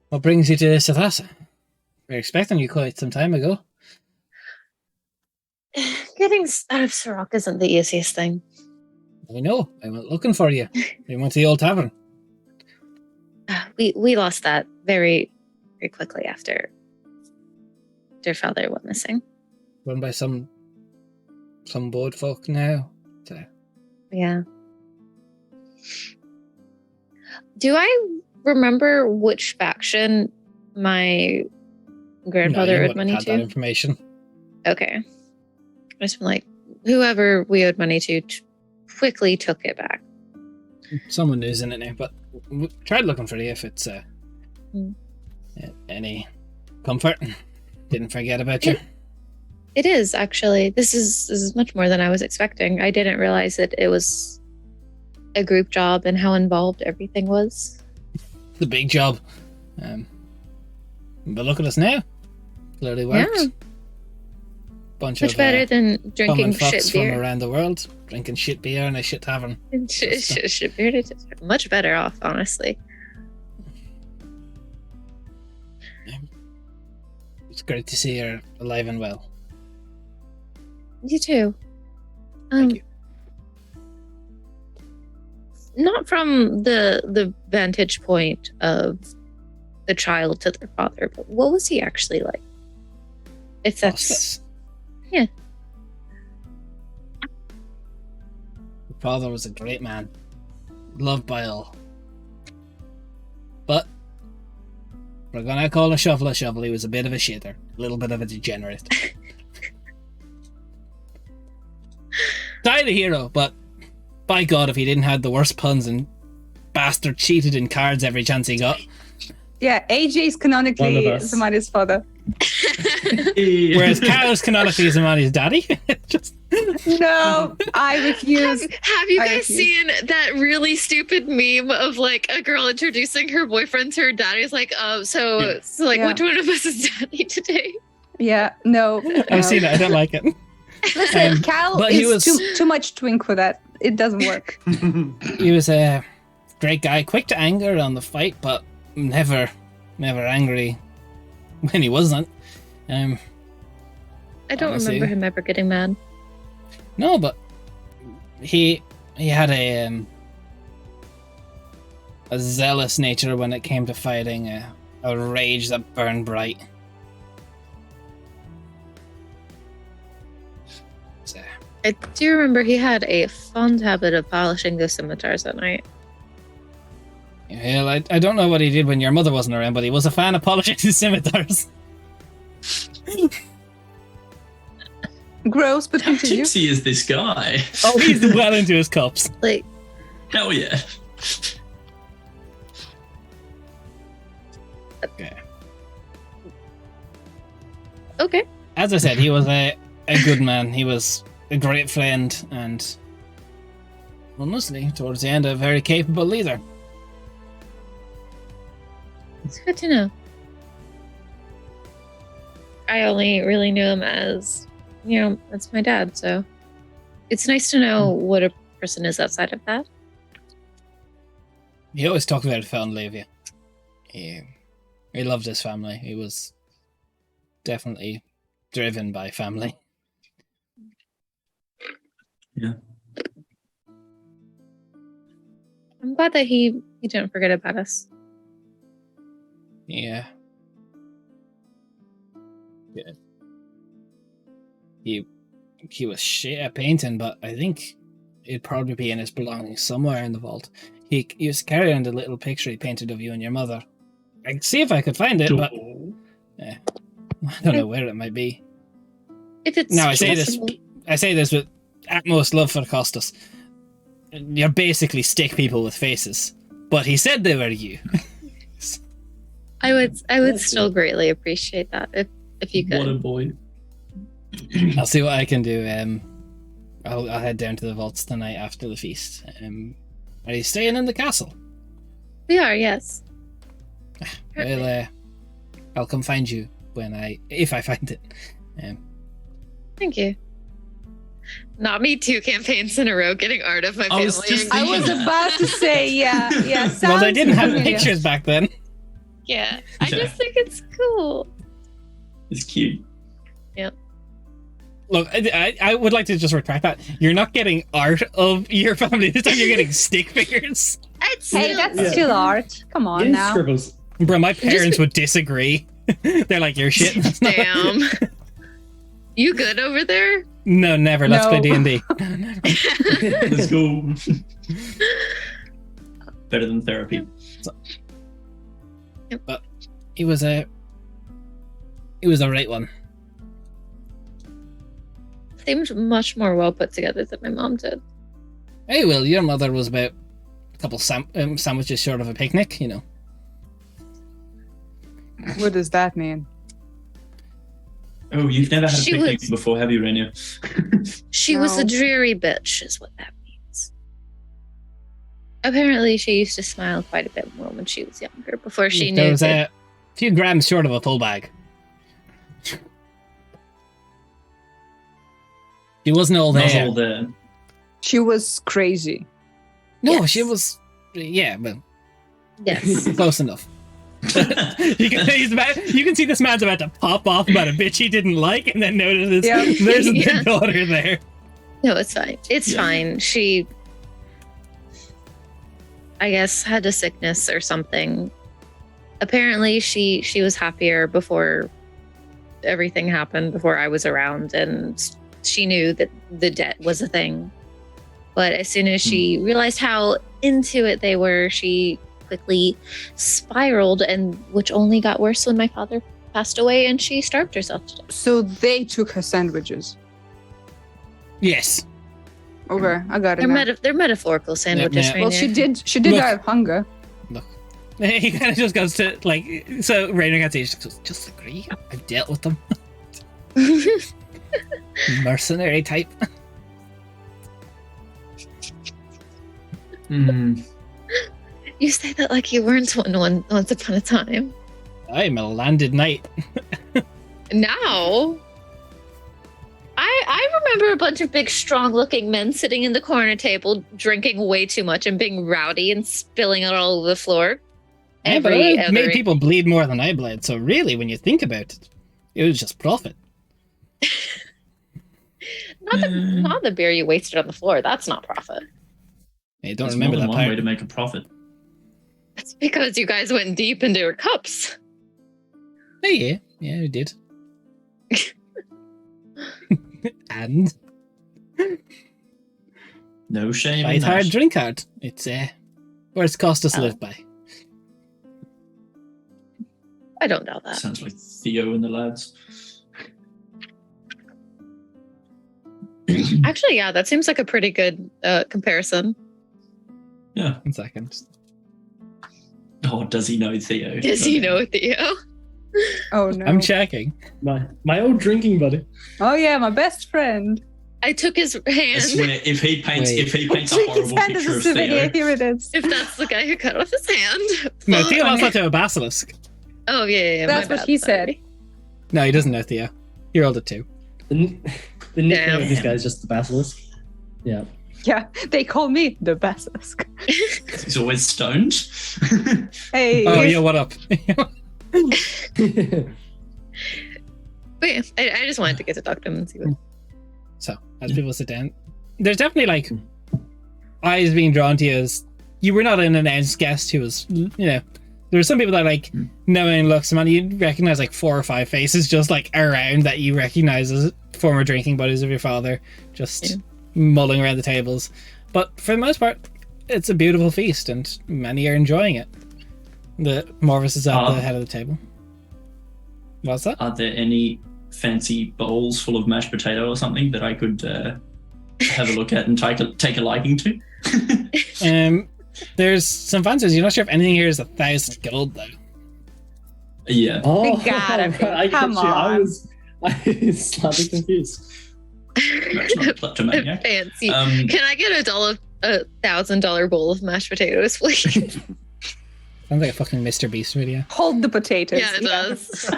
What brings you to Sathasa? We were expecting you quite some time ago. Getting out of Sirach isn't the easiest thing. I know. I went looking for you. We went to the old tavern. We lost that very, very quickly after their father went missing. Run by some bored folk now. So, Yeah. Do I remember which faction my grandfather you owed wouldn't money have had that to? information. Okay. I just been like, whoever we owed money to quickly took it back. Someone is in it now, but tried looking for you if it's Hmm. any comfort. Didn't forget about you. It is actually. This is much more than I was expecting. I didn't realize that it was a group job and how involved everything was. The big job. But look at us now. Clearly works. Yeah. Bunch Much of better than common drinking fucks shit from beer. around the world, drinking shit beer in a shit tavern. Shit beer. It's much better off, honestly. It's great to see you're alive and well. You too. Thank you. Not from the vantage point of the child to their father, but what was he actually like? If that's Costas. Yeah. Your father was a great man. Loved by all. But we're gonna call a shovel. He was a bit of a shitter. A little bit of a degenerate. Died a hero, but by God, if he didn't have the worst puns and bastard cheated in cards every chance he got. Yeah, AJ is One canonically of us. Zamani's father. Whereas Chaos canonically is Amani's daddy. Just No, I refuse. Have you I guys refuse. seen that really stupid meme of like a girl introducing her boyfriend to her daddy? It's like, so like Yeah. which one of us is daddy today? Yeah, no. I've seen it. I don't like it. Listen, Cal but he is was- too much twink for that. It doesn't work. He was a great guy, quick to anger on the fight, but never angry when he wasn't. I don't Honestly. remember him ever getting mad. No, but he had a zealous nature when it came to fighting. a rage that burned bright. So, I do remember he had a fond habit of polishing the scimitars at night. well, I don't know what he did when your mother wasn't around, but he was a fan of polishing his scimitars. Gross, but How continue. tipsy is this guy? Oh, he's well into his cups. Like, Hell yeah. Okay. okay. As I said, he was a good man. He was a great friend, and honestly, towards the end, a very capable leader. It's good to know. I only really knew him as, that's my dad, so it's nice to know what a person is outside of that. He always talked about it fondly of you. He loved his family. He was definitely driven by family. Yeah. I'm glad that he didn't forget about us. Yeah. Yeah. He was shit at painting, but I think it'd probably be in his belongings somewhere in the vault. He used to carry around a little picture he painted of you and your mother. I can see if I could find it, but I don't know where it might be. If it's No, I say this with utmost love for Costas. You're basically stick people with faces, but he said they were you. I would still greatly appreciate that if you What a could. boy. I'll see what I can do. I'll head down to the vaults tonight after the feast. Are you staying in the castle? We are, yes. Well, I'll come find you if I find it. Thank you. Not me 2 campaigns in a row getting art of my I family. was just I was thinking about to say, yeah. Well, they sounds didn't have familiar. pictures back then. Yeah, I just think it's cool. It's cute. Look, I would like to just retract that. You're not getting art of your family this time. You're getting stick figures. It's Hey, still- that's still art. Come on Yeah, now. scribbles. Bro, my parents would disagree. They're like, you're shit. That's not- Damn. You good over there? No, never. Let's No. play D&D. Let's go. Better than therapy. But he was a right one. Seemed much more well put together than my mom did. Hey, well, your mother was about a couple sandwiches short of a picnic, you know. What does that mean? Oh, you've never had a She picnic was- before, have you, Rainier? She was a No. dreary bitch, is what that means. Apparently, she used to smile quite a bit more when she was younger, before she There knew was that. a few grams short of a full bag. She wasn't all Not there. all there. She was crazy. No, Yes. she was. Yeah, but Yes. close enough. you can see this man's about to pop off about a bitch he didn't like, and then notice Yeah. there's Yeah. the daughter there. No, it's fine. It's Yeah. fine. She, I guess, had a sickness or something. Apparently, she was happier before everything happened, before I was around, and she knew that the debt was a thing. But as soon as she realized how into it they were, she quickly spiraled, and which only got worse when my father passed away and she starved herself to death. So they took her sandwiches. Yes. Okay, I got it now. They're metaphorical sandwiches. yeah. Well, Rainier. she did Look. die of hunger. He kind of just goes to, like, so Rainer gets he just agree. I've dealt with them. Mercenary type. Hmm. You say that like you weren't one once upon a time. I'm a landed knight. Now, I remember a bunch of big, strong-looking men sitting in the corner table, drinking way too much and being rowdy and spilling it all over the floor. Yeah, but Every I other made people bleed more than I bled, so really, when you think about it, it was just profit. not the beer you wasted on the floor. That's not profit. I don't There's remember more than that one way part. to make a profit. It's because you guys went deep into your cups. Hey, yeah, we did. And No shame fight in hard, that. drink hard. It's what it's cost us to live by. I don't know that. Sounds like Theo and the lads. Actually, yeah, that seems like a pretty good comparison. Yeah. 1 second. Oh, does he know Theo? Does he know Theo? Oh no. I'm checking. My old drinking buddy. Oh yeah, my best friend. I took his I hand. swear, if he paints Wait. a Drink his horrible hand as picture a of souvenir. Theo, Here it is. If that's the guy who cut off his hand. No, Fuck. Theo lost that to a basilisk. Oh, yeah. That's my what bad, he sorry. No, he doesn't know Theo. He rolled it too. The nickname of this guy is just the basilisk. Yeah. Yeah, they call me the basilisk. he's always stoned. Hey. Oh, yeah, what up? But yeah, I just wanted to get to talk to him and see what. So, as people sit down, there's definitely like eyes being drawn to you as you were not an announced guest who was, there were some people that like knowing looks, man, you recognize like 4 or 5 faces just like around that you recognize as former drinking buddies of your father, just mulling around the tables. But for the most part, it's a beautiful feast and many are enjoying it. The Morvis is at the head of the table. What's that? Are there any fancy bowls full of mashed potato or something that I could have a look at and take a liking to? There's some fancies. You're not sure if anything here is 1,000 gold though. Yeah. Oh, They gotta be. I got Come you. I on. was slightly confused. That's not kleptomaniac. Fancy. Can I get a $1,000 bowl of mashed potatoes, please? Sounds like a fucking Mr. Beast video. Hold the potatoes. Yeah, it does.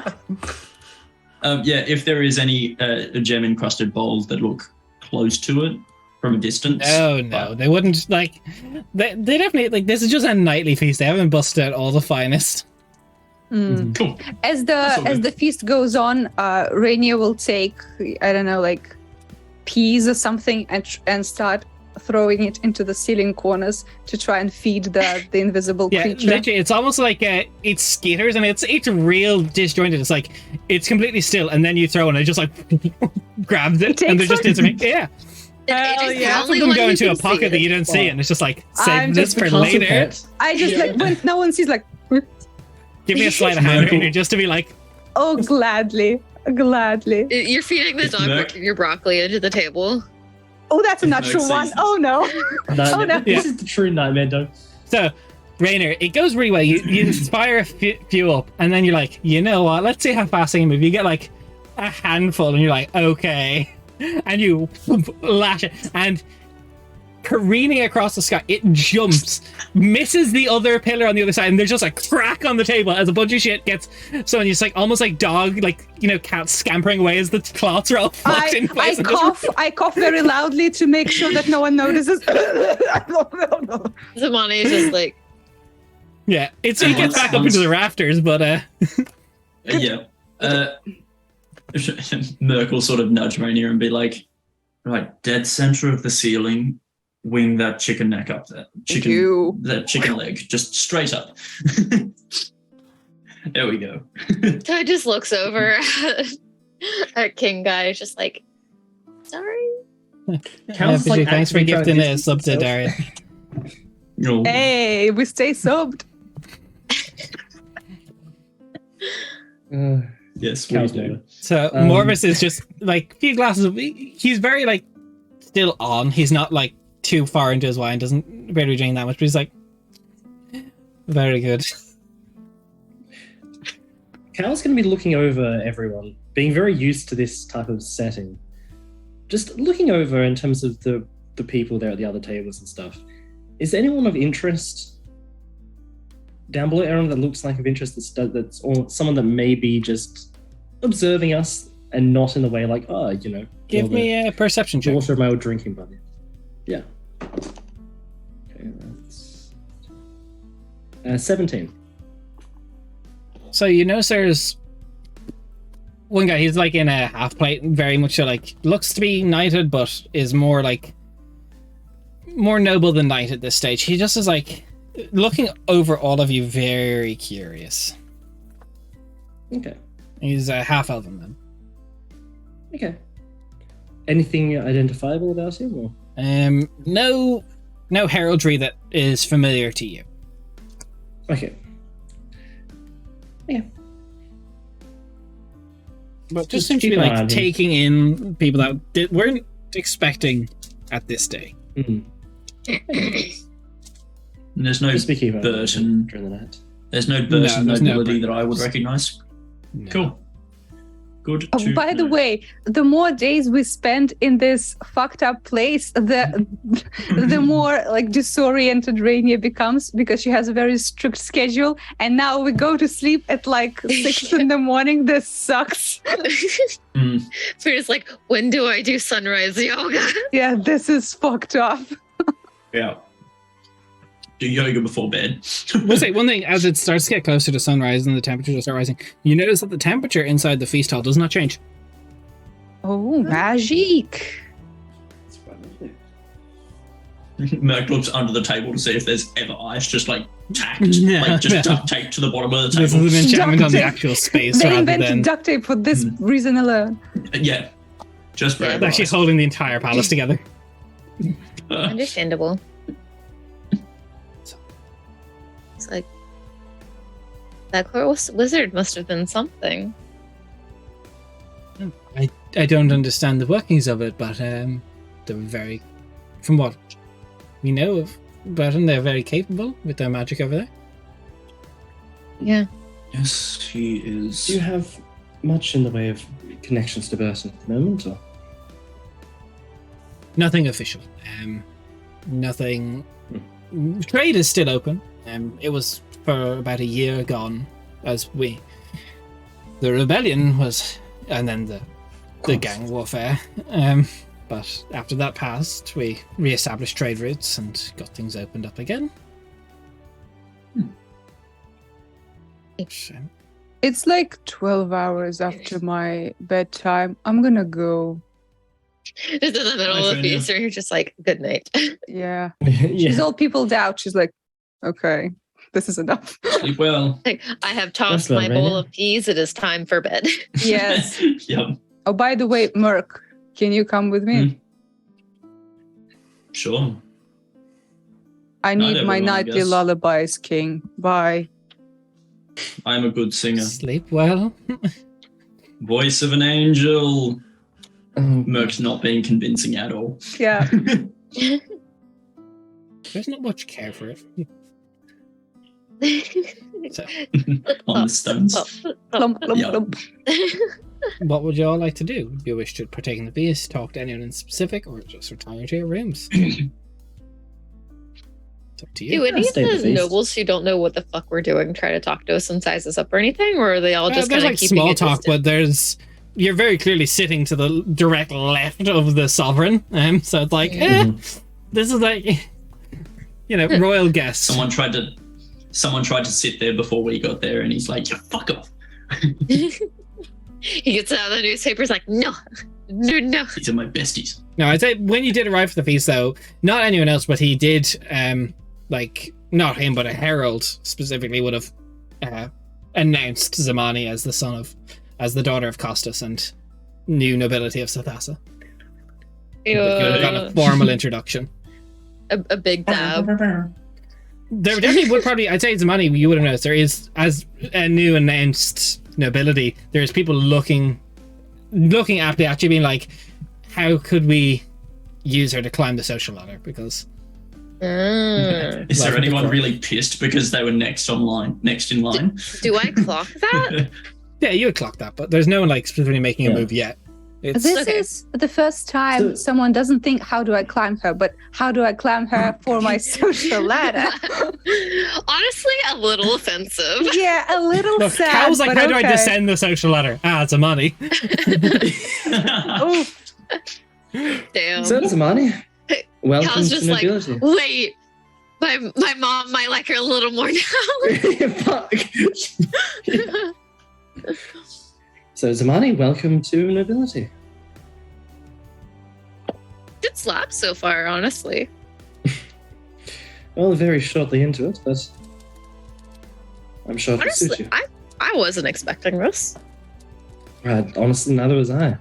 Yeah, if there is any gem encrusted bowls that look close to it from a distance. No, they wouldn't like. They definitely like. This is just a nightly feast. They haven't busted out all the finest. Mm. Cool. As That's all good. the feast goes on, Rainier will take, I don't know, like peas or something and start throwing it into the ceiling corners to try and feed the invisible Yeah, creature. literally, it's almost like it's skitters and it's real disjointed. It's like it's completely still, and then you throw and it just like grabs it, and they're just disappearing. Yeah, Hell yeah. half of them go into a pocket that you don't see, and it's just like save this for later. I just like when no one sees, like, Give me a sleight of hand here just to be like, oh, gladly. You're feeding the It's dog Merc. your broccoli under the table. Oh, that's a It's natural no one. season. Oh no. Nightmare. Oh, no. This is the true nightmare, dog. so. Rainer, it goes really well. You fire a few up, and then you're like, you know what? Let's see how fast I can move. You get like a handful, and you're like, okay, and you lash it, and careening across the sky, it jumps, misses the other pillar on the other side, and there's just a crack on the table as a bunch of shit gets. So and it's like almost like dog, like cats scampering away as the cloths are all fucked in place. and just- I cough very loudly to make sure that no one notices. Zamani is just like, yeah, it gets back up into the rafters, but Yeah. Merc will sort of nudge Rainier and be like, right, dead center of the ceiling, wing that chicken neck up there. That chicken leg, just straight up. There we go. Todd just looks over at King Guy, just like, sorry. Counts yeah, like thanks for actively trying gifting to a distance sub to himself. Darian. No. Hey, we stay subbed. Yes, we Counts do. later. So Morvis is just like a few glasses of. He's very like still on. He's not like too far into his wine. Doesn't barely drink that much. But he's like very good. Cal's going to be looking over everyone, being very used to this type of setting. Just looking over in terms of the people there at the other tables and stuff. Is there anyone of interest down below? Anyone that looks like of interest that's or someone that may be just observing us and not in a way like, Give me a perception check. daughter of my old drinking buddy. Yeah. Okay, that's 17. So you notice there's one guy. He's like in a half plate, very much so, like looks to be knighted, but is more noble than knight at this stage. He just is like looking over all of you, very curious. Okay. He's a half-elven man. Okay. Anything identifiable about him? Or? No heraldry that is familiar to you. Okay. Yeah. But Just just seems to keep be an eye on like him. taking in people that weren't expecting at this day. Mm. And there's no Just be keeping an eye on him burden. during the night. There's no burden there's no nobility that I would burden. recognize. No. Cool. Good. Oh, to by the know. way, the more days we spend in this fucked up place, the more like disoriented Rainier becomes because she has a very strict schedule. And now we go to sleep at like 6 in the morning. This sucks. Mm. Fear's like, when do I do sunrise yoga? Yeah, this is fucked up. Yeah. Do yoga before bed. We'll say one thing, as it starts to get closer to sunrise and the temperatures start rising, you notice that the temperature inside the feast hall does not change. Oh, magic. That's quite lovely. Merc looks under the table to see if there's ever ice, just like tacked, Yeah, like just yeah. duct taped to the bottom of the This table. is an enchantment on the Duct tape. actual space They rather invented than duct tape for this reason alone. Yeah. Just Yeah. very actually holding the entire palace together. Understandable. It's like that close wizard must have been something. I don't understand the workings of it, but they're very, from what we know of Burton, they're very capable with their magic over there. Yeah. Yes, he is. Do you have much in the way of connections to Burton at the moment? Or? Nothing official. Nothing. Trade is still open. It was for about a year gone, as the rebellion was, and then the gang warfare. But after that passed, we re-established trade routes and got things opened up again. So, It's like 12 hours after my bedtime. I'm gonna go. Just in the middle Hi, of the Sonia. feast where you're just like, good night. Yeah. yeah. She's all peopled out. She's like, okay, this is enough. Sleep well. Like, I have tossed That's my bowl lovely. of peas. It is time for bed. Yes. Yep. Oh, by the way, Merc, can you come with me? Sure. I need never my will, I nightly guess. lullabies, King. Bye. I'm a good singer. sleep well. Voice of an angel. Oh, Merc's not being convincing at all. Yeah. There's not much care for it. So, On the stones. Plump, plump, Yeah. plump. what would you all like to do? Do you wish to partake in the feast, talk to anyone in specific, or just retire to your rooms? It's up to you. Do any of stay at the the feast. nobles who don't know what the fuck we're doing try to talk to us and size us up or anything? Or are they all just There's kind of like keeping small a talk, distance? but you're very clearly sitting to the direct left of the sovereign. So it's like, this is like, royal guests. Someone tried to sit there before we got there, and he's like, "Yeah, fuck off." He gets out of the newspapers like, no. These are my besties. No, I'd say when you did arrive for the feast, though, not anyone else, but he did, not him, but a herald specifically would have announced Zamani as the daughter of Costas and new nobility of Sathasa. He would have gotten a formal introduction. A big dab. There definitely would probably, I'd say Zamani, you would have noticed, there is, as a new announced nobility, there's people looking at the actually being like, how could we use her to climb the social ladder? Because Is there Life anyone of the really pissed because they were next in line? Do I clock that? yeah, you would clock that, but there's no one like specifically making a Yeah. move yet. It's This Okay. is the first time So- someone doesn't think, how do I climb her? But how do I climb her for my social ladder? Honestly, a little offensive. Yeah, a little look, sad. Cal's like, but how do I okay. descend the social ladder? It's a money. Oof. Damn. So, Zamani, welcome Cal's to just like, nobility. wait, my mom might like her a little more now. Fuck. So, Zamani, welcome to nobility. Good slap so far, honestly. Well, very shortly into it, but I'm sure it'll suit Honestly, you. I wasn't expecting this. Honestly, neither was I.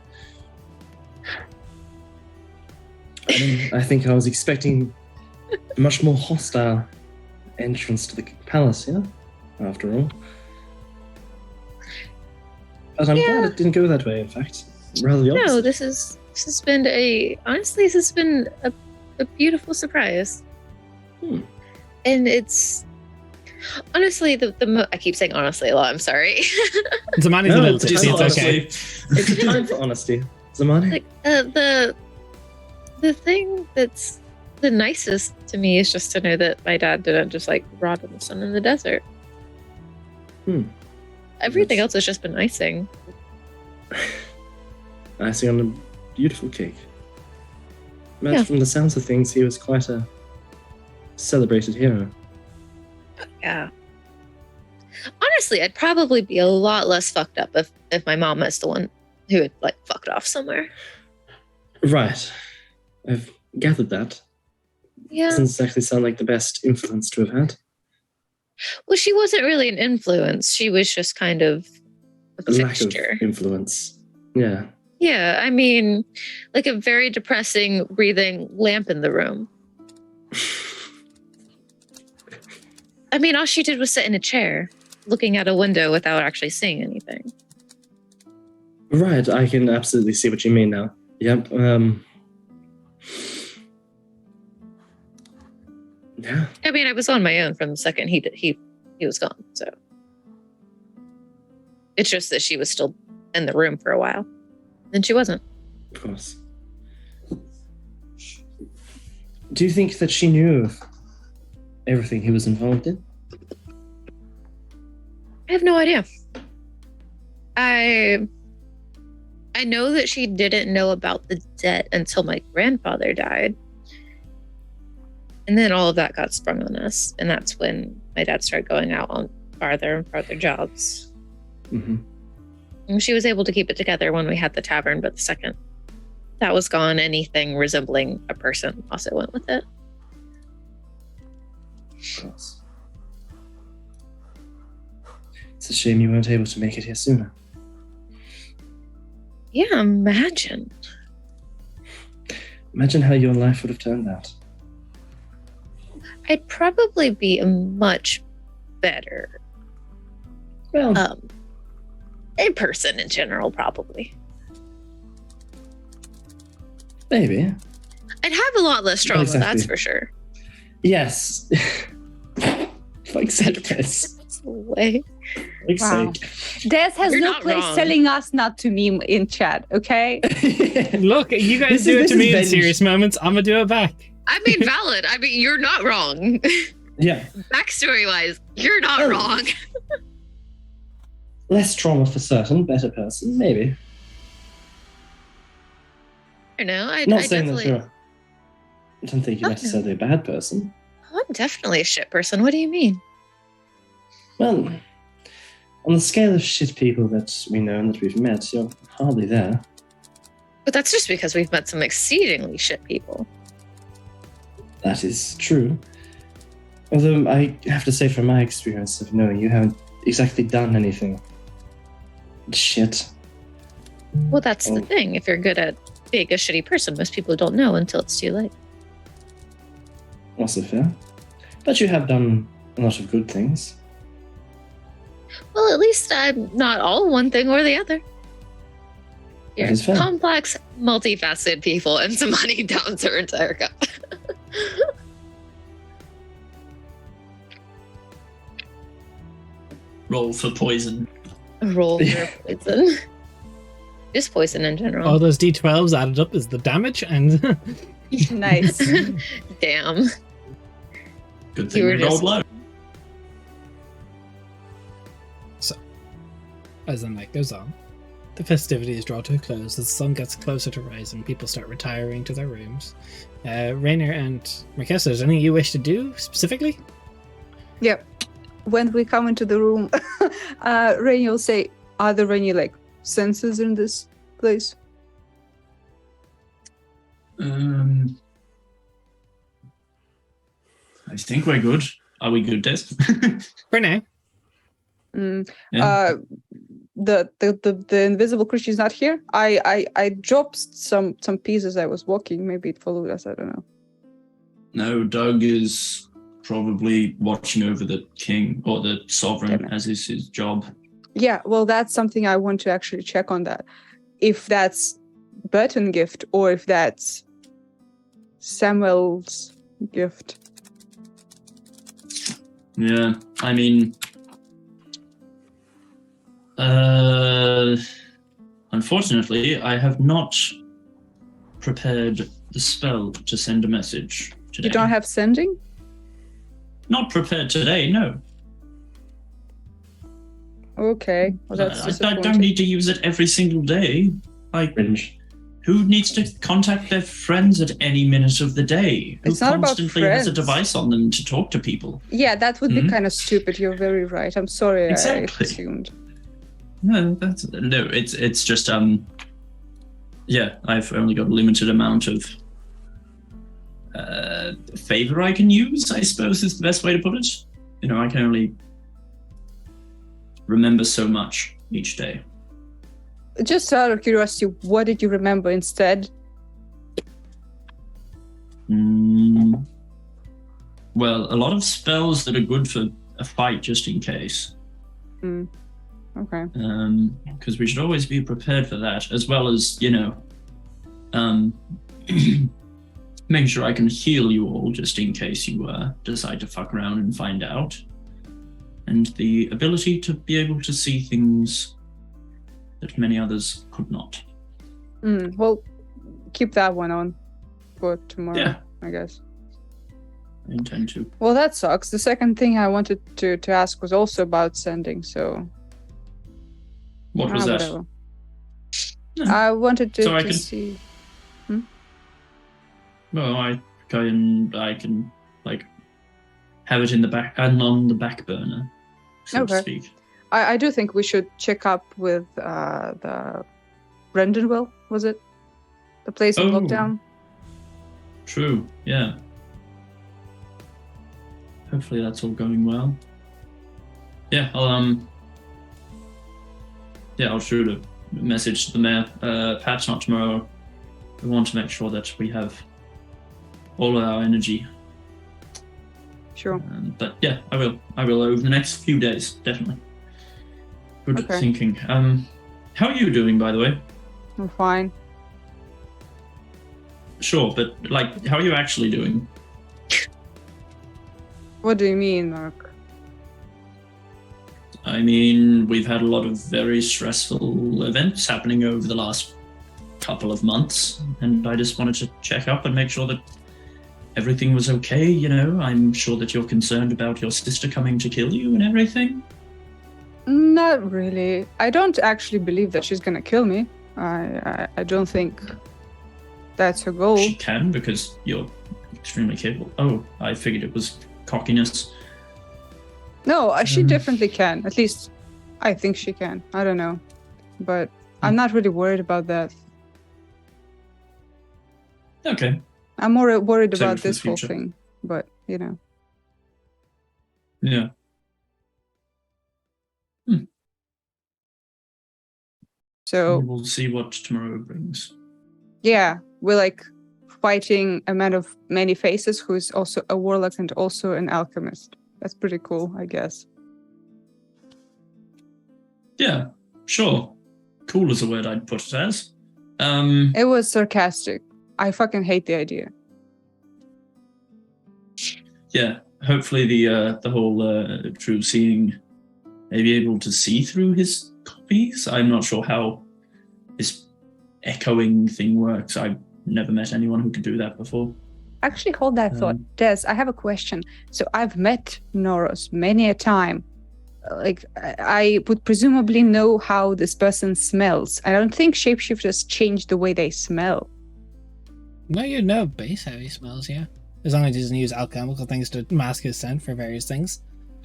I think I was expecting a much more hostile entrance to the palace, yeah? After all. But I'm glad it didn't go that way, in fact. Rather the opposite. No, this has been a beautiful surprise. And it's honestly I keep saying honestly a lot, I'm sorry. Zamani's a little tipsy, it's okay. It's a time for honesty. Zamani? Like the thing that's the nicest to me is just to know that my dad didn't just like rot in the sun in the desert. Everything else has just been icing. Icing on a beautiful cake. But from the sounds of things, he was quite a celebrated hero. Yeah. Honestly, I'd probably be a lot less fucked up if my mom was the one who had like fucked off somewhere. Right. I've gathered that. Yeah. Doesn't exactly sound like the best influence to have had. Well, she wasn't really an influence. She was just kind of a fixture. Lack of influence. Yeah. Yeah, I mean, like a very depressing, breathing lamp in the room. I mean, all she did was sit in a chair, looking out a window without actually seeing anything. Right, I can absolutely see what you mean now. Yep. Yeah. I mean, I was on my own from the second he was gone. So it's just that she was still in the room for a while, and she wasn't. Of course. Do you think that she knew of everything he was involved in? I have no idea. I know that she didn't know about the debt until my grandfather died. And then all of that got sprung on us. And that's when my dad started going out on farther and farther jobs. Mm-hmm. And she was able to keep it together when we had the tavern, but the second that was gone, anything resembling a person also went with it. Of course. It's a shame you weren't able to make it here sooner. Yeah, imagine. Imagine how your life would have turned out. I'd probably be a much better Well, a person in general, probably. maybe. I'd have a lot less trauma, Exactly. that's for sure. Yes. Fuck's sake, Des. That's the way. Fuck's Wow. sake. Des has You're no not place wrong. telling us not to meme in chat, okay? Look, you guys This do is- it to this me is in venge. serious moments. I'm gonna do it back. I mean, valid. I mean, you're not wrong. Yeah. Backstory wise, you're not Oh. wrong. Less trauma for certain, better person, maybe. I don't know. I Not saying definitely. that you're. I don't think you're Oh, no. necessarily a bad person. I'm definitely a shit person. What do you mean? Well, on the scale of shit people that we know and that we've met, you're hardly there. But that's just because we've met some exceedingly shit people. That is true. Although I have to say, from my experience of knowing you, haven't exactly done anything shit. Well, that's the Oh. thing. If you're good at being a shitty person, most people don't know until it's too late. Also fair. But you have done a lot of good things. Well, at least I'm not all one thing or the other. You're is fair. complex, multifaceted people, and some money downs her entire cup. Roll for poison. Roll for poison. Just poison in general. All those d12s added up is the damage, and Nice. Damn. Good You thing were we rolled just- low. as the night goes on, the festivities draw to a close. As the sun gets closer to rising, people start retiring to their rooms. Rainer and Marquesa, is there anything you wish to do specifically? Yep. When we come into the room, Rainy will say, are there any like senses in this place? I think we're good. Are we good, Des? For now. Mm. Yeah. The invisible creature is not here. I dropped some pieces. I was walking. Maybe it followed us. I don't know. No, Doug is probably watching over the king or the sovereign, Damn it. as is his job. Yeah, well, that's something I want to actually check on that. If that's Burton gift or if that's Samuel's gift. Yeah, I mean, unfortunately, I have not prepared the spell to send a message today. You don't have sending? Not prepared today, no. Okay, well that's I disappointing. don't need to use it every single day. Like, Cringe. who needs to contact their friends at any minute of the day? Who It's not about constantly has a friends. device on them to talk to people? Yeah, that would be Mhm. kind of stupid. You're very right. I'm sorry. Exactly. I assumed. No, it's just yeah, I've only got a limited amount of favor I can use, I suppose is the best way to put it. You know, I can only remember so much each day. Just out of curiosity, what did you remember instead? Well, a lot of spells that are good for a fight, just in case. Okay. Because we should always be prepared for that, as well as, you know, making sure I can heal you all, just in case you decide to fuck around and find out. And the ability to be able to see things that many others could not. Well, keep that one on for tomorrow, Yeah. I guess. I intend to. Well, that sucks. The second thing I wanted to ask was also about sending, so... What was that? whatever. Yeah. I wanted to, So I to can- see... Well, I can like have it in the back and on the back burner, so to Okay. speak. I do think we should check up with the Brendanville, was it? The place in Oh. lockdown? True. Yeah. Hopefully that's all going well. Yeah, I'll shoot a message to the mayor. Perhaps not tomorrow. We want to make sure that we have all of our energy. Sure. But yeah, I will over the next few days, definitely. Good Okay. thinking. How are you doing, by the way? I'm fine. Sure, but like, how are you actually doing? What do you mean, Mark? I mean, we've had a lot of very stressful events happening over the last couple of months, and I just wanted to check up and make sure that everything was okay. You know, I'm sure that you're concerned about your sister coming to kill you and everything. Not really. I don't actually believe that she's gonna kill me. I don't think that's her goal. She can, because you're extremely capable. Oh, I figured it was cockiness. No, she definitely can. At least I think she can. I don't know. But I'm not really worried about that. Okay. I'm more worried Save it about for the this whole future. thing. But, you know. Yeah. So, We'll see what tomorrow brings. yeah, we're like fighting a man of many faces who is also a warlock and also an alchemist. That's pretty cool, I guess. Yeah, sure. Cool is a word I'd put it as. It was sarcastic. I fucking hate the idea. Yeah, hopefully the whole true seeing may be able to see through his copies. I'm not sure how this echoing thing works. I've never met anyone who could do that before. Actually, hold that thought. Des, I have a question. So I've met Noros many a time. Like, I would presumably know how this person smells. I don't think shapeshifters change the way they smell. No, you know base how he smells, yeah. As long as he doesn't use alchemical things to mask his scent for various things.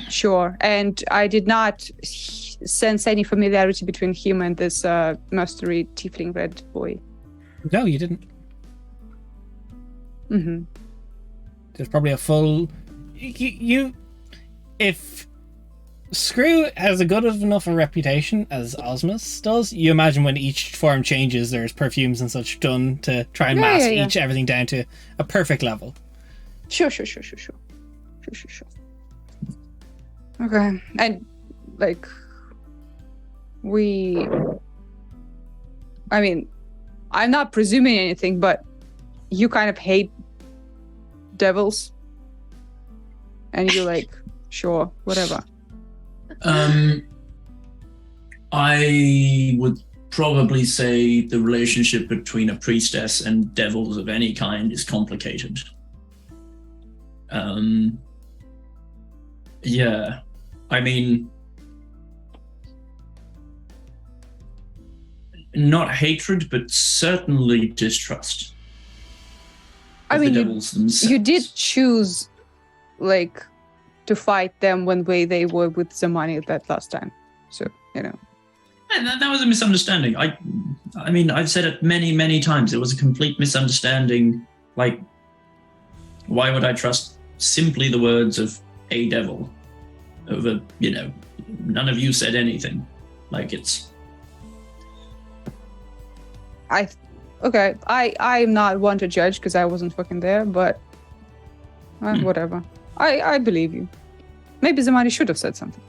Sure. And I did not sense any familiarity between him and this mastery tiefling red boy. No, you didn't. Mm-hmm. There's probably a full... You if Screw has a good enough a reputation as Osmus does. You imagine when each form changes, there's perfumes and such done to try and mask everything down to a perfect level. Sure. Okay, and like I mean, I'm not presuming anything, but you kind of hate devils, and you're like, sure, whatever. I would probably say the relationship between a priestess and devils of any kind is complicated. Yeah, I mean, not hatred, but certainly distrust. I mean, the devils themselves. You did choose, like, to fight them when they were with Zamani that last time. So, you know. And that was a misunderstanding. I mean, I've said it many, many times. It was a complete misunderstanding. Like, why would I trust simply the words of a devil over, you know, none of you said anything. Like, it's... I'm not one to judge because I wasn't fucking there, but whatever. I believe you. Maybe Zamani should have said something.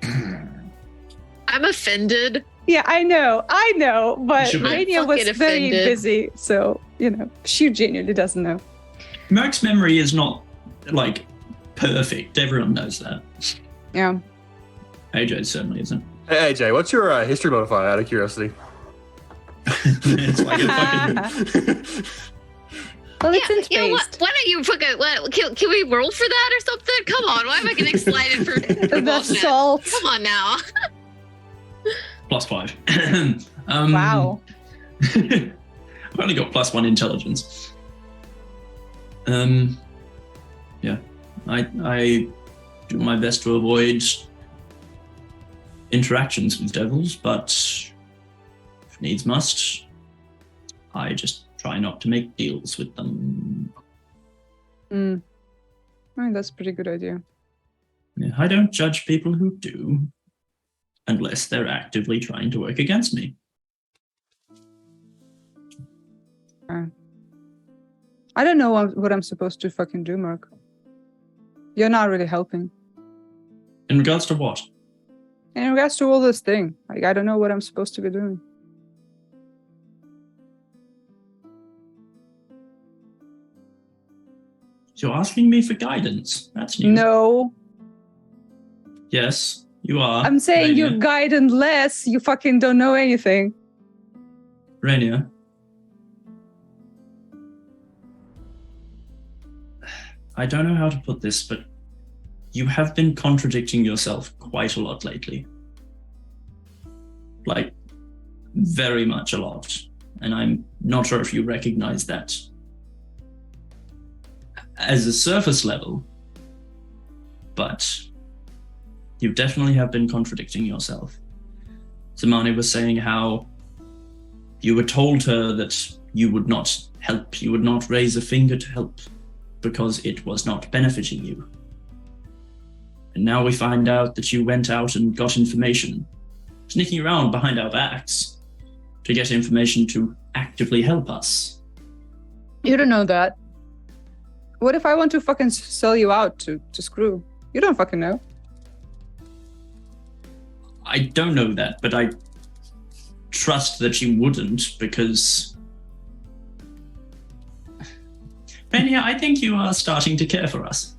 I'm offended. Yeah, I know, but Rainier was fucking very offended. busy, so, you know, she genuinely doesn't know. Merc's memory is not, like, perfect. Everyone knows that. Yeah. AJ certainly isn't. Hey, AJ, what's your history modifier, out of curiosity? It's like a fucking... Well, it's in Yeah, space. why don't you fucking... Can we roll for that or something? Come on, why am I getting excited for The bullshit? salt. Come on now. +5. Wow. I've only got +1 intelligence. Yeah. I do my best to avoid interactions with devils, but if needs must, I just try not to make deals with them. I mean, that's a pretty good idea. Yeah, I don't judge people who do, unless they're actively trying to work against me. I don't know what I'm supposed to fucking do, Merc. You're not really helping. In regards to what? In regards to all this thing, like, I don't know what I'm supposed to be doing. You're asking me for guidance. That's new. No, Yes, you are. I'm saying Rainier. you're guidance-less. You fucking don't know anything. Rainier. I don't know how to put this, but you have been contradicting yourself quite a lot lately. Like, very much a lot. And I'm not sure if you recognize that. As a surface level, but you definitely have been contradicting yourself. Zamani was saying how you were told her that you would not help, you would not raise a finger to help because it was not benefiting you. And now we find out that you went out and got information, sneaking around behind our backs to get information to actively help us. You don't know that. What if I want to fucking sell you out to Screw? You don't fucking know. I don't know that, but I trust that you wouldn't, because... Rainier, I think you are starting to care for us.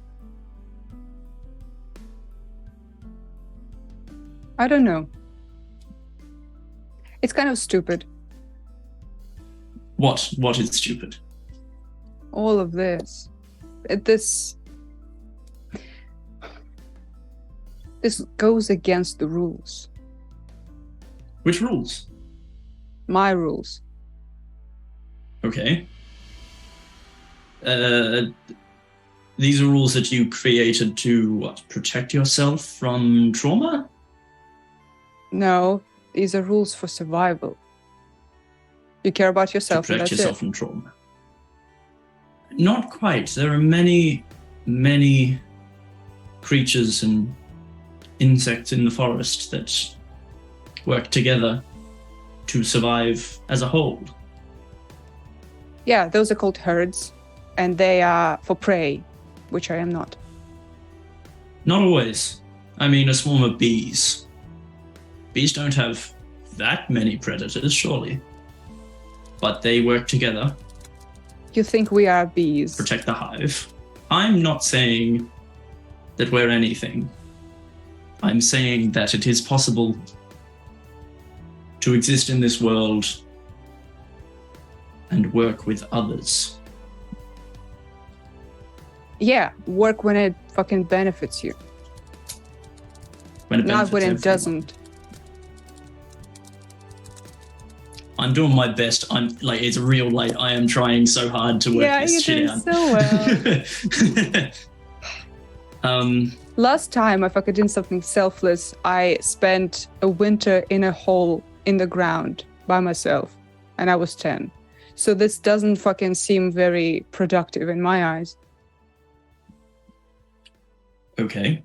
I don't know. It's kind of stupid. What? What is stupid? All of this. This goes against the rules. Which rules? My rules. Okay. These are rules that you created to, what, protect yourself from trauma? No, these are rules for survival. You care about yourself, To and protect that's yourself it. from trauma. Not quite. There are many, many creatures and insects in the forest that work together to survive as a whole. Yeah, those are called herds, and they are for prey, which I am not. Not always. I mean, a swarm of bees. Bees don't have that many predators, surely. But they work together, You think we are bees? protect the hive. I'm not saying that we're anything. I'm saying that it is possible to exist in this world and work with others. Yeah, work when it fucking benefits you, When it not when benefits it everyone. doesn't. I'm doing my best. I'm like, it's real late. I am trying so hard to work Yeah, this you're shit doing out. so well. Last time I fucking did something selfless, I spent a winter in a hole in the ground by myself, and I was 10. So this doesn't fucking seem very productive in my eyes. Okay.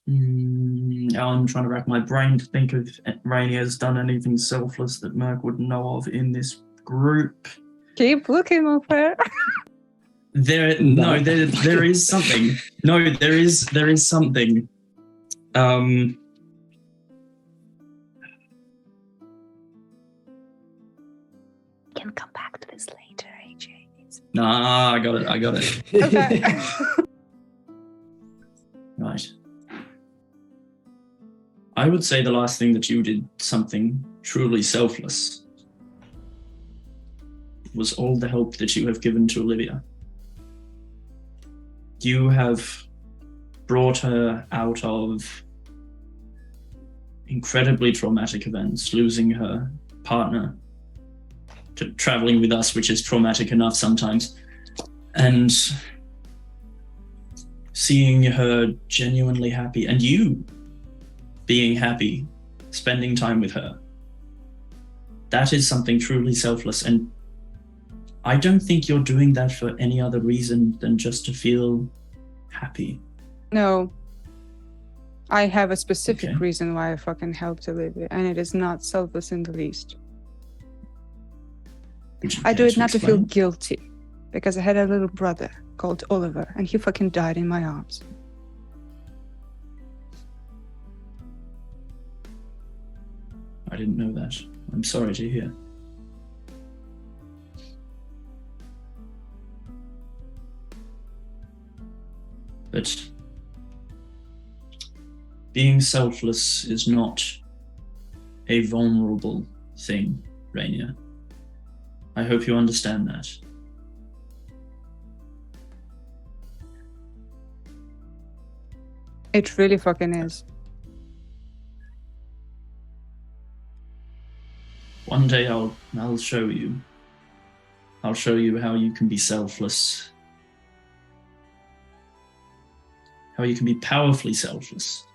Now I'm trying to rack my brain to think if Rainier has done anything selfless that Merc would know of in this group. Keep looking over. There is something. No, there is something. Can come back to this later, AJ. Nah, I got it. Okay. Right. I would say the last thing that you did something truly selfless was all the help that you have given to Olivia. You have brought her out of incredibly traumatic events, losing her partner, to traveling with us, which is traumatic enough sometimes, and seeing her genuinely happy, and you being happy, spending time with her. That is something truly selfless, and I don't think you're doing that for any other reason than just to feel happy. No. I have a specific Okay. reason why I fucking helped Olivia, and it is not selfless in the least. Would you I do care it not to feel explain? guilty, because I had a little brother called Oliver, and he fucking died in my arms. I didn't know that. I'm sorry to hear. But being selfless is not a vulnerable thing, Rainier. I hope you understand that. It really fucking is. One day I'll show you. I'll show you how you can be selfless. How you can be powerfully selfless.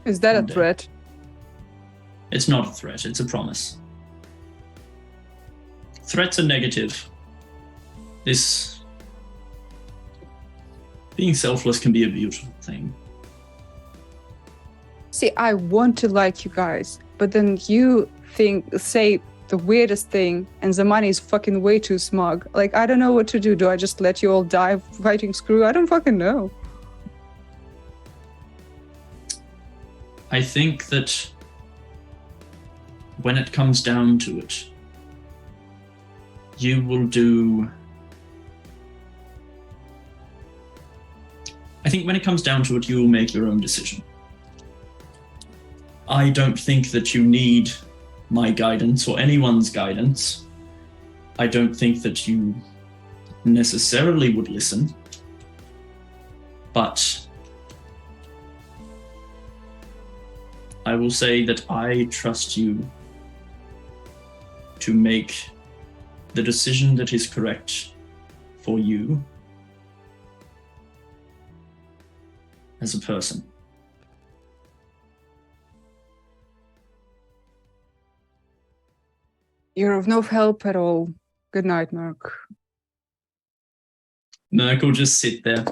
Is that a One day. threat? It's not a threat, it's a promise. Threats are negative. This being selfless can be a beautiful thing. See, I want to like you guys, but then you say the weirdest thing, and the money is fucking way too smug. Like, I don't know what to do. Do I just let you all die fighting Screw? I don't fucking know. I think that when it comes down to it, you will do... I think when it comes down to it, you will make your own decision. I don't think that you need my guidance or anyone's guidance. I don't think that you necessarily would listen. But I will say that I trust you to make the decision that is correct for you as a person. You're of no help at all. Good night, Merc. Merc will just sit there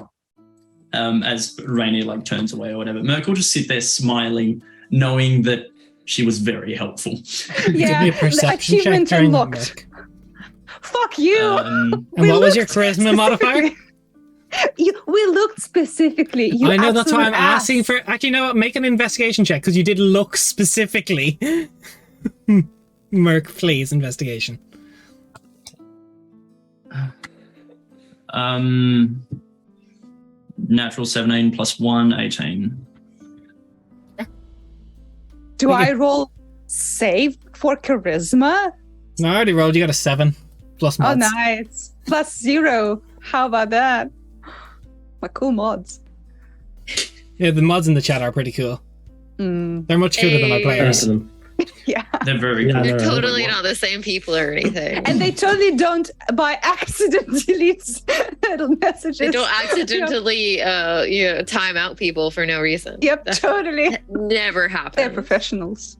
as Rainier like turns away or whatever. Merc will just sit there smiling, knowing that she was very helpful. Yeah, Give me a the perception check achievement during that, unlocked. Fuck you! And what was your charisma modifier? We looked specifically. You I know, that's why I'm absolute ass. asking for. Actually, you know what? Make an investigation check because you did look specifically. Merc, please, investigation. Natural 17 plus 1, 18. Do I roll save for charisma? No, I already rolled. You got a 7 plus mods. Oh, nice. +0. How about that? My cool mods. Yeah, the mods in the chat are pretty cool. Mm. They're much cooler than our Hey. players. Yeah. They're very Yeah, cool. They're no, totally not the same people or anything. And they totally don't, by accident, delete little messages. They don't accidentally, time out people for no reason. Yep, That totally. never They're happens. professionals.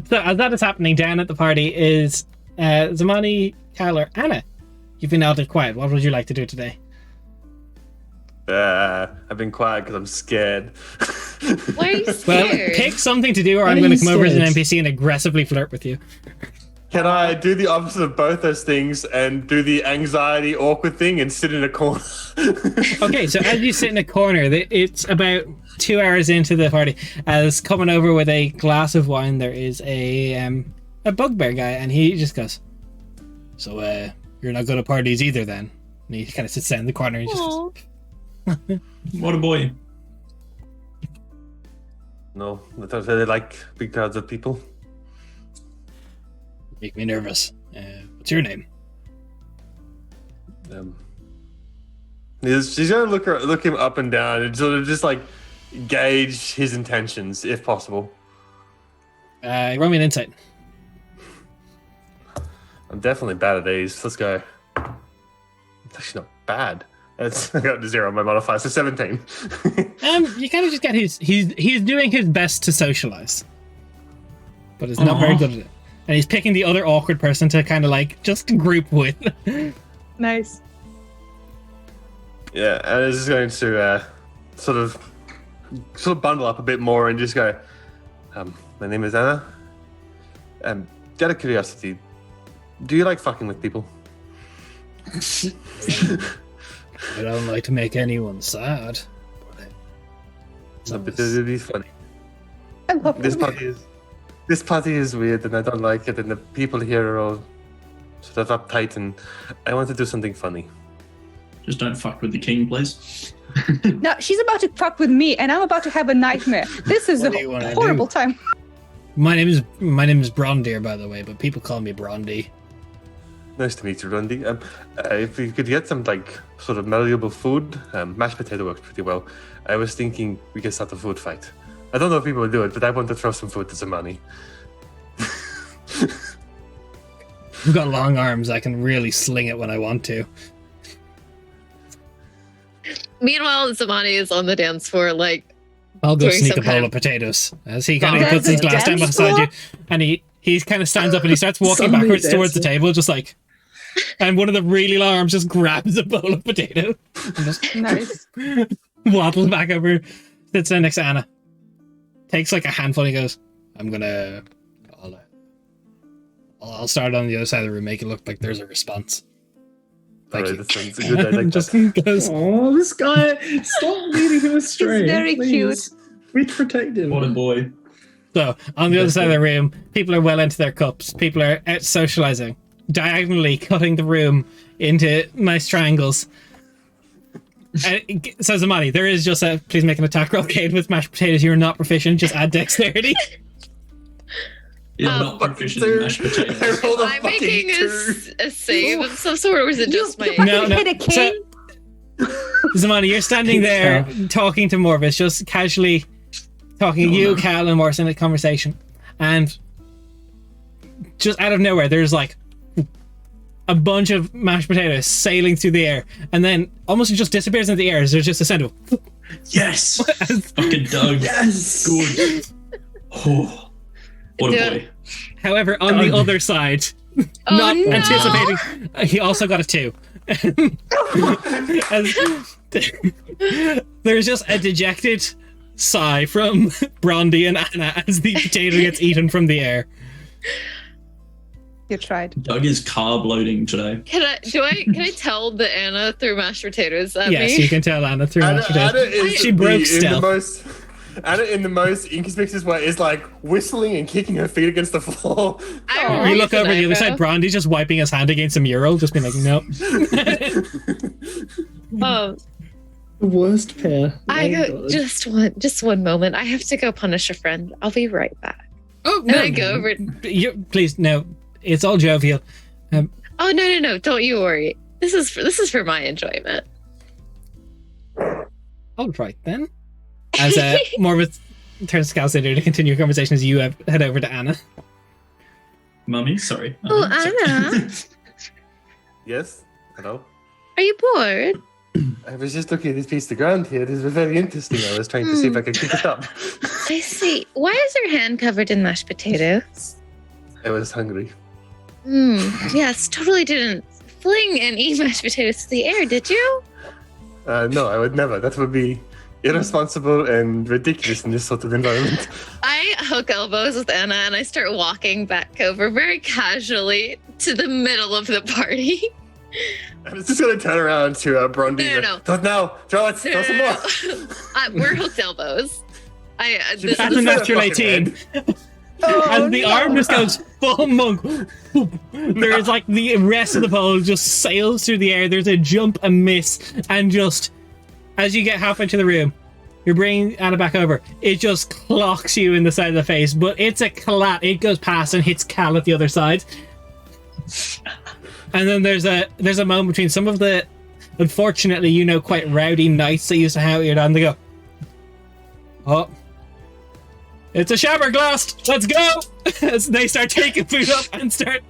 So as that is happening, down at the party is Zamani, Kyler, Anna. You've been out quiet. What would you like to do today? I've been quiet because I'm scared. Why are you Well, scared? pick something to do, or Why I'm are going to you come over as an scared? NPC and aggressively flirt with you. Can I do the opposite of both those things and do the anxiety, awkward thing and sit in a corner? Okay, so as you sit in a corner, it's about 2 hours into the party. As coming over with a glass of wine, there is a bugbear guy, and he just goes, "So, you're not good at parties either, then?" And he kind of sits down in the corner. And he just goes, What a boy. No, I don't really like big crowds of people. "Make me nervous. What's your name?" She's gonna look him up and down and sort of just like gauge his intentions if possible. Roll me an insight. I'm definitely bad at these. Let's go. It's actually not bad. That's I got 0 on my modifier, so 17. You kind of just get he's doing his best to socialize, but he's not very good at it. And he's picking the other awkward person to kind of like just group with. Nice. Yeah, and it's just going to sort of bundle up a bit more and just go, my name is Anna. Out of curiosity, do you like fucking with people? I don't like to make anyone sad. No, but it'd be funny. I love This them. party is weird and I don't like it, and the people here are all sort of uptight, and I want to do something funny. Just don't fuck with the king, please. No, she's about to fuck with me, and I'm about to have a nightmare. This is What do you wanna a horrible do? time. My name is Brondir, by the way, but people call me Brondy. Nice to meet you, Rundy. If we could get some like sort of malleable food, mashed potato works pretty well. I was thinking we could start a food fight. I don't know if people will do it, but I want to throw some food to some money. I've got long arms. I can really sling it when I want to. Meanwhile, Zamani is on the dance floor, like, I'll go Doing sneak some a bowl kind of potatoes as he kind of There's puts his a glass down dance beside floor? you, and he kind of stands up and he starts walking Somebody backwards dance towards the floor. table, just like, and one of the really long arms just grabs a bowl of potato and just Nice. waddles back over, sits down next to Anna, takes like a handful, and he goes, I'll start on the other side of the room, make it look like there's a response. Thank Alright, you. that sounds good. I like Just that. goes, Oh, this guy! Stop leading him astray. very please. We protect him. What a boy. So, on the other side of the room, people are well into their cups. People are out socializing, diagonally cutting the room into nice triangles. And it says Zamani, there is just a please make an attack roll, Cade, with mashed potatoes. You're not proficient, just add dexterity. You're Oh. not proficient in mashed potatoes. Rolled a I'm fucking making two. a save of some sort, or is it just my... No, no. Hit a king. Zamani, you're standing there talking to Morvis, just casually talking to you, Cal, and Morris in a conversation. And just out of nowhere, there's like a bunch of mashed potatoes sailing through the air, and then almost just disappears into the air. There's just a sound of Yes! Fucking Doug. Yes! Good. Oh, what a Do boy. However, on the other side, not anticipating, he also got a 2. There's just a dejected sigh from Brondy and Anna as the potato gets eaten from the air. You tried. Doug is carb loading today. Can I tell that Anna threw mashed potatoes at Yes, me? you can tell Anna threw mashed potatoes. She broke stealth. Anna, in the most inconspicuous way, is like whistling and kicking her feet against the floor. You look over the other side, Brondy's just wiping his hand against a mural, just being like, nope. Oh, The worst pair. just one moment. I have to go punish a friend. I'll be right back. Oh, And no. I go over. Please, no. It's all jovial. Oh no! Don't you worry. This is for my enjoyment. All right, then. As Morvis turns to Calcinder to continue a conversation as you head over to Anna. Mummy, sorry. Oh, Anna, Yes? Hello? are you bored? I was just looking at this piece of ground here. This was very interesting. I was trying to see if I could pick it up. I see. Why is your hand covered in mashed potatoes? I was hungry. Yes, totally didn't fling and eat mashed potatoes to the air, did you? No, I would never. That would be irresponsible and ridiculous in this sort of environment. I hook elbows with Anna and I start walking back over very casually to the middle of the party. I was just going to turn around to Brondy. No. Don't now. Throw it. Throw some more. We're hooked elbows. That's a natural 18. As the arm just goes full monk. There is like the rest of the pole just sails through the air. There's a jump, a miss, and just as you get halfway to the room, you're bringing Anna back over. It just clocks you in the side of the face, but it's a collat. It goes past and hits Cal at the other side. And then there's a moment between some of the, unfortunately, quite rowdy knights that used to have here, and they go, "Oh, it's a Shabberglast! Let's go!" As they start taking food up and start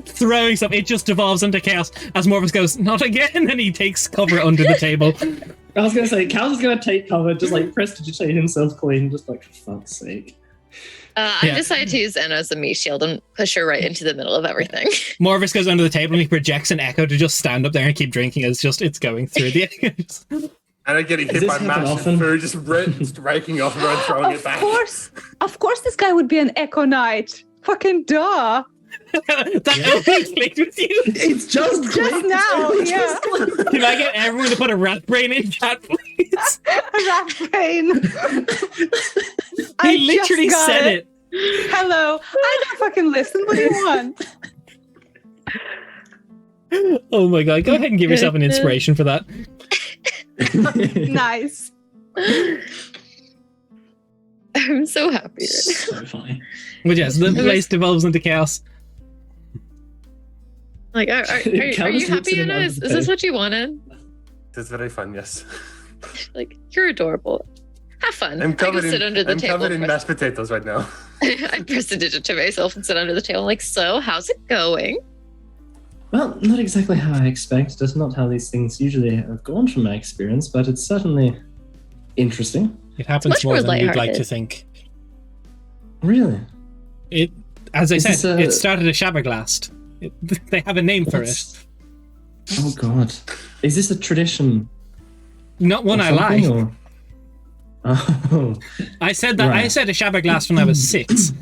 throwing stuff, it just devolves into chaos as Morvis goes, "Not again!" and he takes cover under the table. I was gonna say, Cal's is gonna take cover, just like prestidigitate himself clean, just like for fuck's sake. I decided to use Anna as a meat shield and push her right into the middle of everything. Morvis goes under the table and he projects an echo to just stand up there and keep drinking as it's going through the echoes. And I'm getting hit this by happen massive often? food, just raking off and throwing it back. Of course, this guy would be an Echo Knight. Fucking duh. That always clicked with you. It's just now, yeah. Can I get everyone to put a rat brain in chat, please? Rat brain. He literally said it. Hello. I don't fucking listen. What do you want? Oh my god, go ahead and give yourself an inspiration for that. Nice. I'm so happy. So funny. But yes, the place devolves into chaos. Like, are you happy, Anna? Is this what you wanted? It's very fun, yes. Like, you're adorable. Have fun. I'm covered sit under the I'm table. covered in mashed potatoes right now. I press a digit to myself and sit under the table. Like, so how's it going? Well, not exactly how I expect. That's not how these things usually have gone from my experience, but it's certainly interesting. It happens much more more than you'd like lighthearted. to think. Really? It, as I Is said, this a- it started a Shabberglast. They have a name for it. Oh god. Is this a tradition? Not one or I like. something, or- Oh. I said that. I Right. said a Shabberglast when I was 6.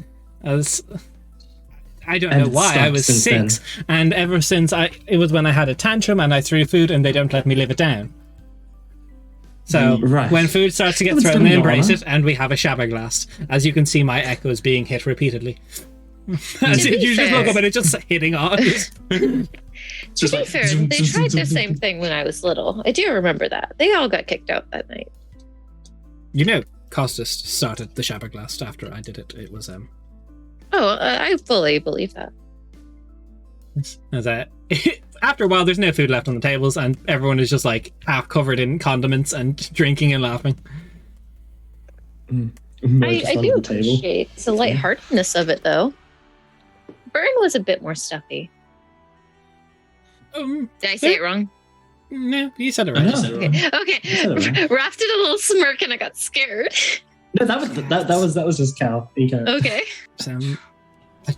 I don't And know it's why. I stuck was since 6, and ever since it was when I had a tantrum and I threw food and they don't let me live it down. So Right. when food starts to get It's thrown, still they embrace normal. it, and we have a Shabberglast. As you can see, my echo is being hit repeatedly. As To be you just fair- look up and it's just hitting on. To be fair, they tried the same thing when I was little. I do remember that. They all got kicked out that night. Costas started the Shabberglast after I did it. It was I fully believe that. as after a while, there's no food left on the tables, and everyone is just like half covered in condiments and drinking and laughing. Merged I under do the table. appreciate the lightheartedness of it, though. Burn was a bit more stuffy. Did I say it wrong? No, you said it I right. know. So, Okay. said it Raph did a little smirk and I got scared. No, that was just Cal. Eco. Okay. I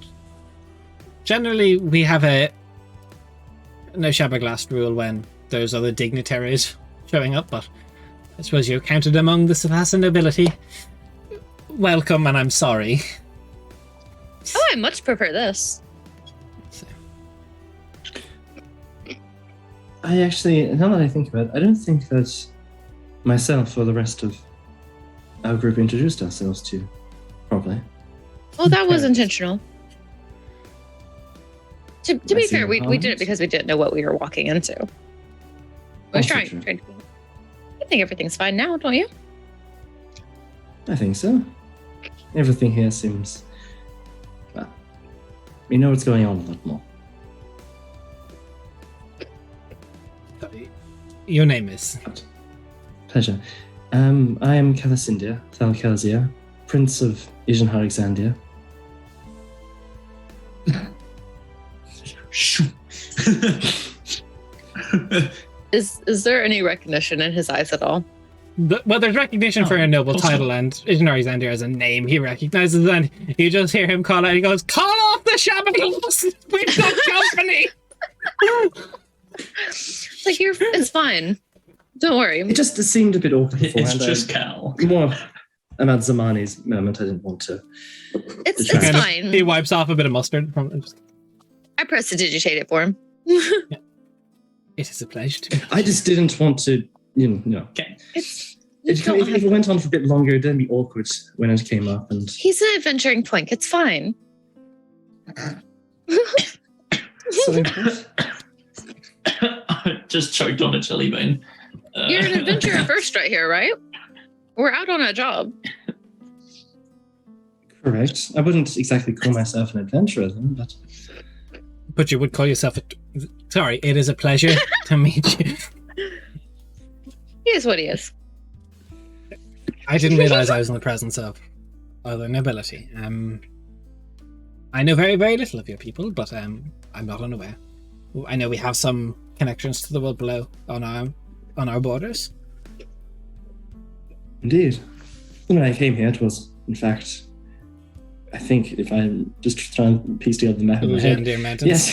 generally we have a no Shabaglass rule when there's other dignitaries showing up, but I suppose you're counted among the Savassa nobility. Welcome, and I'm sorry. Oh, I much prefer this. I actually, now that I think about it, I don't think that myself or the rest of our group introduced ourselves to you properly. Well, that was intentional. To be I see fair, no we did problems. it because we didn't know what we were walking into. I was Also trying. true. I think everything's fine now, don't you? I think so. Everything here seems, well, we know what's going on a lot more. Your name is? Pleasure. I am Calasindia, Thal Calazia, Prince of Ijanhar Exandia. Is there any recognition in his eyes at all? Well, there's recognition for a noble also- title, and Ijanhar Xander as a name he recognizes, and you just hear him call out, he goes, "Call off the Shabaglass! We've got company!" It's like it's fine. Don't worry. It just seemed a bit awkward It's beforehand. just Cal. More about Zamani's moment. I didn't want to. It's Kind of- fine. He wipes off a bit of mustard from it. I prestidigitate it for him. It is a pleasure to I just didn't want to, you know. Okay. If it went on for a bit longer, it'd then be awkward when it came up. And He's an adventuring twink. It's fine. so, I just choked on a jelly bean. You're an adventurer first right here, right? We're out on a job. correct. I wouldn't exactly call myself an adventurer, then, But you would call yourself sorry, it is a pleasure to meet you. He is what he is. I didn't realize I was in the presence of other nobility. I know very, very little of your people, but I'm not unaware. I know we have some connections to the world below on our borders. indeed. When I came here, it was, in fact, I think if I'm just trying to piece together the map in my head, Deer Mountains.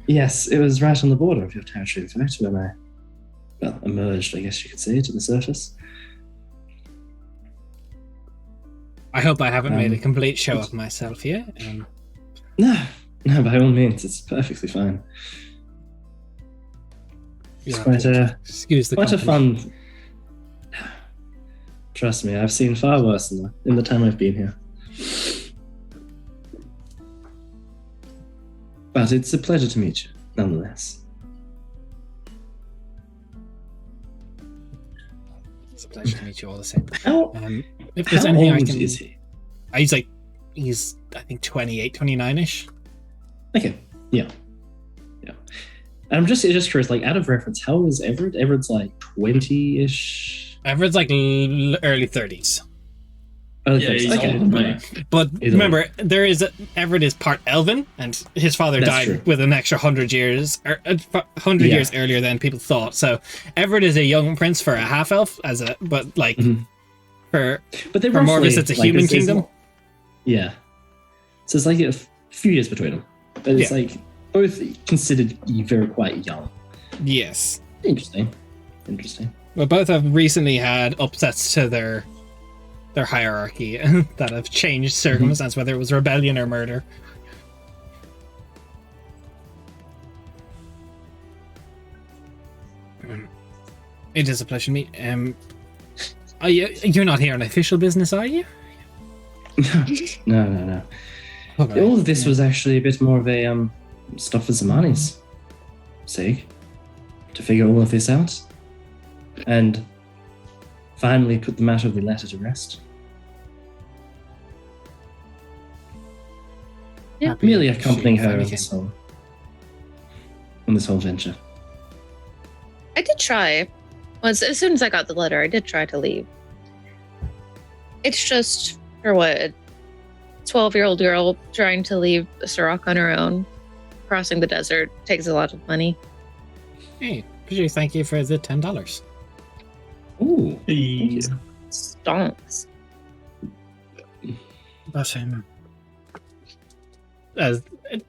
Yes, it was right on the border of your territory, in fact, when I, emerged, I guess you could say, to the surface. I hope I haven't made a Um, complete show of myself here. No, by all means, it's perfectly fine. You'll It's have to excuse the quite a company. fun. Trust me, I've seen far worse in the time I've been here. But it's a pleasure to meet you, nonetheless. It's a pleasure to meet you all the same. How, If there's how anything old I can... is he? He's I think 28, 29-ish. Okay, yeah. And I'm just curious, like, out of reference, how old is Everett? Everett's like 20-ish. Everett's like early 30s. Early Yeah, 30s. he's Okay, older than me. right. But Either remember, Everett is part Elven, and his father That's died true. with an extra 100 years, 100 Yeah. years earlier than people thought. So Everett is a young prince for a half elf, but like Mhm. for But they're For Morvis, roughly, it's a human there's kingdom. not- yeah. So it's like a few years between them. But it's Yeah. like both considered very quite young. yes. Interesting. Well, both have recently had upsets to their hierarchy that have changed circumstance, whether it was rebellion or murder. It is a pleasure to meet. You're not here on official business, are you? No. Okay. All of this was actually a bit more of a stuff for Zamani's sake. To figure all of this out. And finally put the matter of the letter to rest. Happy Merely accompanying she her finally on came. this whole venture. I did try. As soon as I got the letter, I did try to leave. It's just, for what, a 12-year-old girl trying to leave Sirach on her own. Crossing the desert takes a lot of money. Hey, could you thank you for the $10? Ooh. Hey. Stonks. But as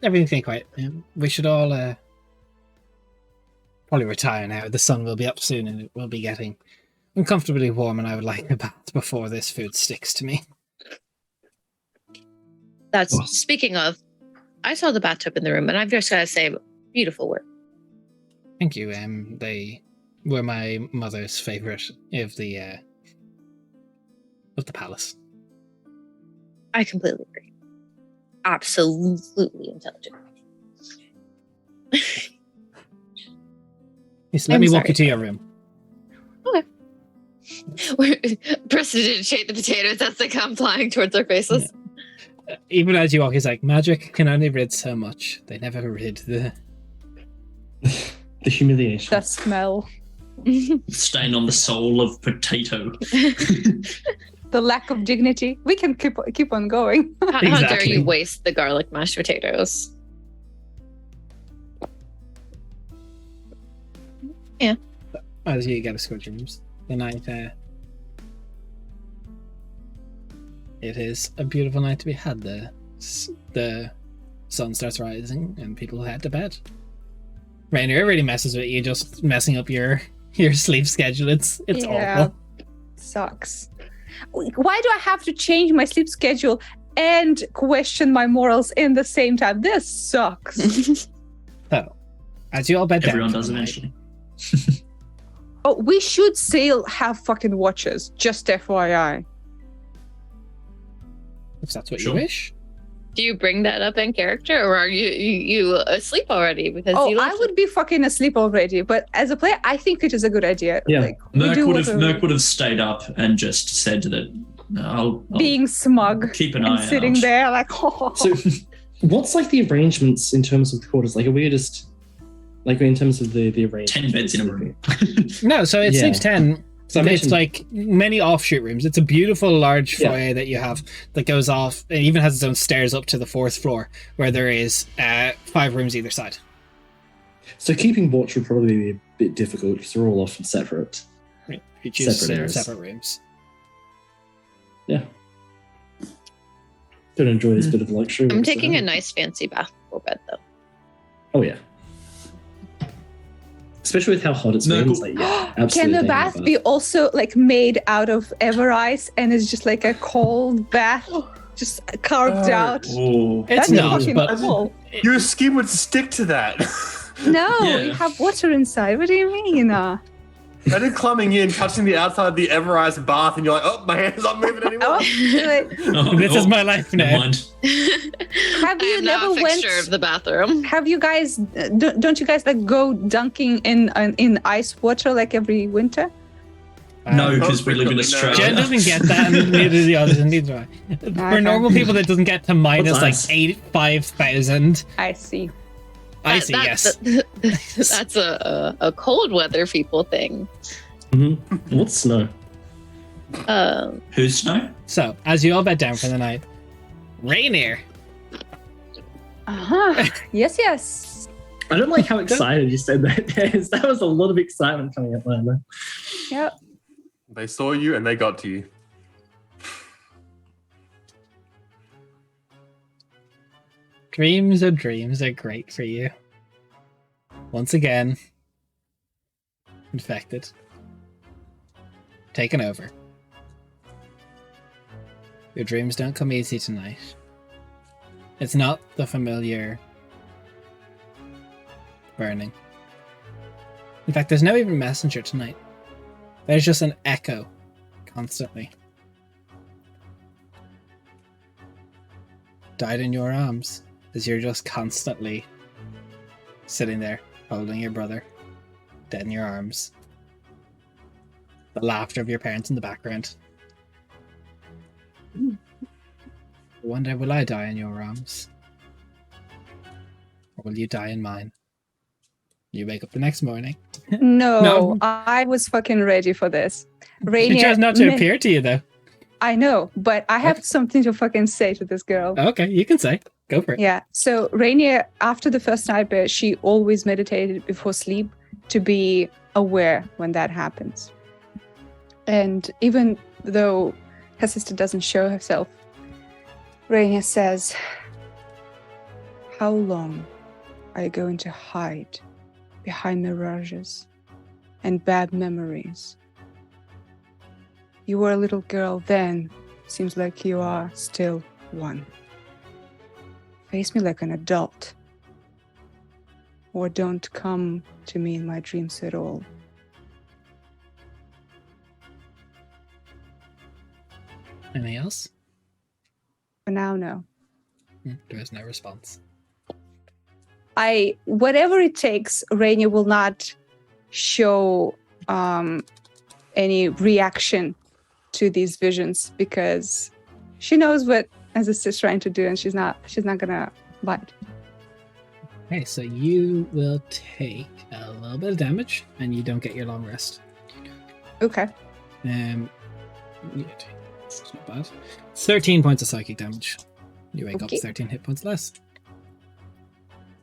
everything's getting quiet, we should all probably retire now. The sun will be up soon and it will be getting uncomfortably warm, and I would like a bath before this food sticks to me. Speaking of, I saw the bathtub in the room, and I've just got to say, beautiful work. Thank you. They were my mother's favorite of the palace. I completely agree. Absolutely intelligent. Yes, let me walk you to your room. Okay. We're prestidigitate the potatoes as they come flying towards our faces. Yeah. Even as you walk, he's like, magic can only rid so much. They never rid the humiliation. The smell. Stain on the soul of potato. The lack of dignity. We can keep on going. How dare Exactly. you waste the garlic mashed potatoes? as you get to switch rooms. The night it is a beautiful night to be had. The sun starts rising and people head to bed. Rainier, it really messes with you, just messing up your sleep schedule. It's awful. Sucks. Why do I have to change my sleep schedule and question my morals in the same time? This sucks. So, as you all bed down, Everyone for does the night- eventually. Oh, we should still have fucking watches. Just FYI. if that's what Sure. you wish. Do you bring that up in character, or are you asleep already? Because Oh, you I would be fucking asleep already. But as a player, I think it is a good idea. Yeah. Like, we Merc do would have stayed up and just said that I'll being smug keep an and eye sitting out. there like, oh. So, what's like the arrangements in terms of the quarters? Like, are we just like in terms of the arrangements? 10 beds in a room. No, so it Yeah. sleeps 10. So I It's mentioned- like many offshoot rooms. It's a beautiful large Yeah. foyer that you have that goes off. It even has its own stairs up to the 4th floor, where there is 5 rooms either side. So keeping watch would probably be a bit difficult because they're all often separate. If you choose Separate areas. separate rooms. Yeah. Don't enjoy this bit of luxury. I'm taking a whatsoever. nice fancy bath before bed, though. Oh yeah. Especially with how hot it's been. It's like, yeah, absolutely. Can the taking a bath be also like made out of ever ice and it's just like a cold bath, just carved out? Oh, It's That's not, fucking but cool. Your skin would stick to that. No, Yeah. you have water inside. What do you mean? Imagine climbing in, touching the outside of the Everise bath, and you're like, oh, my hand's not moving anymore. Oh, like, this is my life Never now. mind. have I you am now never a fixture went? of the bathroom. Have you guys? Don't you guys like go dunking in ice water like every winter? No, because we live in frequently, no. Australia. Jen doesn't get that, and neither do the others, and neither do I. For normal people that doesn't get to minus What's like ice? 5,000. I see. I see, yes. That's a cold weather people thing. Mm-hmm. What's snow? Who's snow? So, as you all bed down for the night, Rainier. Uh-huh. Yes. I don't like how excited you said that. That was a lot of excitement coming up there. Yep. They saw you and they got to you. Dreams are great for you. Once again, infected. Taken over. Your dreams don't come easy tonight. It's not the familiar burning. In fact, there's no even messenger tonight. There's just an echo constantly. Died in your arms as you're just constantly sitting there holding your brother dead in your arms. The laughter of your parents in the background. I wonder, will I die in your arms? Or will you die in mine? You wake up the next morning. No, No. I was fucking ready for this. She Rainier, chose not to appear to you, though. I know, but I have something to fucking say to this girl. Okay, you can say. Go for it. Yeah. So Rainier, after the first nightmare, she always meditated before sleep to be aware when that happens. And even though her sister doesn't show herself, Rainier says, how long are you going to hide behind mirages and bad memories? You were a little girl then. Seems like you are still one. Face me like an adult. Or don't come to me in my dreams at all. Anything else? For now, no. There is no response. Whatever it takes, Rainy will not show any reaction to these visions because she knows what Aziz is trying to do, and she's not gonna bite. Okay, so you will take a little bit of damage, and you don't get your long rest. Okay. It's not bad. 13 points of psychic damage. You wake up Okay. 13 hit points less.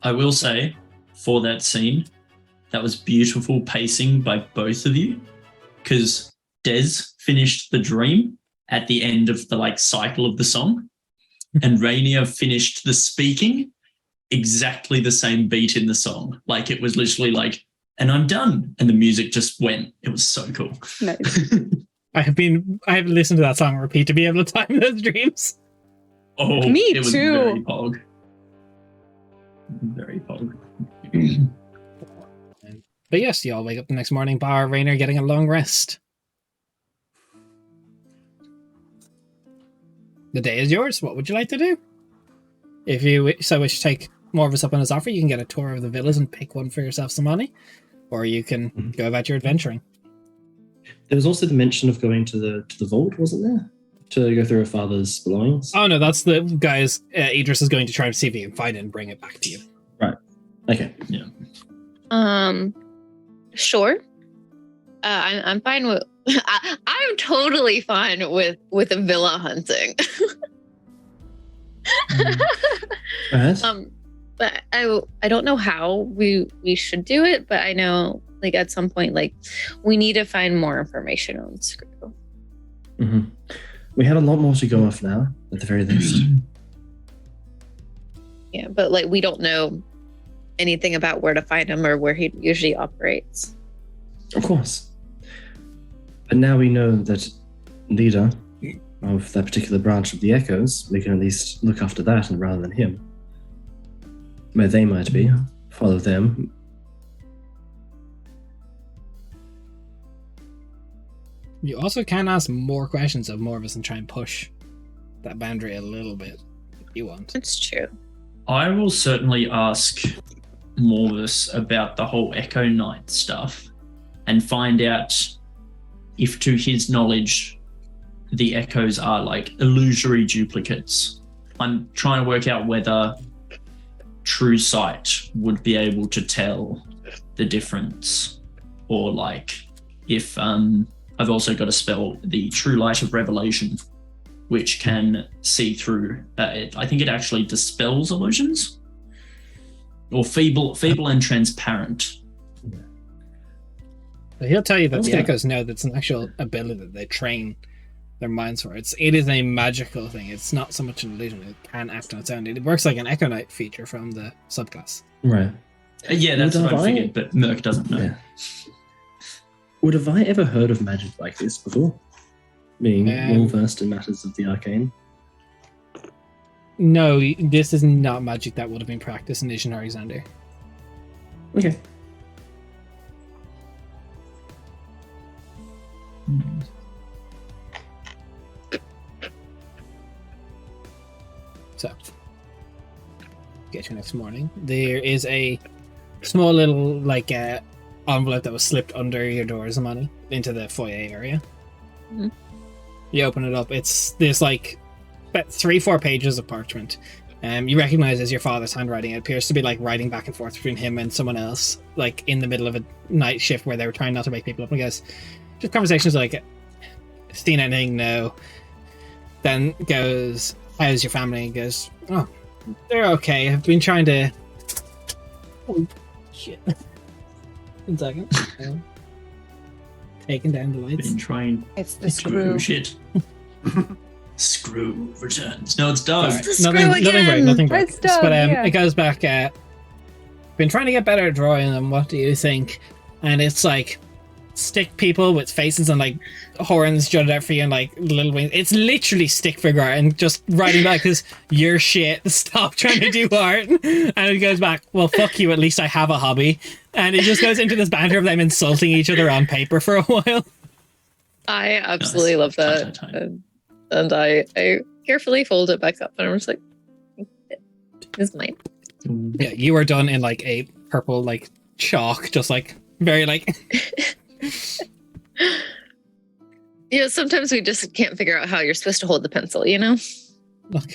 I will say, for that scene, that was beautiful pacing by both of you, because Des finished the dream at the end of the cycle of the song, and Rainier finished the speaking exactly the same beat in the song. Like it was literally and I'm done, and the music just went. It was so cool. Nice. I have listened to that song on repeat to be able to time those dreams. Oh, Me it was too. very pog. Very pog. But yes, you all wake up the next morning, bar Rainer getting a long rest. The day is yours. What would you like to do? If you wish to take more of us up on his offer, you can get a tour of the villas and pick one for yourself some money, or you can go about your adventuring. There was also the mention of going to the vault, wasn't there? To go through her father's belongings. Oh no, that's the guys. Idris is going to try and see if he can find it and bring it back to you. Right. Okay. Yeah. Sure. I'm fine with. I'm totally fine with a villa hunting. Alright. But I don't know how we should do it, but I know at some point we need to find more information on Screw. Mm-hmm. We had a lot more to go off now, at the very least. Yeah, but we don't know anything about where to find him or where he usually operates. Of course. But now we know that leader of that particular branch of the Echoes, we can at least look after that and rather than him. Where they might be, follow them. You also can ask more questions of more of us and try and push that boundary a little bit if you want. It's true. I will certainly ask Morvis about the whole Echo Knight stuff and find out if, to his knowledge, the Echoes are illusory duplicates. I'm trying to work out whether True Sight would be able to tell the difference, or if I've also got a spell, the True Light of Revelation, which can see through. I think it actually dispels illusions, or feeble and transparent. But he'll tell you that the Okay. Echoes know that's an actual ability that they train their minds for. It is a magical thing. It's not so much an illusion. It can act on its own. It works like an Echo Knight feature from the subclass. Right. Yeah, that's Would what I I- figured, but Merc doesn't know. Yeah. Would have I ever heard of magic like this before? Being well versed in matters of the arcane. No, this is not magic that would have been practiced in Nation Alexander. Okay. So, get you next morning. There is a small little envelope that was slipped under your doors of money into the foyer area. Mhm. You open it up. It's this about 3-4 pages of parchment. You recognize as your father's handwriting. It appears to be writing back and forth between him and someone else, in the middle of a night shift where they were trying not to wake people up. I guess just conversations seen anything? No. Then goes, how's your family? And goes, oh, they're okay. I've been trying to. Oh shit! 1 second. Taking down the lights. Been trying It's the screw screw. shit. Screw. screw returns. No, it's done. Alright, the screw nothing again. break, nothing break. It's done, But yeah. it goes back. Been trying to get better at drawing them. What do you think? And it's like stick people with faces and like horns jutted out for you and like little wings. It's literally stick figure art and just writing back because you're shit. Stop trying to do art. And it goes back. Well, fuck you. At least I have a hobby. And it just goes into this banter of them insulting each other on paper for a while. I absolutely love that. And I carefully fold it back up and I'm just like, this is mine. Yeah, you are done in like a purple like chalk, just like very like. Sometimes we just can't figure out how you're supposed to hold the pencil, you know? Look,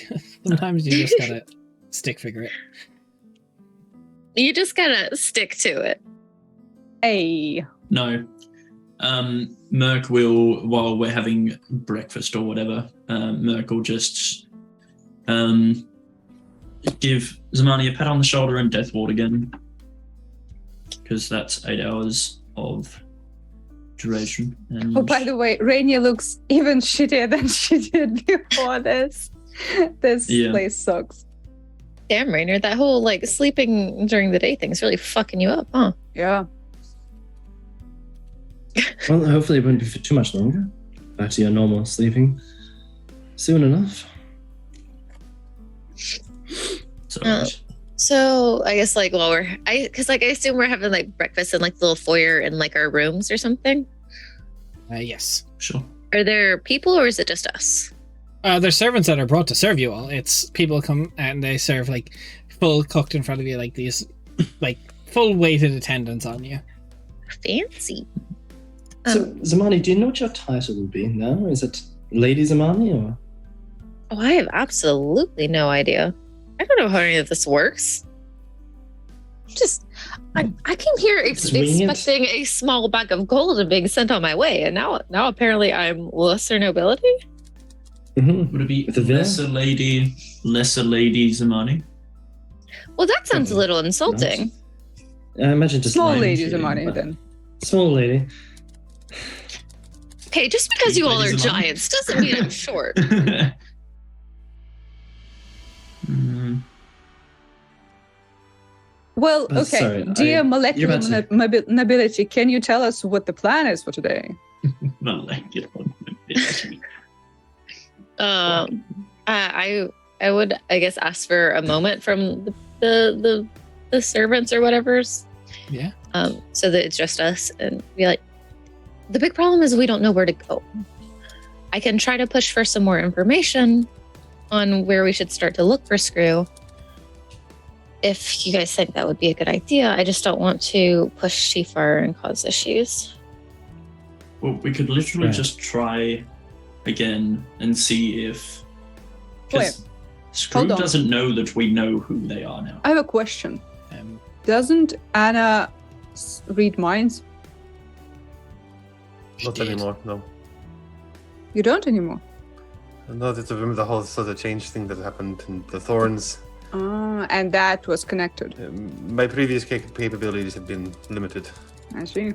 sometimes you just gotta stick figure it. You just gotta stick to it. Hey. No. Merc will, while we're having breakfast or whatever, Merc will just give Zamani a pat on the shoulder and death ward again. Because that's 8 hours of duration. And Oh, by the way, Rainier looks even shittier than she did before this. This place sucks. Damn, Rainer, that whole like sleeping during the day thing's really fucking you up, huh? Yeah. Well, hopefully it won't be for too much longer. Back to your normal sleeping soon enough. so, So I guess like while I assume we're having like breakfast in like the little foyer in like our rooms or something. Yes. sure. Are there people or is it just us? There's servants that are brought to serve you all. It's people come and they serve like full cooked in front of you, like these like full weighted attendants on you. Fancy. So, Zamani, do you know what your title will be now? Is it Lady Zamani or? Oh, I have absolutely no idea. I don't know how any of this works. I came here expecting a small bag of gold and being sent on my way, and now apparently I'm lesser nobility. Mm-hmm. Would it be With a veil? lesser lady Zamani? Well, that sounds a little insulting. I imagine just Small lying ladies to of you, money but- then. Small lady. Okay, just because you all are Ladies of honor. giants doesn't mean I'm short. Mm, Well, Oh, okay. sorry, Dear molecular you're about to- nobility, can you tell us what the plan is for today? molecular mobility. I would, I guess, ask for a moment from the servants or whatever's. Yeah. So that it's just us and be like, the big problem is we don't know where to go. I can try to push for some more information on where we should start to look for Screw. If you guys think that would be a good idea, I just don't want to push too far and cause issues. Well, we could literally Right. just try again and see if. Wait, Because Screw hold on. doesn't know that we know who they are now. I have a question. Um, Doesn't Anna read minds? Not did. anymore, no. You don't anymore. No, that's the whole sort of change thing that happened in the Thorns. And that was connected. My previous capabilities had been limited. I see.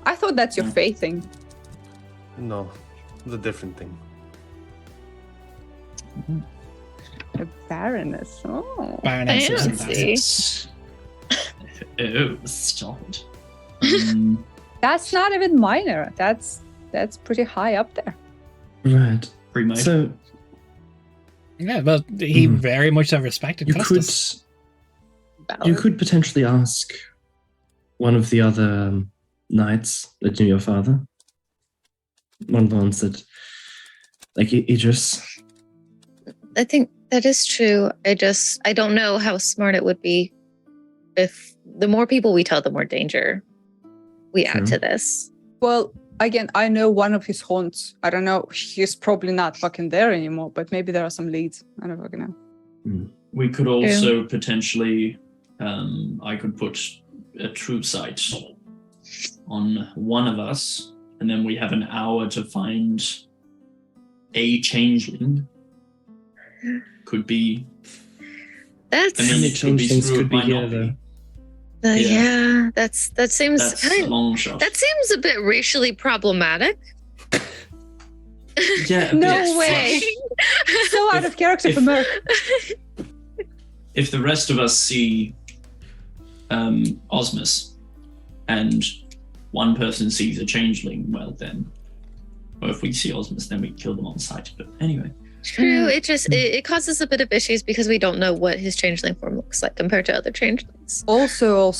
I thought that's your faith thing. No, it's a different thing. A baroness. Oh. Baroness of Fancy. Synthesis. Oh, stop it. That's not even minor. That's pretty high up there. Right. Pre-made. So Yeah, but he Mhm. very much so respected you Custis. could potentially ask one of the other knights that knew your father. One of the ones that, like Idris. I think that is true. I don't know how smart it would be if the more people we tell, the more danger we add True. to this. Well, again, I know one of his haunts. I don't know. He's probably not fucking there anymore, but maybe there are some leads. I don't fucking know. We could also potentially, I could put a troop site on one of us, and then we have an hour to find a changeling. Could be, That's and then many it could be changelings through, could it be might here, not though. be. yeah. That seems That's a long shot. that seems a bit racially problematic. Yeah. No Yes. way. So out of character for Merc. If the rest of us see Osmus and one person sees a changeling, well then, or if we see Osmus, then we kill them on sight. But anyway, True. It causes a bit of issues because we don't know what his changeling form looks like compared to other changelings. Also,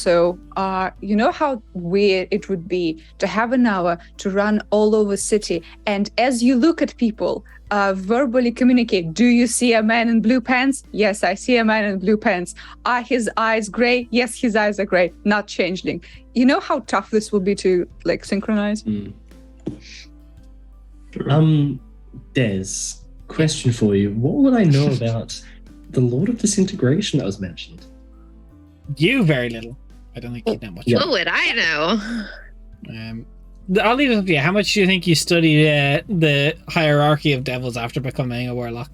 you know how weird it would be to have an hour to run all over city, and as you look at people, verbally communicate. Do you see a man in blue pants? Yes, I see a man in blue pants. Are his eyes gray? Yes, his eyes are gray. Not changeling. You know how tough this will be to like synchronize. Des, question for you. What would I know about the Lord of Disintegration that was mentioned? You very little. I don't think you know much. Yeah. What would I know? I'll leave it up to you. How much do you think you studied the hierarchy of devils after becoming a warlock?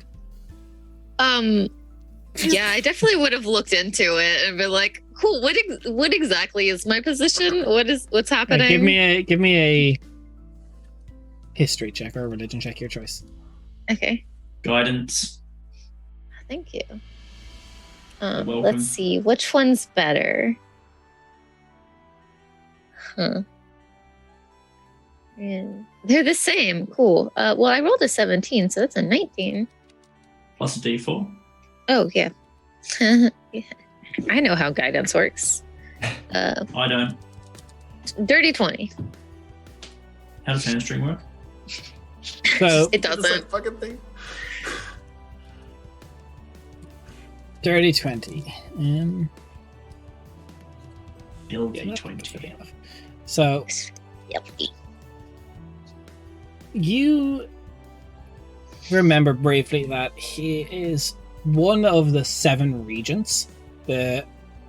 Yeah, I definitely would have looked into it and been like, cool, what exactly is my position? What's happening? Give me a history check or a religion check, your choice. Okay. guidance. Thank you. welcome. Let's see, which one's better? Huh. And they're the same. Cool. Well, I rolled a 17, so that's a 19. Plus a d4. Oh, yeah. Yeah. I know how guidance works. I don't. Dirty 20. How does hamstring work? So It doesn't. fucking thing. dirty 20. Build Yeah, that's good d20. enough. So Yep. you remember briefly that he is one of the 7 regents,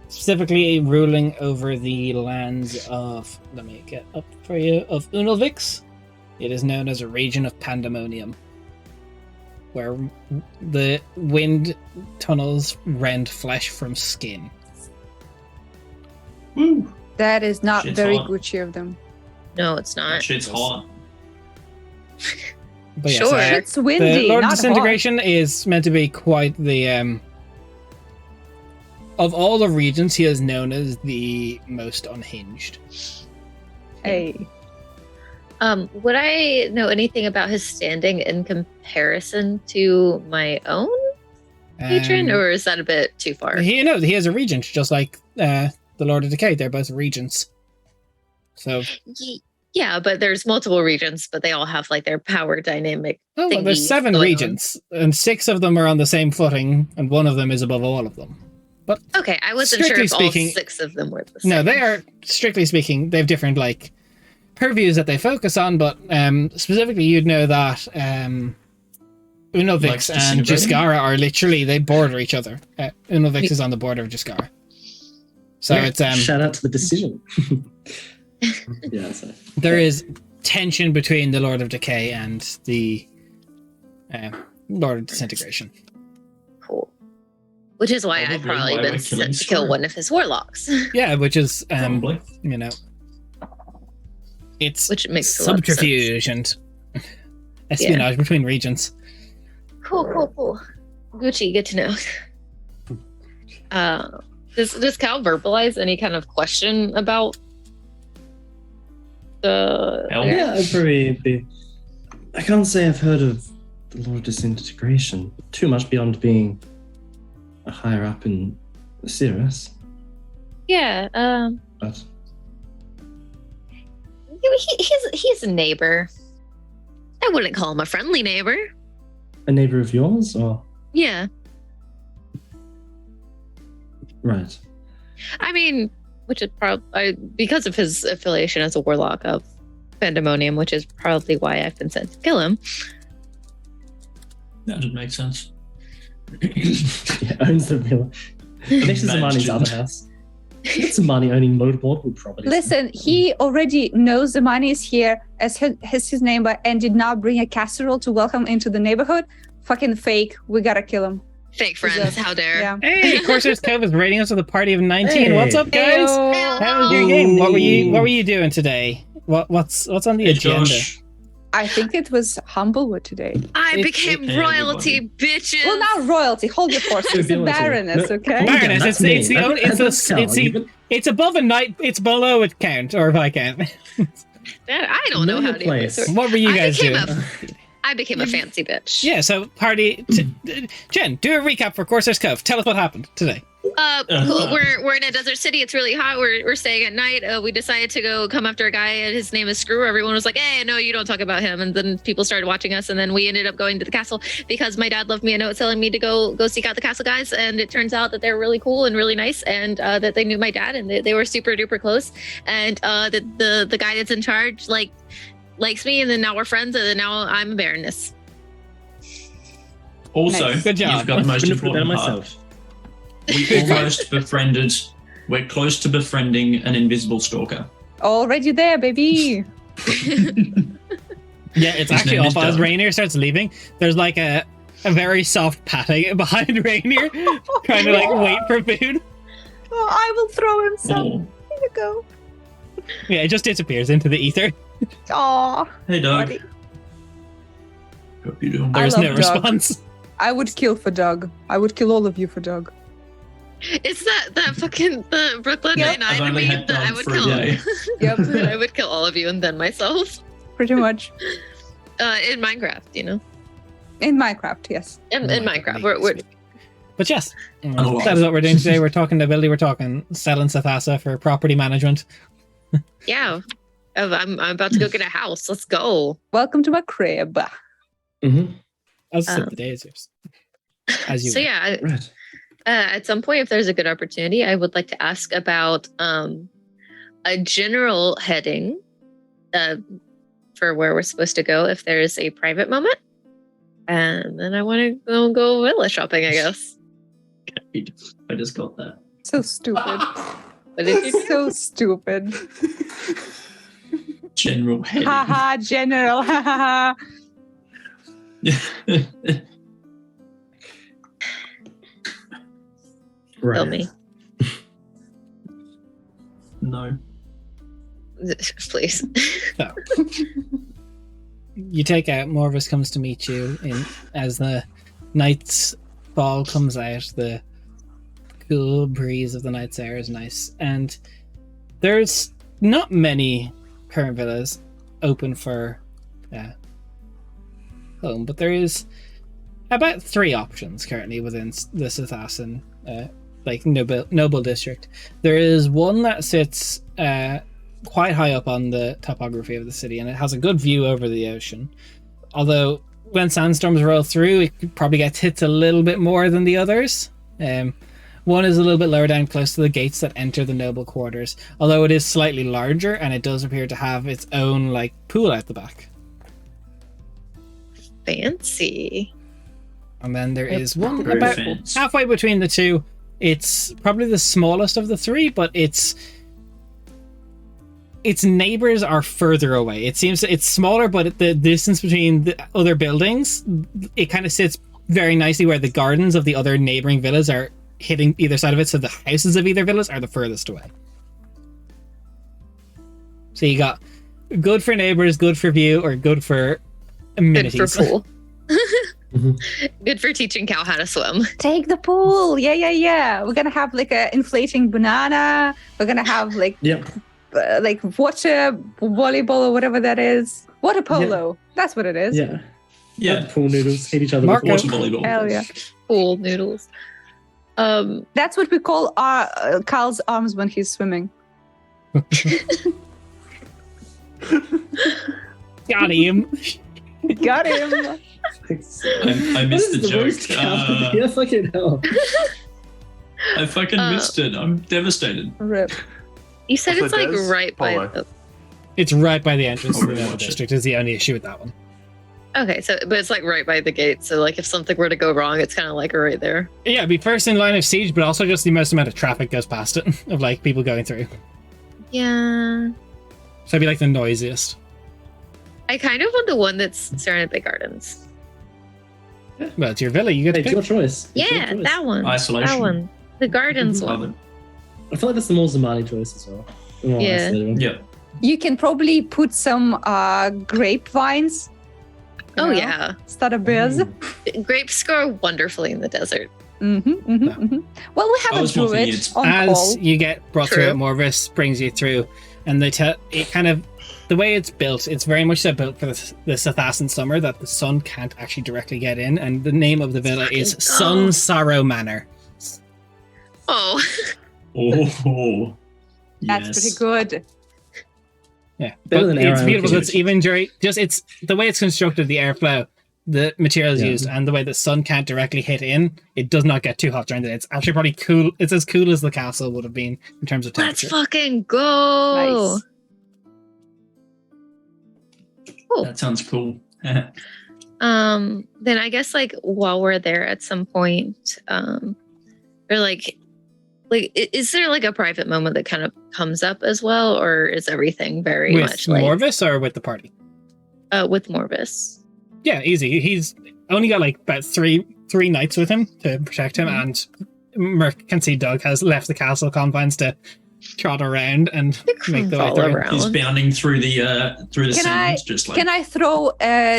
specifically ruling over the lands of, let me get up for you, of Unalvix. It is known as a region of pandemonium, where the wind tunnels rend flesh from skin. Woo! That is not Shit's very hot. Gucci of them. No, it's That not. shit's hot. But Sure. It's the windy, Lord of not Disintegration is meant to be quite the of all the regions, he is known as the most unhinged. hot. Hey. Would I know anything about his standing in comparison to my own patron, or is that a bit too far? he has a regent, just like the Lord of Decay. They're both regents. So Yeah, but there's multiple regions, but they all have like their power dynamic. well, there's thingies 7 going on. regents, and 6 of them are on the same footing, and one of them is above all of them. Okay, I wasn't sure Strictly if speaking- all 6 of them were the same. No, they are, strictly speaking, they have different like purviews that they focus on, but specifically you'd know that Unalvix Like and disintegrating? Giscara are literally, they border each other. Unalvix is on the border of Giscara. So Yeah, it's shout out to the decision. Yeah, so. there is tension between the Lord of Decay and the Lord of Disintegration. Cool. Which is why I've Probably probably why been we're killing sent to kill Scar. one of his warlocks, Yeah, which is Probably. you know, it's which makes a lot of sense. subterfuge and espionage between regions. Cool. Gucci, good to know. Does Cal verbalize any kind of question about the? Hell Yeah, I'd probably be. I can't say I've heard of the Lord of Disintegration too much beyond being a higher up in Cirrus, Yeah. but He's a neighbor. I wouldn't call him a friendly neighbor. a neighbor of yours, or Yeah. right? I mean, which is probably because of his affiliation as a warlock of Pandemonium, which is probably why I've been sent to kill him. That would make sense. Yeah, owns the villa. Next to Zamani's other house. Zamani owning multiple properties. Listen, he already knows the money is here as his neighbor and did not bring a casserole to welcome into the neighborhood. Fucking fake. We gotta kill him. Fake friends, Exactly. how dare. Yeah. Hey, Corsair's Cove is rating us with a party of 19. Hey. What's up, guys? Ayo. How was your game? What were you doing today? What's on the Hey, agenda? Josh. I think it was Humblewood today. I became Hey, royalty, bitches. Well, not royalty. Hold your horses. It's a Royalty. baroness, No, okay? Baroness, that's it's me. the only, it's above a knight. It's below a count or viscount. I don't know Know how your to place. use it. What were you guys doing? I became a fancy bitch. Yeah, so Jen, do a recap for Corsair's Cove. Tell us what happened today. We're in a desert city. It's really hot. We're staying at night. We decided to go come after a guy, and his name is Screw. Everyone was like, "Hey, no, you don't talk about him." And then people started watching us, and then we ended up going to the castle because my dad left me a note telling me to go seek out the castle guys. And it turns out that they're really cool and really nice, and that they knew my dad, and they were super duper close. And the guy that's in charge likes me, and then now we're friends, and then now I'm a baroness. Also, Nice. Good job. you've got the most Couldn't have put it down important part. myself. We almost befriended. We're close to befriending an invisible stalker. Already there, baby. Yeah, it's His actually name is awful. As Doug. Rainier starts leaving, there's like a very soft patting behind Rainier, trying to like wait for food. Oh, I will throw him some. Oh. Here you go. Yeah, it just disappears into the ether. Aw. Hey, Doug. buddy. Hope you're doing I There's love no Doug. response. I would kill for Doug. I would kill all of you for Doug. It's that fucking the Brooklyn Yep. Nine-Nine I've only meme had that I Doug would for a kill. day. Yep. That I would kill all of you and then myself. Pretty much. In Minecraft, you know. In Minecraft, yes. In Oh my Minecraft, God. we're But yes, lot. that is what we're doing today. We're talking ability. We're talking selling Sathasa for property management. yeah. I'm about to go get a house. Let's go. Welcome to my crib. Mm-hmm. As Um, the days, as you. So yeah, Right. at some point, if there's a good opportunity, I would like to ask about a general heading for where we're supposed to go if there's a private moment. And then I want to go villa shopping, I guess. I just got that. So stupid. What did you do? So stupid. General heading. Haha, general. Ha ha ha. Right. Tell me, No. please. So, you take out. Morvis comes to meet you as the night's fall comes out. The cool breeze of the night's air is nice, and there's not many current villas open for home, but there is about 3 options currently within the Sathassan noble district. There is one that sits quite high up on the topography of the city, and it has a good view over the ocean. Although when sandstorms roll through, it probably gets hit a little bit more than the others. One is a little bit lower down, close to the gates that enter the noble quarters, although it is slightly larger, and it does appear to have its own like pool out the back. Fancy. And then there is one Very about fancy. halfway between the two. It's probably the smallest of the 3, but its neighbors are further away. It seems it's smaller, but the distance between the other buildings, it kind of sits very nicely where the gardens of the other neighboring villas are hitting either side of it, so the houses of either villas are the furthest away. So you got good for neighbors, good for view, or good for amenities. Good for pool. Mhm. Good for teaching Cal how to swim. Take the pool. Yeah. We're gonna have like a inflating banana. We're gonna have like Yep. water volleyball or whatever that is. Water polo. That's what it is. Yeah. Yeah. Pool noodles hit each other. Marco. with Water volleyball. Hell yeah. Pool noodles. That's what we call our Carl's arms when he's swimming. Got him. Got him. I missed the joke. Yeah, fucking hell. I fucking missed it. I'm devastated. Rip. You said Also it's like does right by Paula. the. It's right by the entrance I'll to the noble rewatch it. district is the only issue with that one. Okay, so but it's like right by the gate. So like if something were to go wrong, it's kind of like right there. Yeah, it'd be first in line of siege, but also just the most amount of traffic goes past it, of like people going through. Yeah. So it'd be like the noisiest. I kind of want the one that's surrounded by gardens. Well, it's your villa, you get to Hey, it's your pick. choice. It's your Yeah, choice. that one. Isolation. That one. The gardens Love one. it. I feel like that's the more Zamani choice as well. The more Yeah. isolated one. Yeah. You can probably put some grapevines. Oh yeah, Starter beers. grapes grow wonderfully in the desert. Well, we have I a was more thinking druid it's- on As call. you get brought True. through it, Morvis brings you through, and they tell it kind of the way it's built. It's very much so built for the Sathasan summer that the sun can't actually directly get in, and the name of the villa is Fucking Sun go. Sorrow Manor. Oh, Oh, That's yes. pretty good. Yeah, Better but than it's air beautiful. altitude. It's even during it's the way it's constructed, the airflow, the materials Yeah. used, and the way the sun can't directly hit in. It does not get too hot during the day. It's actually probably cool. It's as cool as the castle would have been in terms of let's temperature. fucking go. Nice. Cool. That sounds cool. Then I guess like while we're there at some point, or like is there like a private moment that kind of comes up as well, or is everything very With much like Morvis or with the party? with Morvis? Yeah, easy. He's only got like about three knights with him to protect him, Mhm. and Merc can see Doug has left the castle confines to trot around and make the way Fall through. around. He's bounding through the sands, just like Can I throw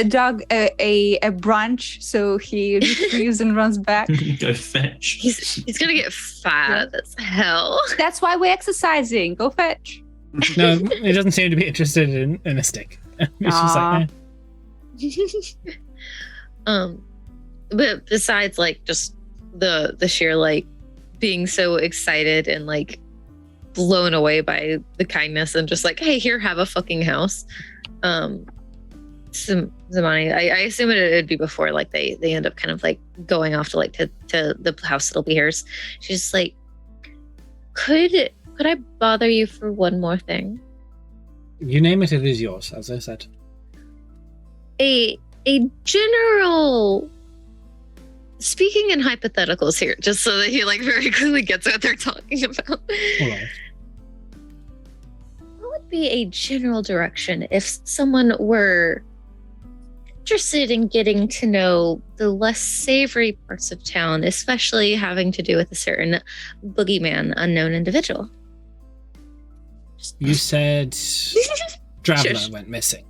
Doug a branch so he retrieves and runs back? go fetch. He's gonna get fat as hell. That's why we're exercising. Go fetch. No, he doesn't seem to be interested in a stick. It's just like, But besides like just the sheer like being so excited and like blown away by the kindness and just like, hey, here, have a fucking house. Zamani, I assume it'd be before like they end up kind of like going off to like to the house that'll be hers. She's just like, could I bother you for one more thing? you name it, it is yours, as I said. A general, speaking in hypotheticals here, just so that he like very clearly gets what they're talking about. All right. What would be a general direction if someone were interested in getting to know the less savory parts of town, especially having to do with a certain boogeyman unknown individual? You said Dravla Shush. went missing.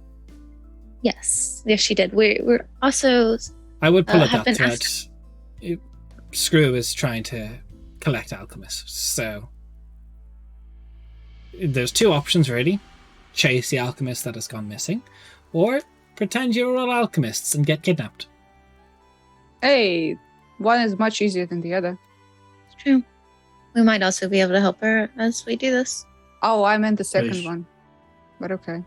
Yes, she did. We're also I would pull at have that been thread. Screw is trying to collect alchemists, so there's two options really: chase the alchemist that has gone missing, or pretend you're all alchemists and get kidnapped. Hey, one is much easier than the other. true. We might also be able to help her as we do this. Oh, I meant the second Nice. one. But okay.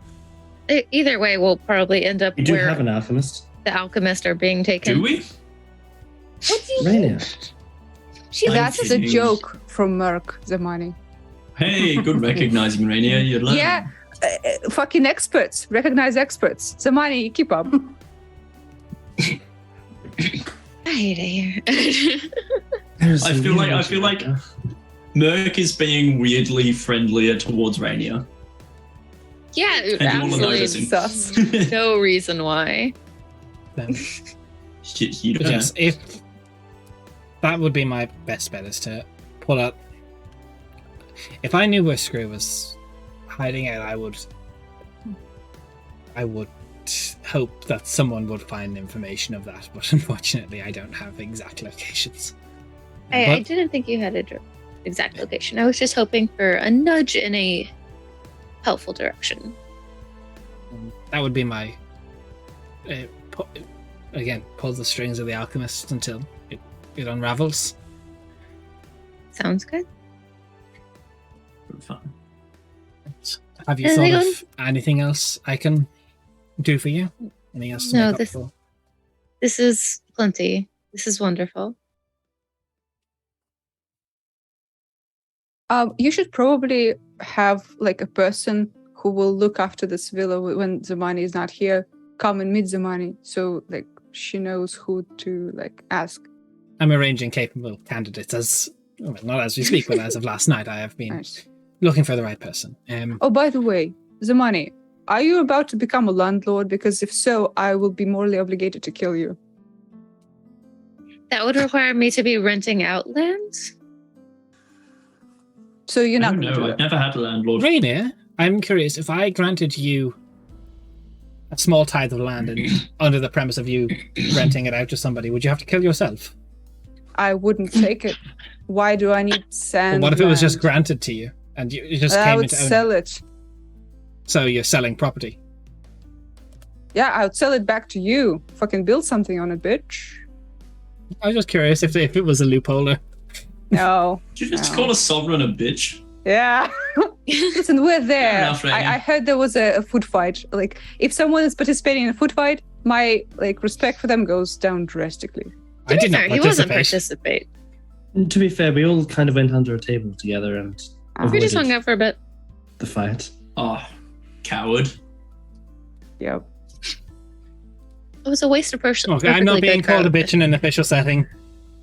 Either way, we'll probably end up We do where have an alchemist. the alchemists are being taken. Do we? What do you Rainier. She I'm That's the kidding. joke from Merc, the money. Hey, good recognizing, Rainier. You're learning. Yeah. Fucking experts. Recognize experts. The money, keep up. I hate it here. I feel like Merc is being weirdly friendlier towards Rainier. Yeah, And you all are absolutely. noticing. Sus. No reason why. Then, You but don't yes, if that would be my best bet, is to pull out. If I knew where Screw was hiding out, I would hope that someone would find information of that, but unfortunately I don't have exact locations. I But- didn't think you had an exact location. I was just hoping for a nudge in a helpful direction. That would be my pull the strings of the alchemist until it unravels. Sounds good. Fine. Have you Are thought they of anything else I can do for you? Anything else to No, make up this- for? This is plenty. This is wonderful. You should probably have like a person who will look after this villa when the money is not here. Come and meet the money, so like she knows who to like ask. I'm arranging capable candidates not as we speak, but as of last night, I have been Nice. looking for the right person. Oh, by the way, the money. Are you about to become a landlord? Because if so, I will be morally obligated to kill you. That would require me to be renting out land. So you're I not don't going to know. do I've it. never had a landlord. Rainier, I'm curious, if I granted you a small tithe of land and under the premise of you renting it out to somebody, would you have to kill yourself? I wouldn't take it. Why do I need sand? But what if it was just land? granted to you and you just I came would into owning sell it? it. So you're selling property. Yeah, I would sell it back to you. Fucking build something on it, bitch. I was just curious if it was a loophole. No. Did you just No. call a sovereign a bitch? Yeah. Listen, we're there. enough, Rainy. I heard there was a food fight. Like, if someone is participating in a food fight, my respect for them goes down drastically. I To be did not fair, he wasn't participate. participate. To be fair, we all kind of went under a table together and We just avoided hung out for a bit. the fight. Oh, coward. Yep. It was a waste of person. Okay, I'm not being called a bitch in an official setting.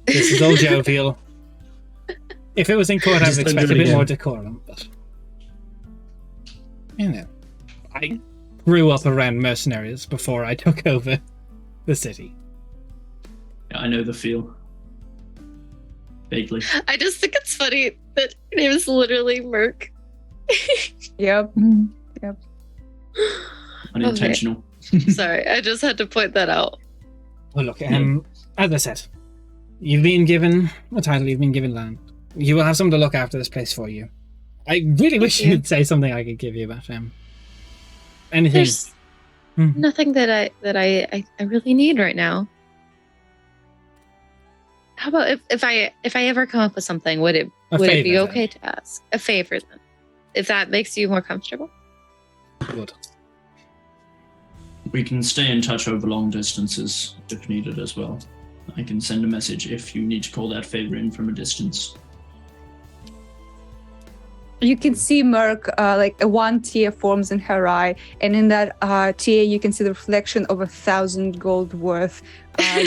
This is all jovial. If it was in court, I Just would don't expect do a it bit again. more decorum, but you know, I grew up around mercenaries before I took over the city. Yeah, I know the feel. Vaguely. I just think it's funny that it was literally Merc. Yep. Unintentional. Sorry, I just had to point that out. Well, look, as I said, you've been given a title, you've been given land. You will have someone to look after this place for you. I really wish you. you'd say something I could give you, but anything. There's Hmm. nothing that I really need right now. How about if I ever come up with something, would it A be favor, then. okay to ask a favor then? If that makes you more comfortable. Good. We can stay in touch over long distances if needed as well. I can send a message if you need to call that favor in from a distance. You can see Merc, like a one tear forms in her eye, and in that tear you can see the reflection of 1,000 gold worth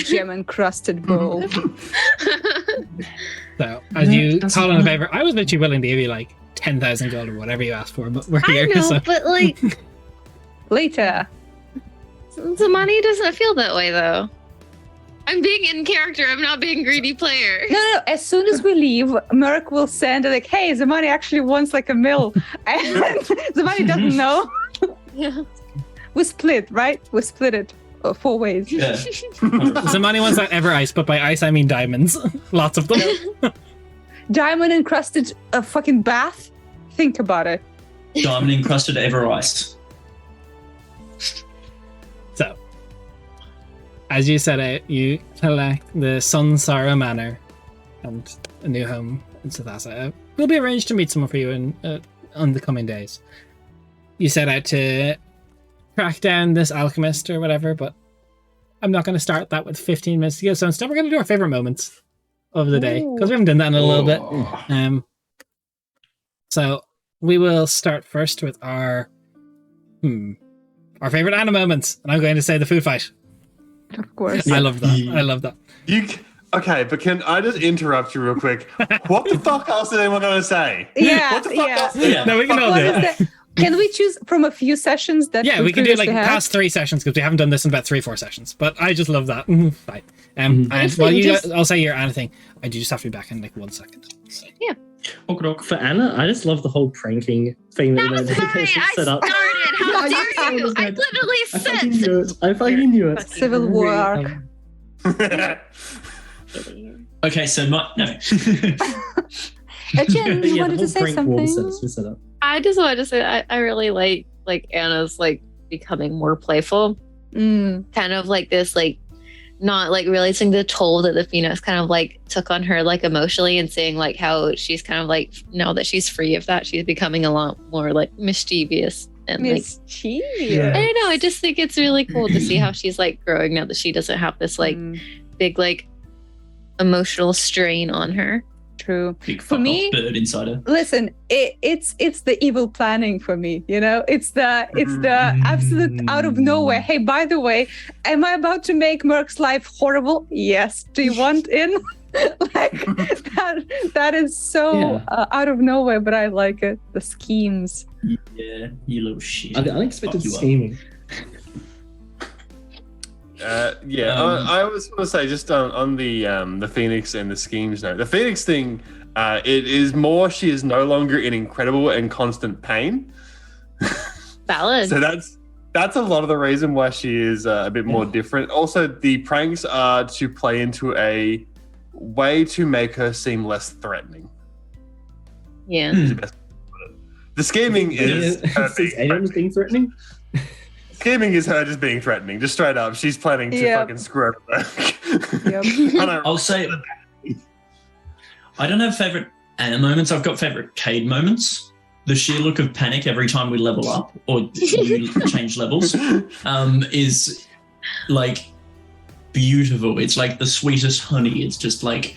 gem encrusted bowl. So, as you call in a favor, I was literally willing to give you like 10,000 gold or whatever you asked for, but we're I here. know, So. but like Later. the money doesn't feel that way though. I'm being in character. I'm not being greedy player. No. As soon as we leave, Merc will send like, "Hey, the money actually wants like a mill," and the money doesn't know. Yeah. We split, right? We split it 4 ways. Yeah. The money ones that ever ice, but by ice I mean diamonds. Lots of them. Diamond encrusted a fucking bath. Think about it. Diamond encrusted ever iced. So, as you set out, you collect the Sun Sorrow Manor and a new home in Sathasa. We'll be arranged to meet someone for you in on the coming days. You set out to track down this alchemist or whatever, but I'm not going to start that with 15 minutes to go. So instead, we're going to do our favorite moments of the day because we haven't done that in a little bit. So we will start first with our favorite Anna moments, and I'm going to say the food fight. Of course. I love that. I love that. Okay, but can I just interrupt you real quick? What the fuck else is anyone going to say? Yeah, What the fuck yeah. else? Is No, we can all What do is it. that? Can we choose from a few sessions that Yeah, we can do like previously had? past 3 sessions because we haven't done this in about 3-4 sessions. But I just love that. Right. And Honestly, while you, just- I'll say your Anna thing. I do just have to be back in like 1 second. So. For Anna, I just love the whole pranking thing that That was they right. I set up. started. How I dare you? I literally I said. fucking knew it. I fucking knew it. Civil War arc. Okay, so no. Jen, But you yeah, the wanted whole to say prank wall something? sets we set up. I just wanted to say I really like Anna's like becoming more playful. Mm. Kind of like this like not like realizing the toll that the Phoenix kind of like took on her like emotionally and seeing like how she's kind of like now that she's free of that, she's becoming a lot more like mischievous and like Mischievous. I don't know, I just think it's really cool to see how she's like growing now that she doesn't have this like big like emotional strain on her. True. Big For fuck me- off bird inside her. Listen, it's the evil planning for me, you know? It's the absolute out of nowhere. Hey, by the way, am I about to make Merc's life horrible? Yes. Do you want in? Like that is so out of nowhere, but I like it. The schemes. Yeah, you little shit. The unexpected Fuck you up. scheming. I was going to say just on the Phoenix and the schemes note. The Phoenix thing, it is more she is no longer in incredible and constant pain. Valid. So that's a lot of the reason why she is a bit more different. Also, the pranks are to play into a way to make her seem less threatening. Yeah. The scheming is her being threatening. Scheming is her just being threatening, just straight up. She's planning to fucking screw everything. Yep. I'll say I don't have favorite Anna moments. I've got favorite Cade moments. The sheer look of panic every time we level up or you change levels is like beautiful. It's like the sweetest honey. It's just like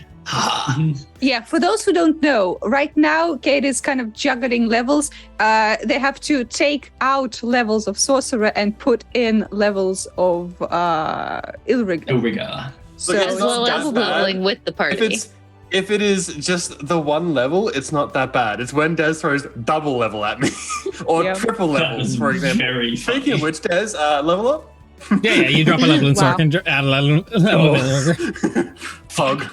Yeah, for those who don't know, right now Kate is kind of juggling levels. They have to take out levels of sorcerer and put in levels of Ilrig. Ilrigar. So Look, As it's well not as that bad. leveling with the party. If it is just the one level, it's not that bad. It's when Des throws double level at me or Yep. triple levels, for example. Very funny. Speaking of which, Des, level up. Yeah, you drop a level in Wow. Sork and add a level in Ilrigar. Fog.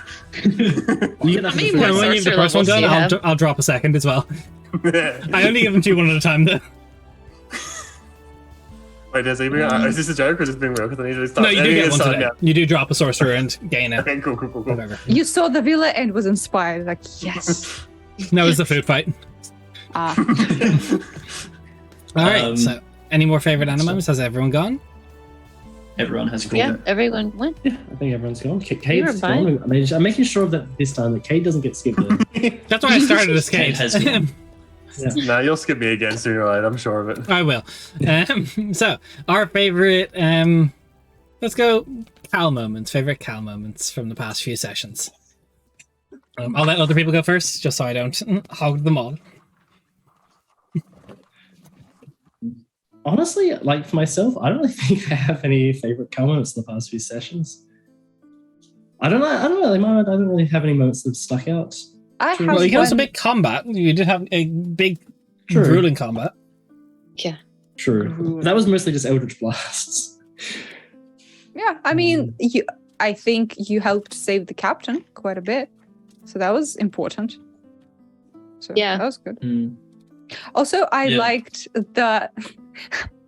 You get that How many for more free. When you have the sorcerer first one levels do done, you have? I'll drop a second as well. I only give them 2 one at a time though. Wait, Des, is this a joke or is this being real? Because I need to start. No, you do get one today. You do drop a sorcerer and gain it. Okay, cool. Whatever. you saw the villa and was inspired, like, yes. No, it's the food fight. Ah. All right. So, any more favorite animals? Has everyone gone? Everyone has called Yeah, it. everyone went. Yeah, I think everyone's gone. You were Cade's fine. gone. I'm making sure that this time that Cade doesn't get skipped. That's why I started as Kate Kate. has gone. Nah, you'll skip me again sooner or later. I'm sure of it. I will. So, our favorite. Let's go. Cal moments. Favorite Cal moments from the past few sessions. I'll let other people go first, just so I don't hog them all. Honestly, like for myself, I don't really think I have any favorite moments in the past few sessions. I don't know. I don't really have any moments that have stuck out. I True. have Well, you got one. some big combat. You did have a big True. grueling combat. True. That was mostly just Eldritch Blasts. Yeah, I mean, I think you helped save the captain quite a bit, so that was important. So Yeah. that was good. Mm. Also, I Yeah. liked the.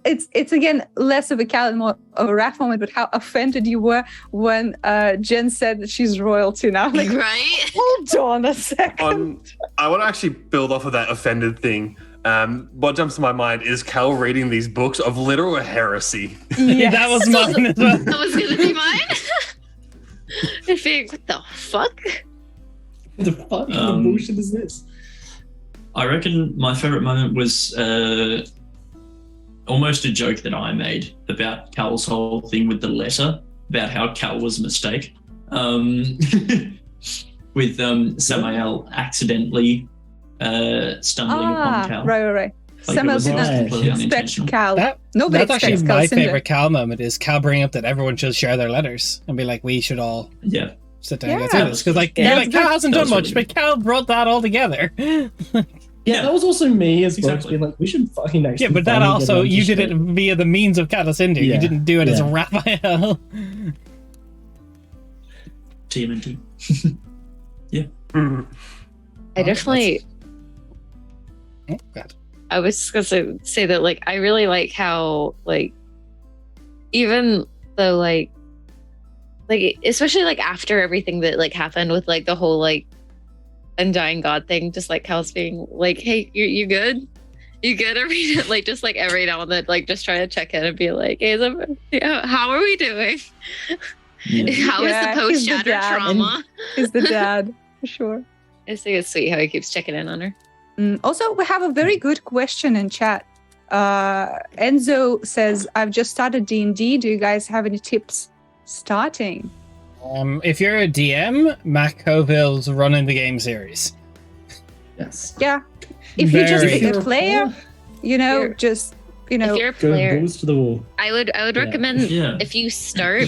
It's again less of a Cal and more of a Raph moment, but how offended you were when Jen said that she's royalty now. Like, Right? hold on a second. I want to actually build off of that offended thing. What jumps to my mind is Cal reading these books of literal heresy. Yeah, that was mine as well. That was gonna be mine. I figured, what the fuck? What the fuck kind of bullshit is this? I reckon my favorite moment was almost a joke that I made about Cal's whole thing with the letter, about how Cal was a mistake. With Samael accidentally stumbling upon Cal. Right. Like, Samuel it was didn't completely expect unintentional. Cal. That, Nobody that's actually expects my Cal Cinder. favorite Cal moment is Cal bringing up that everyone should share their letters and be like, we should all Yeah. sit down and Yeah. go through this. Because like, Yeah, you're that's like, Cal good. hasn't That done was much, really but Cal brought that all together. Yeah, that was also me as well. Exactly. Being like, we should fucking actually. Yeah, but that finally get also, around to you did it shit. via the means of Catacindar. You Yeah. didn't do it as Yeah. Raphael. TMNT. I definitely. Oh, God. I was just gonna say that, like, I really like how, like, even though, like, especially like after everything that like happened with like the whole like Undying God thing, just like Cal's being like, "Hey, you good? You good?" Like just like every now and then, like just trying to check in and be like, "Hey, how are we doing? How is Yeah, the he's the post-shatter dad. trauma?" Is the dad for sure? I just think it's sweet how he keeps checking in on her. Also, we have a very good question in chat. Enzo says, "I've just started D&D. Do you guys have any tips starting?" If you're a DM, Matt Coville's running the game series. Yes. Yeah. If you just Very. pick a player, You're- just If you're a Go player, balls to the wall. I would Yeah. recommend Yeah. if you start,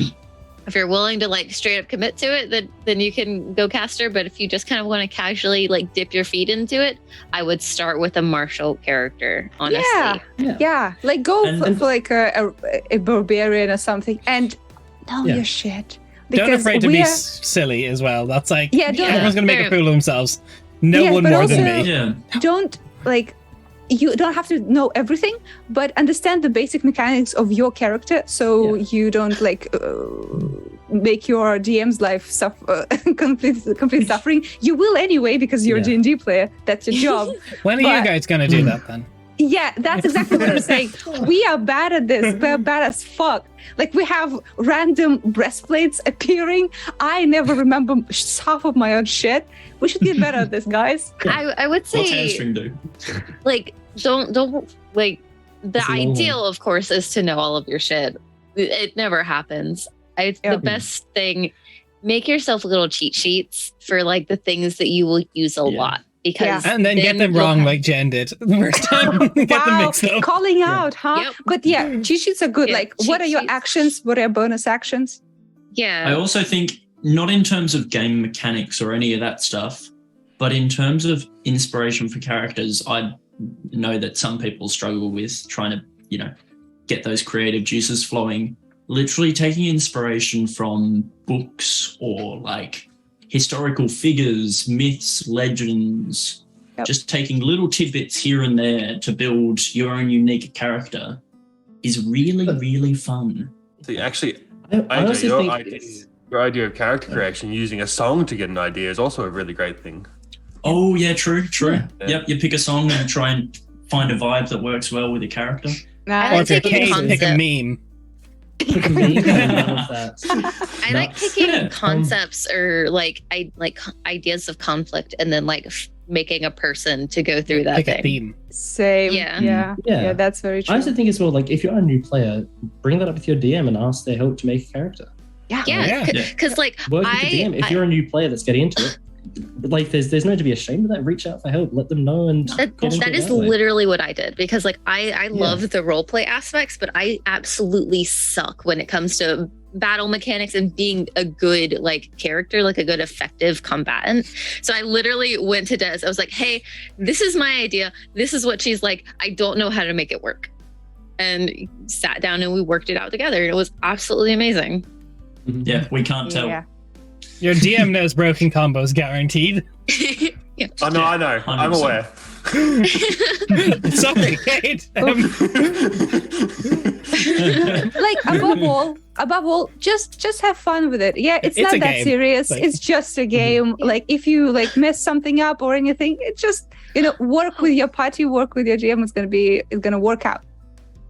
if you're willing to like straight up commit to it, then you can go caster. But if you just kind of want to casually like dip your feet into it, I would start with a martial character. Honestly, Yeah, like go And- for like a barbarian or something, and know Yeah. your shit. Don't afraid to be we're- silly as well. That's like, Yeah, don't- everyone's going to make a fair. fool of themselves. No Yeah, one but more than also- me. Yeah. don't like you don't have to know everything, but understand the basic mechanics of your character, so you don't make your DM's life complete suffering. You will anyway, because you're a D&D player. That's your job. When are you guys going to do that then? Yeah, that's exactly what I'm saying. We are bad at this. We're bad as fuck. Like, we have random breastplates appearing. I never remember half of my own shit. We should get better at this, guys. I would say, What's hamstring do? like, don't like, the ideal, of course, is to know all of your shit. It never happens. The best thing, make yourself little cheat sheets for like the things that you will use a lot. Because and then get them wrong like Jen did the first time. Get them mixed up. Calling out, huh? Yep. But cheat sheets are good. Like, what are your actions? What are your bonus actions? Yeah. I also think, not in terms of game mechanics or any of that stuff, but in terms of inspiration for characters, I know that some people struggle with trying to, get those creative juices flowing. Literally taking inspiration from books or like historical figures, myths, legends, just taking little tidbits here and there to build your own unique character is really, really fun. So actually, I also your idea of character creation, using a song to get an idea, is also a really great thing. Oh, yeah, true. Yeah. Yep, you pick a song and try and find a vibe that works well with your character. Or if you're pick a meme. I like picking concepts or like ideas of conflict, and then like making a person to go through that pick thing. A theme. Same. Yeah, that's very true. I also think as well, like, if you're a new player, bring that up with your DM and ask their help to make a character. Yeah, because like work with the DM. If you're a new player that's getting into it, like, there's no to be ashamed of that. Reach out for help, let them know, and that is literally what I did, because like I love the role play aspects, but I absolutely suck when it comes to battle mechanics and being a good like character, like a good effective combatant. So I literally went to Des. I was like, hey, this is my idea. This is what she's like. I don't know how to make it work. And sat down and we worked it out together. It was absolutely amazing. Yeah, we can't tell. Yeah. Your DM knows broken combos guaranteed. Oh, no, I know. 100%. I'm aware. Sorry, Kate. Like, above all, just have fun with it. Yeah, it's not that game. serious. Like, it's just a game. Like, if you like mess something up or anything, it just work with your party, work with your GM. It's gonna work out.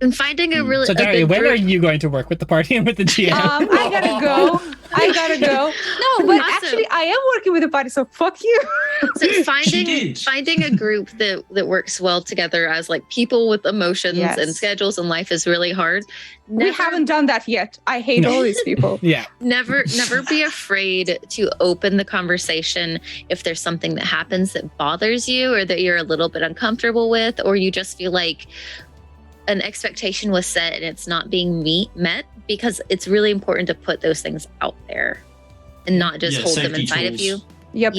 And finding a really so Daria, when are you going to work with the party and with the GM? I gotta go. No, but actually, I am working with the party, so fuck you. So finding a group that works well together as like people with emotions and schedules and life is really hard. We haven't done that yet. I hate all these people. Yeah. Never be afraid to open the conversation if there's something that happens that bothers you or that you're a little bit uncomfortable with, or you just feel like an expectation was set and it's not being met, because it's really important to put those things out there and not just hold them inside of you. Yep.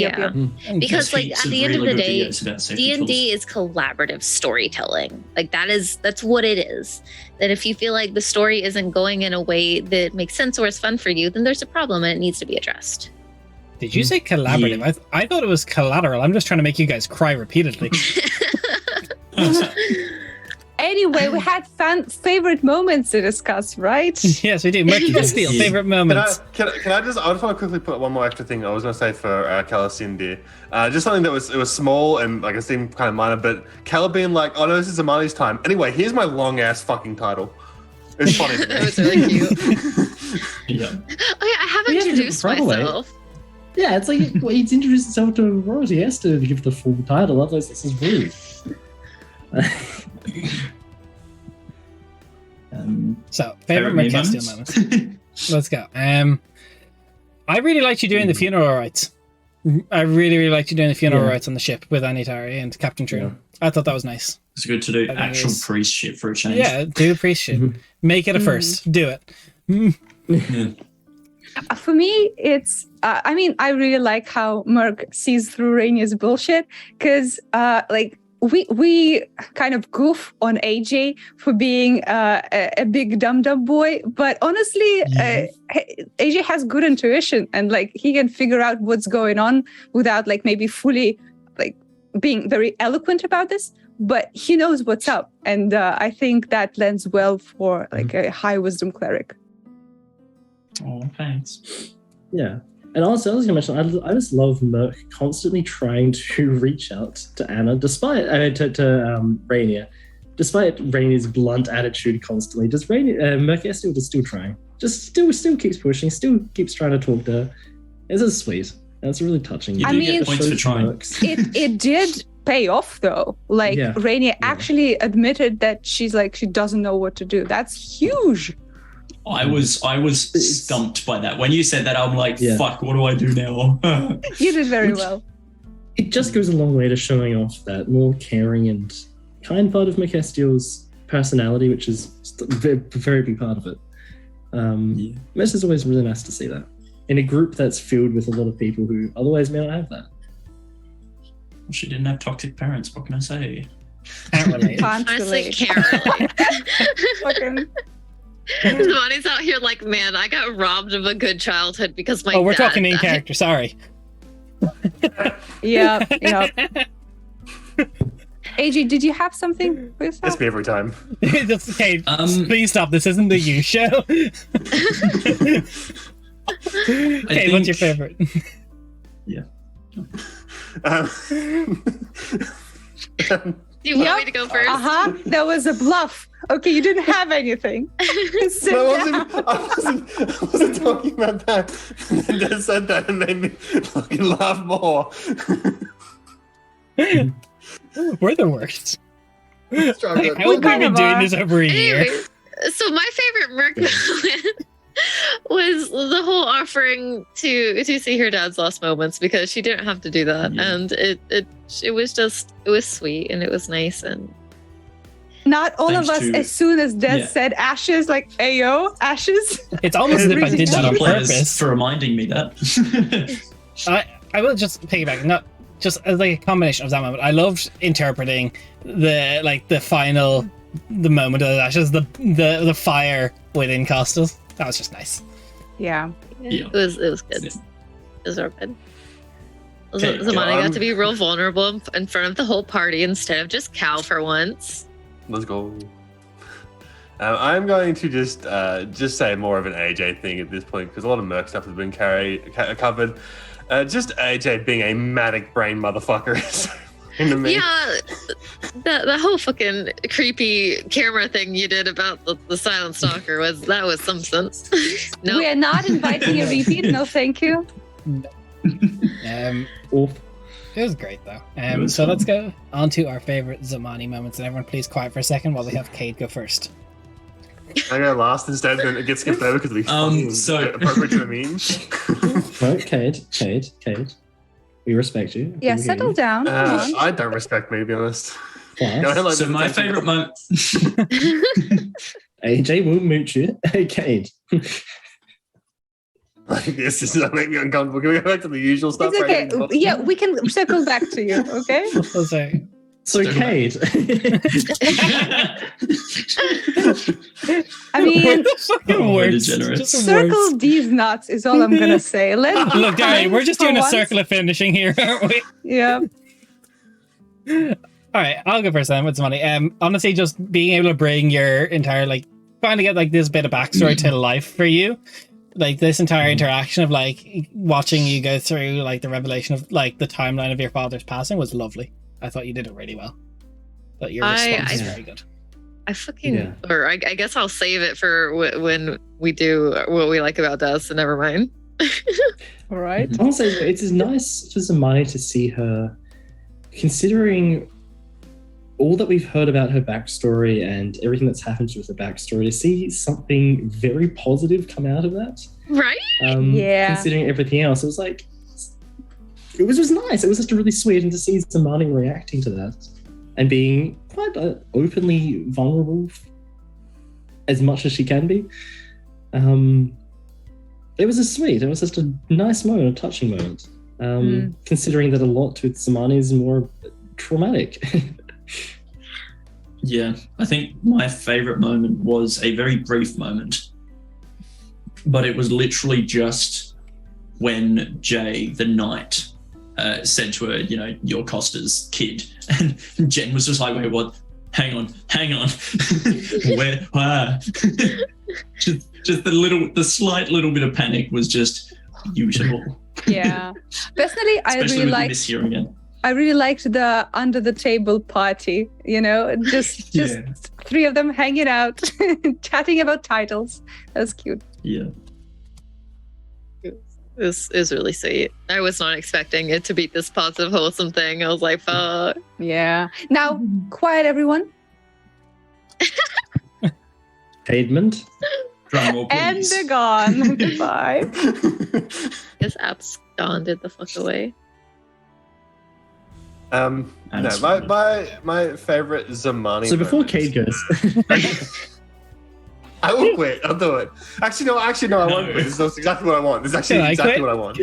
Because like at the end of the day, D&D is collaborative storytelling. Like that's what it is. That if you feel like the story isn't going in a way that makes sense or is fun for you, then there's a problem and it needs to be addressed. Did you say collaborative? Yeah. I thought it was collateral. I'm just trying to make you guys cry repeatedly. Anyway, we had favorite moments to discuss, right? Yes, we do. Mercury Steel, favorite moments. Can I just want to quickly put one more extra thing I was going to say for Calacindy. Just something that was small and like it seemed kind of minor, but Cal being like, oh no, this is Amali's time. Anyway, here's my long ass fucking title. It's funny to me. That was really cute. Yeah. Oh yeah, I haven't introduced myself. Yeah, it's like he's introduced himself to royalty. He has to give the full title, otherwise this is rude. So, favorite Mercury Steel moments. Let's go. I really liked you doing the funeral rites. I really liked you doing the funeral rites on the ship with Anitari and Captain True. Yeah. I thought that was nice. It's good to do actual priest shit for a change. Yeah, do priest shit. Make it a first. Do it. For me, it's, I really like how Merc sees through Rainier's bullshit, because, we kind of goof on AJ for being a big dumb boy, but honestly, AJ has good intuition and like he can figure out what's going on without like maybe fully like being very eloquent about this. but he knows what's up, and I think that lends well for like a high wisdom cleric. Oh, thanks. Yeah. And also, I was going to mention, I just love Merc constantly trying to reach out to Anna, despite to Rainier, despite Rainier's blunt attitude constantly. Just Merc is still trying. Just still keeps pushing. Still keeps trying to talk to her. This is sweet. That's really touching. You I do mean, get points for trying. It did pay off though. Like Rainier actually admitted that she doesn't know what to do. That's huge. I was stumped by that. When you said that, I'm like, fuck, what do I do now? You did very well. It just goes a long way to showing off that more caring and kind part of Mephisto's personality, which is a very big part of it. This is always really nice to see that. In a group that's filled with a lot of people who otherwise may not have that. Well, she didn't have toxic parents, what can I say? Can't relate. Honestly, can't relate. Fucking Zamani's out here like, man, I got robbed of a good childhood because my we're dad talking in died." character. Sorry. yeah. AJ, did you have something for yourself? It's me every time. That's okay. Please stop. This isn't the you show. Okay, what's your favorite? Yeah. Do you want me to go first? That was a bluff. Okay, you didn't have anything. Sit down. I wasn't talking about that. And then just said that and made me fucking laugh more. We're the worst. Struggling. How have we been doing this over a year? Anyway, so my favorite Merc moment was the whole offering to see her dad's last moments, because she didn't have to do that, and it was sweet and it was nice. And not all Thanks of us, to- as soon as Des said ashes, like, ayo, ashes. It's almost as if I did that on Players purpose. for reminding me that. I will just piggyback, not just as like a combination of that moment. I loved interpreting the moment of the ashes, the fire within Costas. That was just nice. Yeah. It was good. It was real good. Okay, Zamani got to be real vulnerable in front of the whole party instead of just Cal for once. Let's go. I'm going to just say more of an AJ thing at this point, because a lot of Merc stuff has been covered. Just AJ being a manic brain motherfucker. Into me. Yeah, the whole fucking creepy camera thing you did about the silent stalker was some sense. No, We are not inviting a repeat. No, thank you. It was great though. So let's go on to our favorite Zamani moments, and everyone please quiet for a second while we have Cade go first. I go last instead, then it gets skipped over because we appropriate to the meme. No, Cade. We respect you. Yeah, settle down. Come on. I don't respect me, to be honest. Class. So my favorite moment. AJ will mooch you. Hey, Cade. Like, this is make me uncomfortable. Can we go back to the usual stuff? It's okay. Yeah, we can circle back to you, okay? Sorry. So, Cade. I mean, Just circle these nuts is all I'm gonna say. Let's Look, Gary, we're just doing a once. circle of finishing here, aren't we? Yeah. All right, I'll go first then with some money. Honestly, just being able to bring your entire trying to get this bit of backstory to life for you, this entire interaction of watching you go through the revelation of the timeline of your father's passing was lovely. I thought you did it really well. But your response is very good. I guess I'll save it for when we do what we like about Des, so never mind. All right. Honestly, it's nice for Zamani to see her, considering all that we've heard about her backstory and everything that's happened with her backstory, to see something very positive come out of that. Right? Yeah. Considering everything else, it was just nice. It was just really sweet, and to see Zamani reacting to that and being quite openly vulnerable as much as she can be. It was just sweet. It was just a nice moment, a touching moment. Considering that a lot with Zamani is more traumatic. Yeah, I think my favorite moment was a very brief moment, but it was literally just when Jay, the knight, said to her, you know, you're Costa's kid. And Jen was just like, wait, what? Hang on. Where? just the slight little bit of panic was just usual. Yeah. Personally, Especially with this here again. I really liked the under the table party, you know, just three of them hanging out, chatting about titles. That was cute. Yeah. This is really sweet. I was not expecting it to be this positive, wholesome thing. I was like, fuck. Yeah. Now, quiet, everyone. Pavement. Drum roll, And please. they're gone. Goodbye. His absconded the fuck away. No, my favorite Zamani. So before moment- Cade goes, I will quit. I'll do it. Actually, no, I won't quit. This is exactly what I want. This is actually Can I exactly quit? what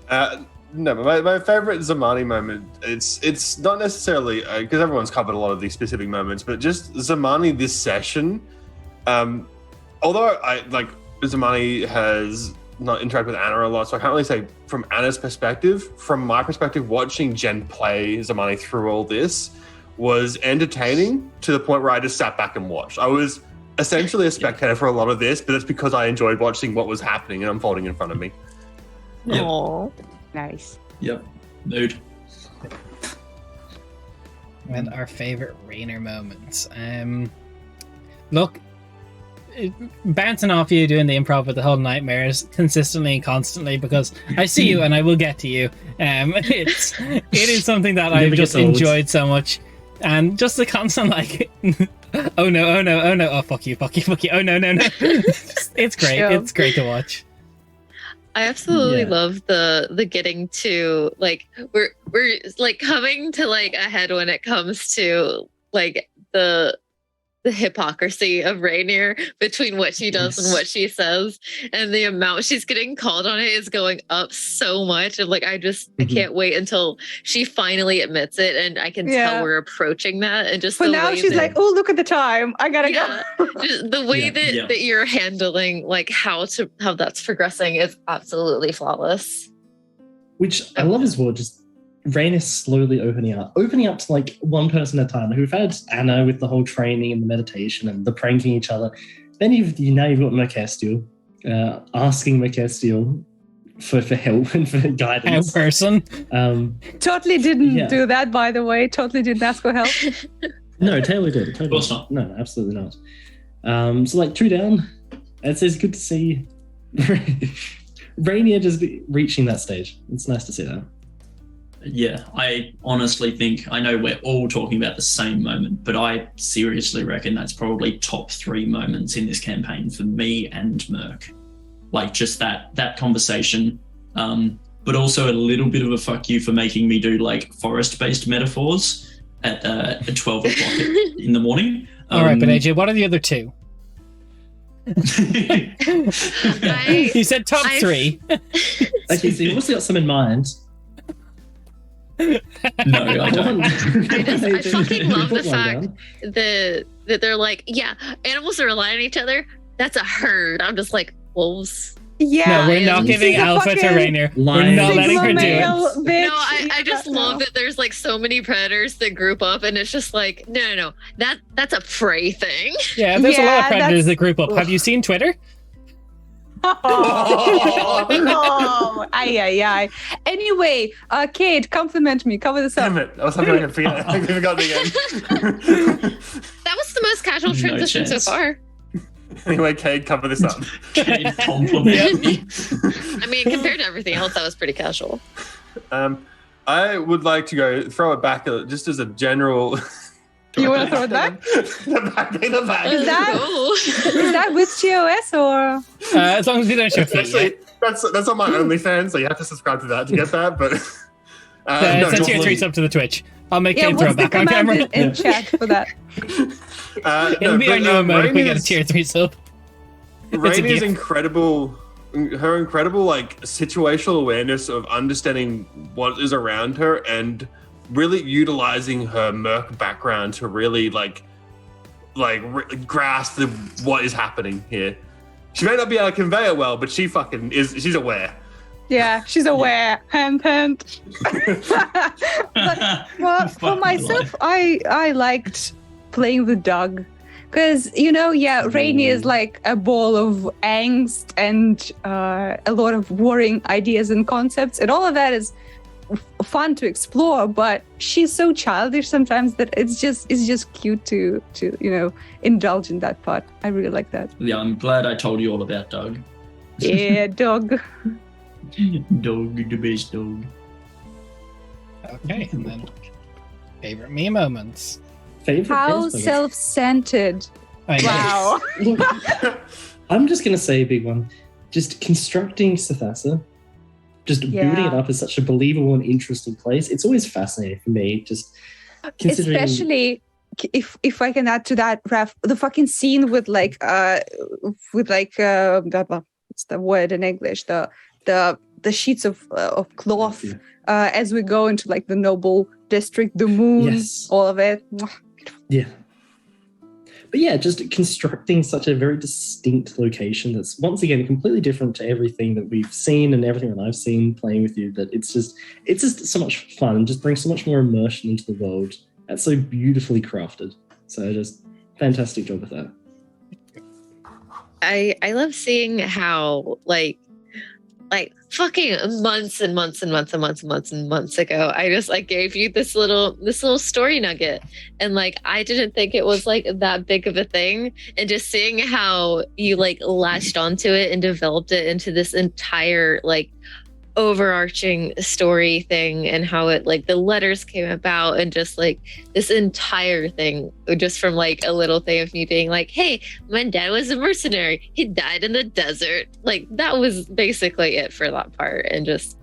I want. No, but my favorite Zamani moment, it's not necessarily, because everyone's covered a lot of these specific moments, but just Zamani this session, although Zamani has not interacted with Anna a lot, so I can't really say from Anna's perspective. From my perspective, watching Jen play Zamani through all this was entertaining to the point where I just sat back and watched. I was essentially a spectator for a lot of this, but it's because I enjoyed watching what was happening and unfolding in front of me. Yep. Aww. Nice. Yep. Mood. And our favorite Rainer moments. Look, bouncing off you doing the improv with the whole nightmares consistently and constantly, because I see you and I will get to you. It is something that I've Never just gets old. enjoyed so much, and just the constant like, oh no, oh fuck you, oh no. It's great. Yeah. It's great to watch. I absolutely Yeah. love the getting to like we're like coming to like a head when it comes to like the hypocrisy of Rainier between what she does and what she says, and the amount she's getting called on it is going up so much. And like I can't wait until she finally admits it, and I can Yeah. tell we're approaching that. And just For the now, way she's that- like, oh, look at the time. I gotta yeah, go. just the way Yeah. that you're handling like how that's progressing is absolutely flawless. which I love as well, just Rain is slowly opening up to like one person at a time. We've had Anna with the whole training and the meditation and the pranking each other. Then you've got Mercastile asking Mercastile for help and for How guidance. person. Totally didn't Yeah. do that, by the way. Totally didn't ask for help. No, Taylor did. Totally. Of course not. No, absolutely not. So like two down. It's good to see Rainier just reaching that stage. It's nice to see that. Yeah, I honestly think, I know we're all talking about the same moment, but I seriously reckon that's probably top 3 moments in this campaign for me and Merc. Like just that conversation, but also a little bit of a fuck you for making me do like forest-based metaphors at 12 o'clock in the morning. All right, but AJ, what are the other 2? You said top 3. Okay, so you obviously got some in mind. No, I don't. I fucking love the Put one fact down. that they're like, yeah, animals are relying on each other. That's a herd. I'm just like, wolves. Yeah. No, we're not Lions. giving She's a Alpha to fucking Rainier. We're lion. not letting her Sigma do it. male bitch. No, I just love that there's like so many predators that group up, and it's just like, no. That's a prey thing. Yeah, there's a lot of Yeah, predators that's- that group up. Have you seen Twitter? Oh, ay. Anyway, Kate, compliment me. Cover this up. Damn it! I was hoping I could forget. I forgot it again. That was the most casual No transition so chance. far. Anyway, Kate, cover this up. Can you compliment me? I mean, compared to everything else, that was pretty casual. I would like to throw it back just as a general. You want to throw it back? the back. Is that- Oh. Is that with TOS or? As long as we don't show feet. Actually, that's on my OnlyFans, so you have to subscribe to that to get that. But no, Send tier definitely- 3 up to the Twitch. I'll make Yeah, Kate throw what's it the back on command camera. in chat for that? It'll be our new emote if we get a tier 3 sub. It's a Rainier's gift. incredible, her incredible like situational awareness of understanding what is around her and really utilizing her Merc background to really grasp what is happening here. She may not be able to convey it well, but she's aware. Yeah, she's aware. Hint, hint. But for myself, I liked playing with Doug. Because, Rainy is like a ball of angst and a lot of worrying ideas and concepts. And all of that is fun to explore, but she's so childish sometimes that it's just cute to indulge in that part. I really like that. Yeah, I'm glad I told you all about Doug. Yeah, Doug. Dog, the best dog. Okay, and then favorite me moments. Favorite How best moments? self-centered. I know. Wow. Look, I'm just gonna say a big one. Just constructing Sathasa, just building it up as such a believable and interesting place. It's always fascinating for me. Just considering, Especially if I can add to that, Raf, the fucking scene with what's the word in English? The sheets of cloth as we go into like the noble district, the moon, Yes. all of it. yeah. But yeah, just constructing such a very distinct location that's once again completely different to everything that we've seen and everything that I've seen playing with you. That it's just so much fun and just brings so much more immersion into the world. That's so beautifully crafted. So just fantastic job with that. I love seeing how like fucking months and months and months and months and months and months ago, I just like gave you this little story nugget, and like I didn't think it was like that big of a thing, and just seeing how you like latched onto it and developed it into this entire like overarching story thing, and how it like the letters came about, and just like this entire thing just from like a little thing of me being like, hey, my dad was a mercenary, he died in the desert. Like that was basically it for that part. And just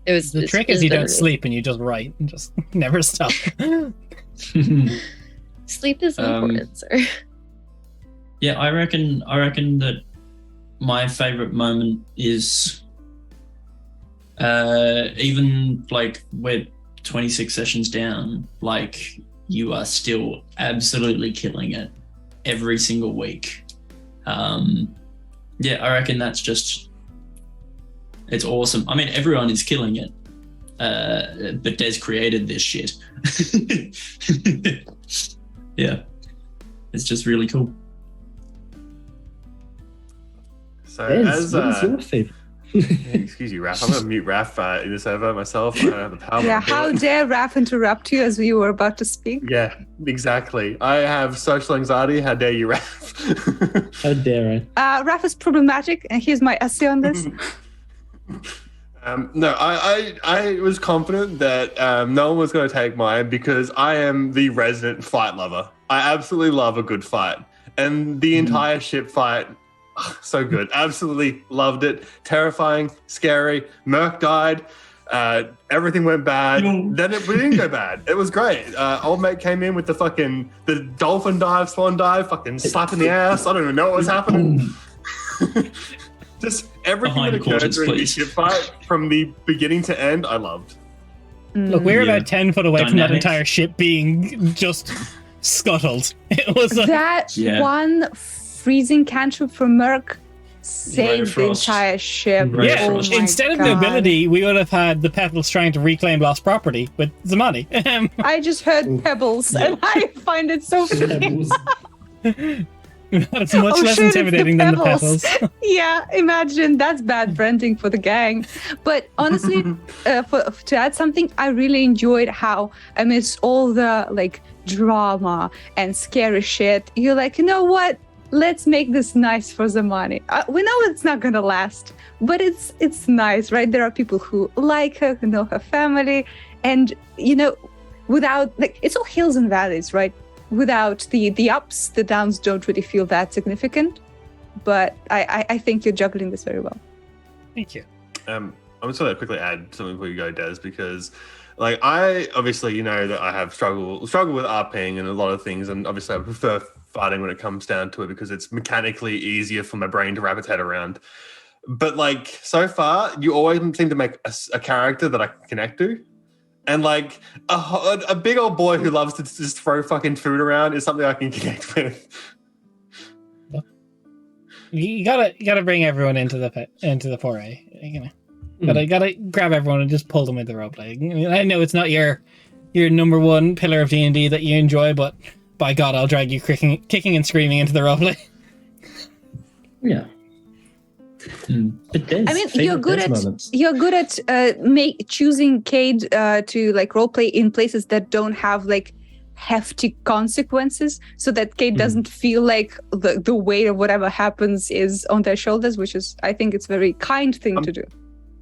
it was The trick is you don't sleep and you just write and just never stop. Sleep is important, sir. Yeah, I reckon that my favorite moment is even like we're 26 sessions down, like you are still absolutely killing it every single week. Yeah, I reckon that's just, it's awesome. I mean, everyone is killing it, but Des created this shit. Yeah, it's just really cool. So Bez, what is your favorite? excuse you, Raph. I'm going to mute Raph in the server myself. I don't have the power. Yeah, to do how it. dare Raf interrupt you as you were about to speak? Yeah, exactly. I have social anxiety. How dare you, Raph? How dare I? Raf is problematic, and here's my essay on this. No, I was confident that no one was going to take mine because I am the resident fight lover. I absolutely love a good fight. And the entire ship fight, so good. Absolutely loved it. Terrifying, scary. Merc died. Everything went bad. Then we didn't go bad. It was great. Old mate came in with the dolphin dive, swan dive, fucking slap in the ass. I don't even know what was happening. Just everything Behind that occurred quarters, during the please. ship fight, from the beginning to end, I loved. Look, we're Yeah. about 10 foot away from that Dynamics. entire ship being just scuttled. It was like, That Yeah. one freezing cantrip from Merc saved the Frost. entire ship. Ray yeah, Oh Frost. my instead of God. nobility, we would have had the petals trying to reclaim lost property with Zamani. I just heard pebbles, and I find it so funny. That's much Oh, less shit, it's the intimidating than the pebbles. petals. Yeah, imagine that's bad branding for the gang. But honestly, to add something, I really enjoyed how amidst all the like drama and scary shit, you're like, you know what? Let's make this nice for the money. We know it's not gonna last, but it's nice, right? There are people who like her, who know her family, and without like it's all hills and valleys, right? Without the ups, the downs don't really feel that significant. But I think you're juggling this very well. Thank you. I'm just going to quickly add something before you go, Des, because like I obviously that I have struggle with RPing and a lot of things, and obviously I prefer fighting when it comes down to it because it's mechanically easier for my brain to wrap its head around. But like so far, you always seem to make a character that I can connect to. And like a big old boy who loves to just throw fucking food around is something I can connect with. You gotta bring everyone into the foray. But I gotta grab everyone and just pull them into the roleplay. I mean, I know it's not your number one pillar of D&D that you enjoy, but by God, I'll drag you kicking and screaming into the roleplay. Yeah. But I mean, you're good at choosing Cade to like roleplay in places that don't have like hefty consequences, so that Cade doesn't feel like the weight of whatever happens is on their shoulders, which is, I think, it's a very kind thing to do.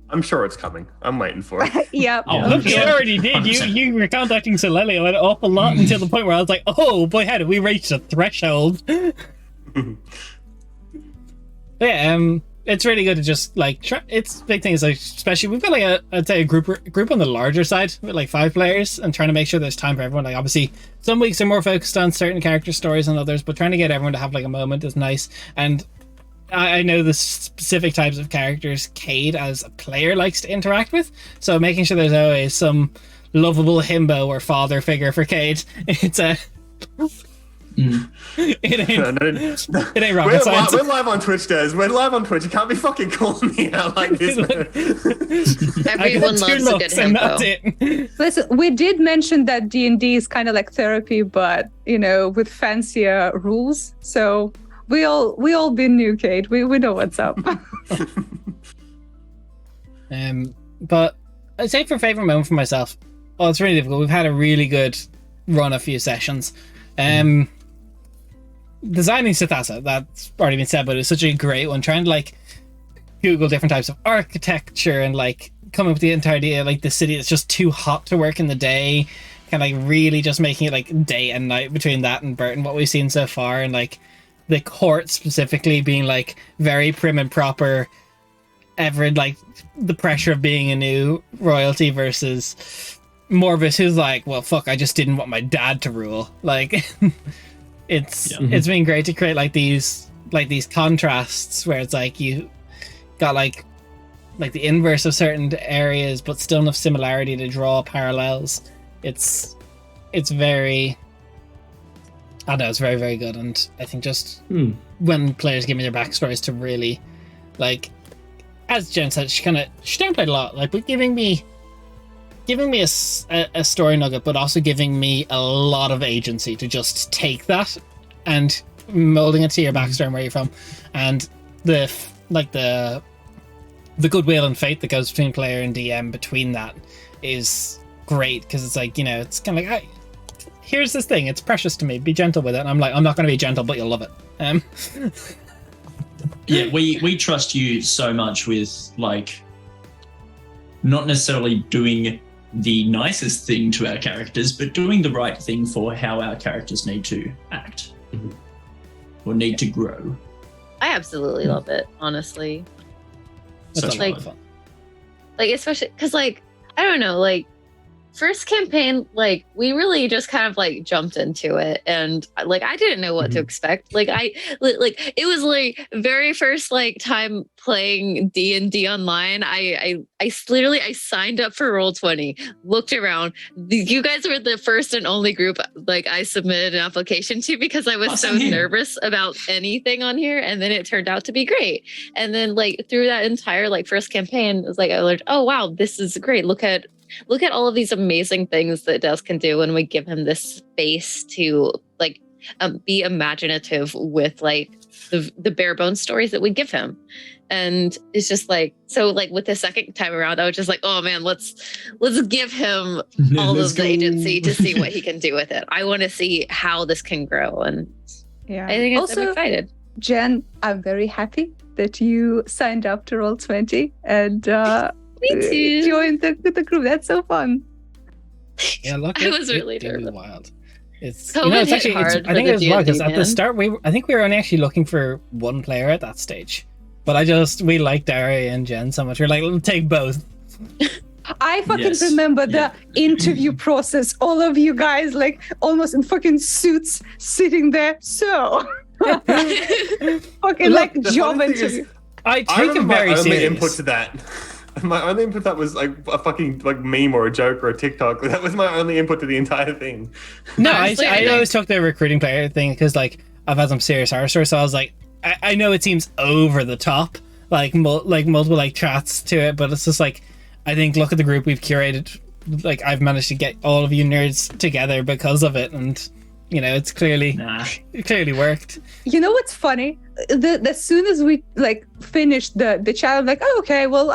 I'm sure it's coming. I'm waiting for it. Yeah. Look, you already did. You were contacting Solelio an awful lot until the point where I was like, oh boy, how did we reach the threshold? Yeah, it's really good to just like it's big things, like especially we've got like I'd say a group on the larger side with like 5 players, and trying to make sure there's time for everyone. Like obviously some weeks are more focused on certain character stories than others, but trying to get everyone to have like a moment is nice. And I know the specific types of characters Cade as a player likes to interact with, so making sure there's always some lovable himbo or father figure for Cade. It's a It ain't rocket science. We're live on Twitch, Des. We're live on Twitch. You can't be fucking calling me out like this, man. Everyone loves a good himbo. Listen, we did mention that D&D is kind of like therapy, but with fancier rules. So we all been new, Cade. We know what's up. But I'd say for favorite moment for myself, it's really difficult. We've had a really good run, a few sessions. Designing Sithasa, that's already been said, but it's such a great one. Trying to like Google different types of architecture and like come up with the entire idea, like the city that's just too hot to work in the day, kind of like really just making it like day and night between that and Burton, what we've seen so far, and like the court specifically being like very prim and proper, ever like the pressure of being a new royalty versus Morvis, who's like, well, fuck, I just didn't want my dad to rule. Like, it's been great to create like these contrasts where it's like you got like the inverse of certain areas, but still enough similarity to draw parallels. It's very, I don't know, it's very, very good. And I think just when players give me their backstories to really, like, as Jen said, she downplayed a lot, like, but giving me a story nugget, but also giving me a lot of agency to just take that and molding it to your backstory and where you're from, and the goodwill and fate that goes between player and DM between that is great, because it's like, it's kind of like, hey, here's this thing, it's precious to me, be gentle with it. And I'm like, I'm not going to be gentle, but you'll love it. Yeah, we trust you so much with like not necessarily doing the nicest thing to our characters, but doing the right thing for how our characters need to act or need to grow. I absolutely love it, honestly. That's Such a lot like- of fun. Like, especially because, like, I don't know, like, first campaign, like, we really just kind of like jumped into it, and like I didn't know what to expect. Like it was like very first like time playing D&D online. I literally signed up for Roll20, looked around. You guys were the first and only group like I submitted an application to, because I was so nervous about anything on here, and then it turned out to be great. And then like through that entire like first campaign, it was like I learned, oh wow, this is great. Look at all of these amazing things that Des can do when we give him this space to like be imaginative with like the bare bones stories that we give him. And it's just like, so like with the second time around, I was just like, oh man, let's give him all of the agency to see what he can do with it. I want to see how this can grow. And Yeah. I think Also, I'm excited. Jen, I'm very happy that you signed up to Roll20 and Me too. joined the group. That's so fun. Yeah, look, I was really it was nervous. wild. It's COVID it's hit actually hard I think for it was the wild because D&D, at the man. start I think we were only actually looking for one player at that stage, but we liked Ari and Jen so much. We're like, we'll take both. I fucking Yes. remember the Yeah. interview process. All of you guys like almost in fucking suits sitting there. So fucking like The job funny thing is, interview. I I take it remember very my only serious. input to that. My only input to that was like a fucking like meme or a joke or a TikTok. That was my only input to the entire thing. No, Honestly, I I think- always took the recruiting player thing because like I've had some serious horror stories, so I was like, I know it seems over the top, like multiple like chats to it, but it's just like, I think, look at the group we've curated. Like, I've managed to get all of you nerds together because of it, and you know, it's clearly worked. You know what's funny? As soon as we like finished the chat, I'm like, oh, okay, well,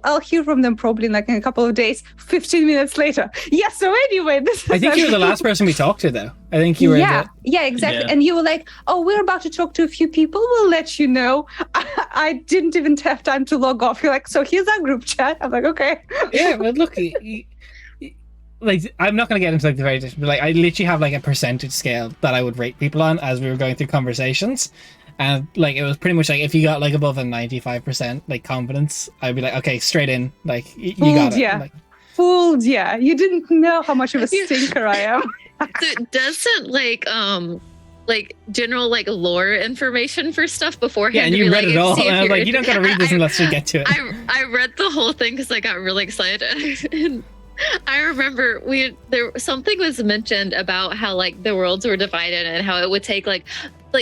I'll hear from them probably like in a couple of days. 15 minutes later, yeah. So anyway, this. I think you were the last person we talked to, though. I think you were. Yeah, exactly. Yeah. And you were like, oh, we're about to talk to a few people. We'll let you know. I didn't even have time to log off. You're like, so here's our group chat. I'm like, okay. Yeah, but look. Like, I'm not going to get into like the very, but like, I literally have like a percentage scale that I would rate people on as we were going through conversations, and like, it was pretty much like, if you got like above a 95% like confidence, I'd be like, okay, straight in, like you got it. Yeah. Like, Fooled, yeah. You didn't know how much of a stinker I am. So it doesn't like general like lore information for stuff beforehand. yeah, and to you be read like, it all, see if and I was you're- like, you don't got to read this unless you get to it. I read the whole thing because I got really excited. And I remember something was mentioned about how like the worlds were divided and how it would take like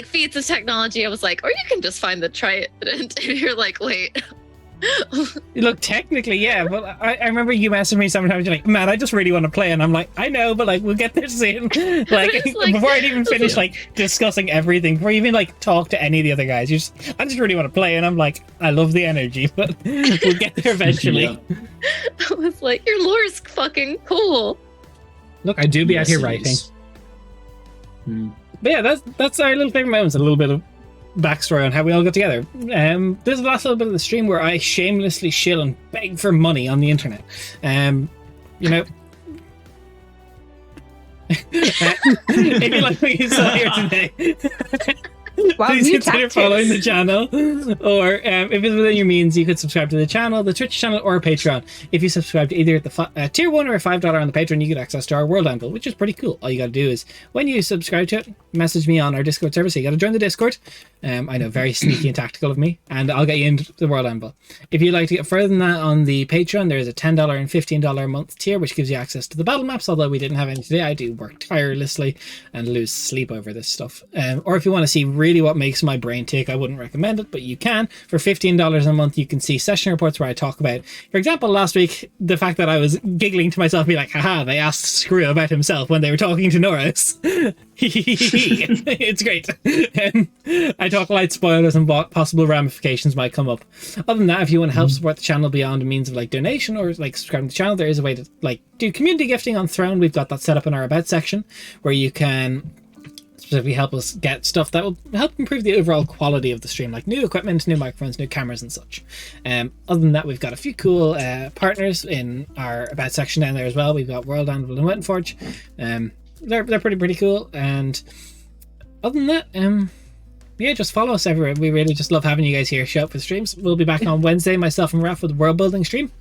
feats of technology. I was like, or you can just find the trident. And you're like, wait. Look, technically, yeah, but I remember you messaging me sometimes. You're like, man, I just really want to play, and I'm like, I know, but like, we'll get there soon. Like, before I'd even finish like discussing everything, before you even like talk to any of the other guys, I just really want to play, and I'm like, I love the energy, but we'll get there eventually. Yeah. I was like, your lore's fucking cool. Look, I do be out Yes, here it writing. is. But yeah, that's our little favorite moments. A little bit of backstory on how we all got together. This is the last little bit of the stream where I shamelessly shill and beg for money on the internet. You know, if you like what you saw here today, Wow, please new consider tactics. following the channel, or if it's within your means, you could subscribe to the channel, the Twitch channel, or Patreon. If you subscribe to either the tier 1 or $5 on the Patreon, you get access to our World Anvil, which is pretty cool. All you got to do is, when you subscribe to it, message me on our Discord server. So you got to join the Discord. I know, very sneaky and tactical of me, and I'll get you into the World Anvil. If you'd like to get further than that on the Patreon, there is a $10 and $15 a month tier, which gives you access to the battle maps. Although we didn't have any today, I do work tirelessly and lose sleep over this stuff. Or if you want to see really what makes my brain tick, I wouldn't recommend it, but you can. For $15 a month, you can see session reports where I talk about, for example, last week, the fact that I was giggling to myself, be like, haha, they asked Screw about himself when they were talking to Norris. It's great. I talk light spoilers and what possible ramifications might come up. Other than that, if you want to help support the channel beyond a means of like donation or like subscribing to the channel, there is a way to like do community gifting on Throne. We've got that set up in our about section where you can specifically help us get stuff that will help improve the overall quality of the stream, like new equipment, new microphones, new cameras and such. Other than that, we've got a few cool partners in our about section down there as well. We've got World Anvil and Wettenforge. They're pretty cool. And other than that, yeah, just follow us everywhere. We really just love having you guys here. Show up for the streams. We'll be back on Wednesday, myself and Raph, with the world building stream.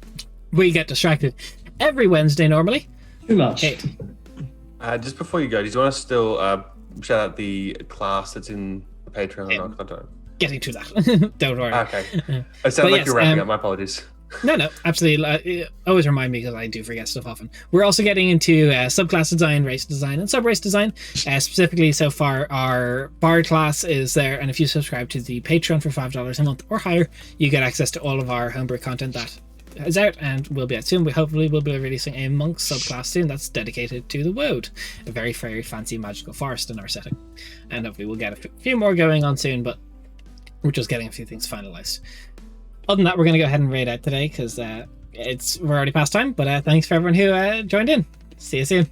We get distracted every Wednesday normally. Too much. Kate. Just before you go, do you want to still shout out the class that's in the Patreon? Yeah. Or not? I don't. Getting to that. Don't worry. Okay. It But sounds like yes, you're wrapping up. My apologies. No, absolutely. Always remind me because I do forget stuff often. We're also getting into subclass design, race design, and sub-race design. Specifically, so far, our Bard class is there, and if you subscribe to the Patreon for $5 a month or higher, you get access to all of our homebrew content that is out and will be out soon. We hopefully will be releasing a monk subclass soon that's dedicated to the Woad, a very, very fancy magical forest in our setting. And hopefully we'll get a few more going on soon, but we're just getting a few things finalized. Other than that, we're going to go ahead and raid out today because we're already past time. But thanks for everyone who joined in. See you soon.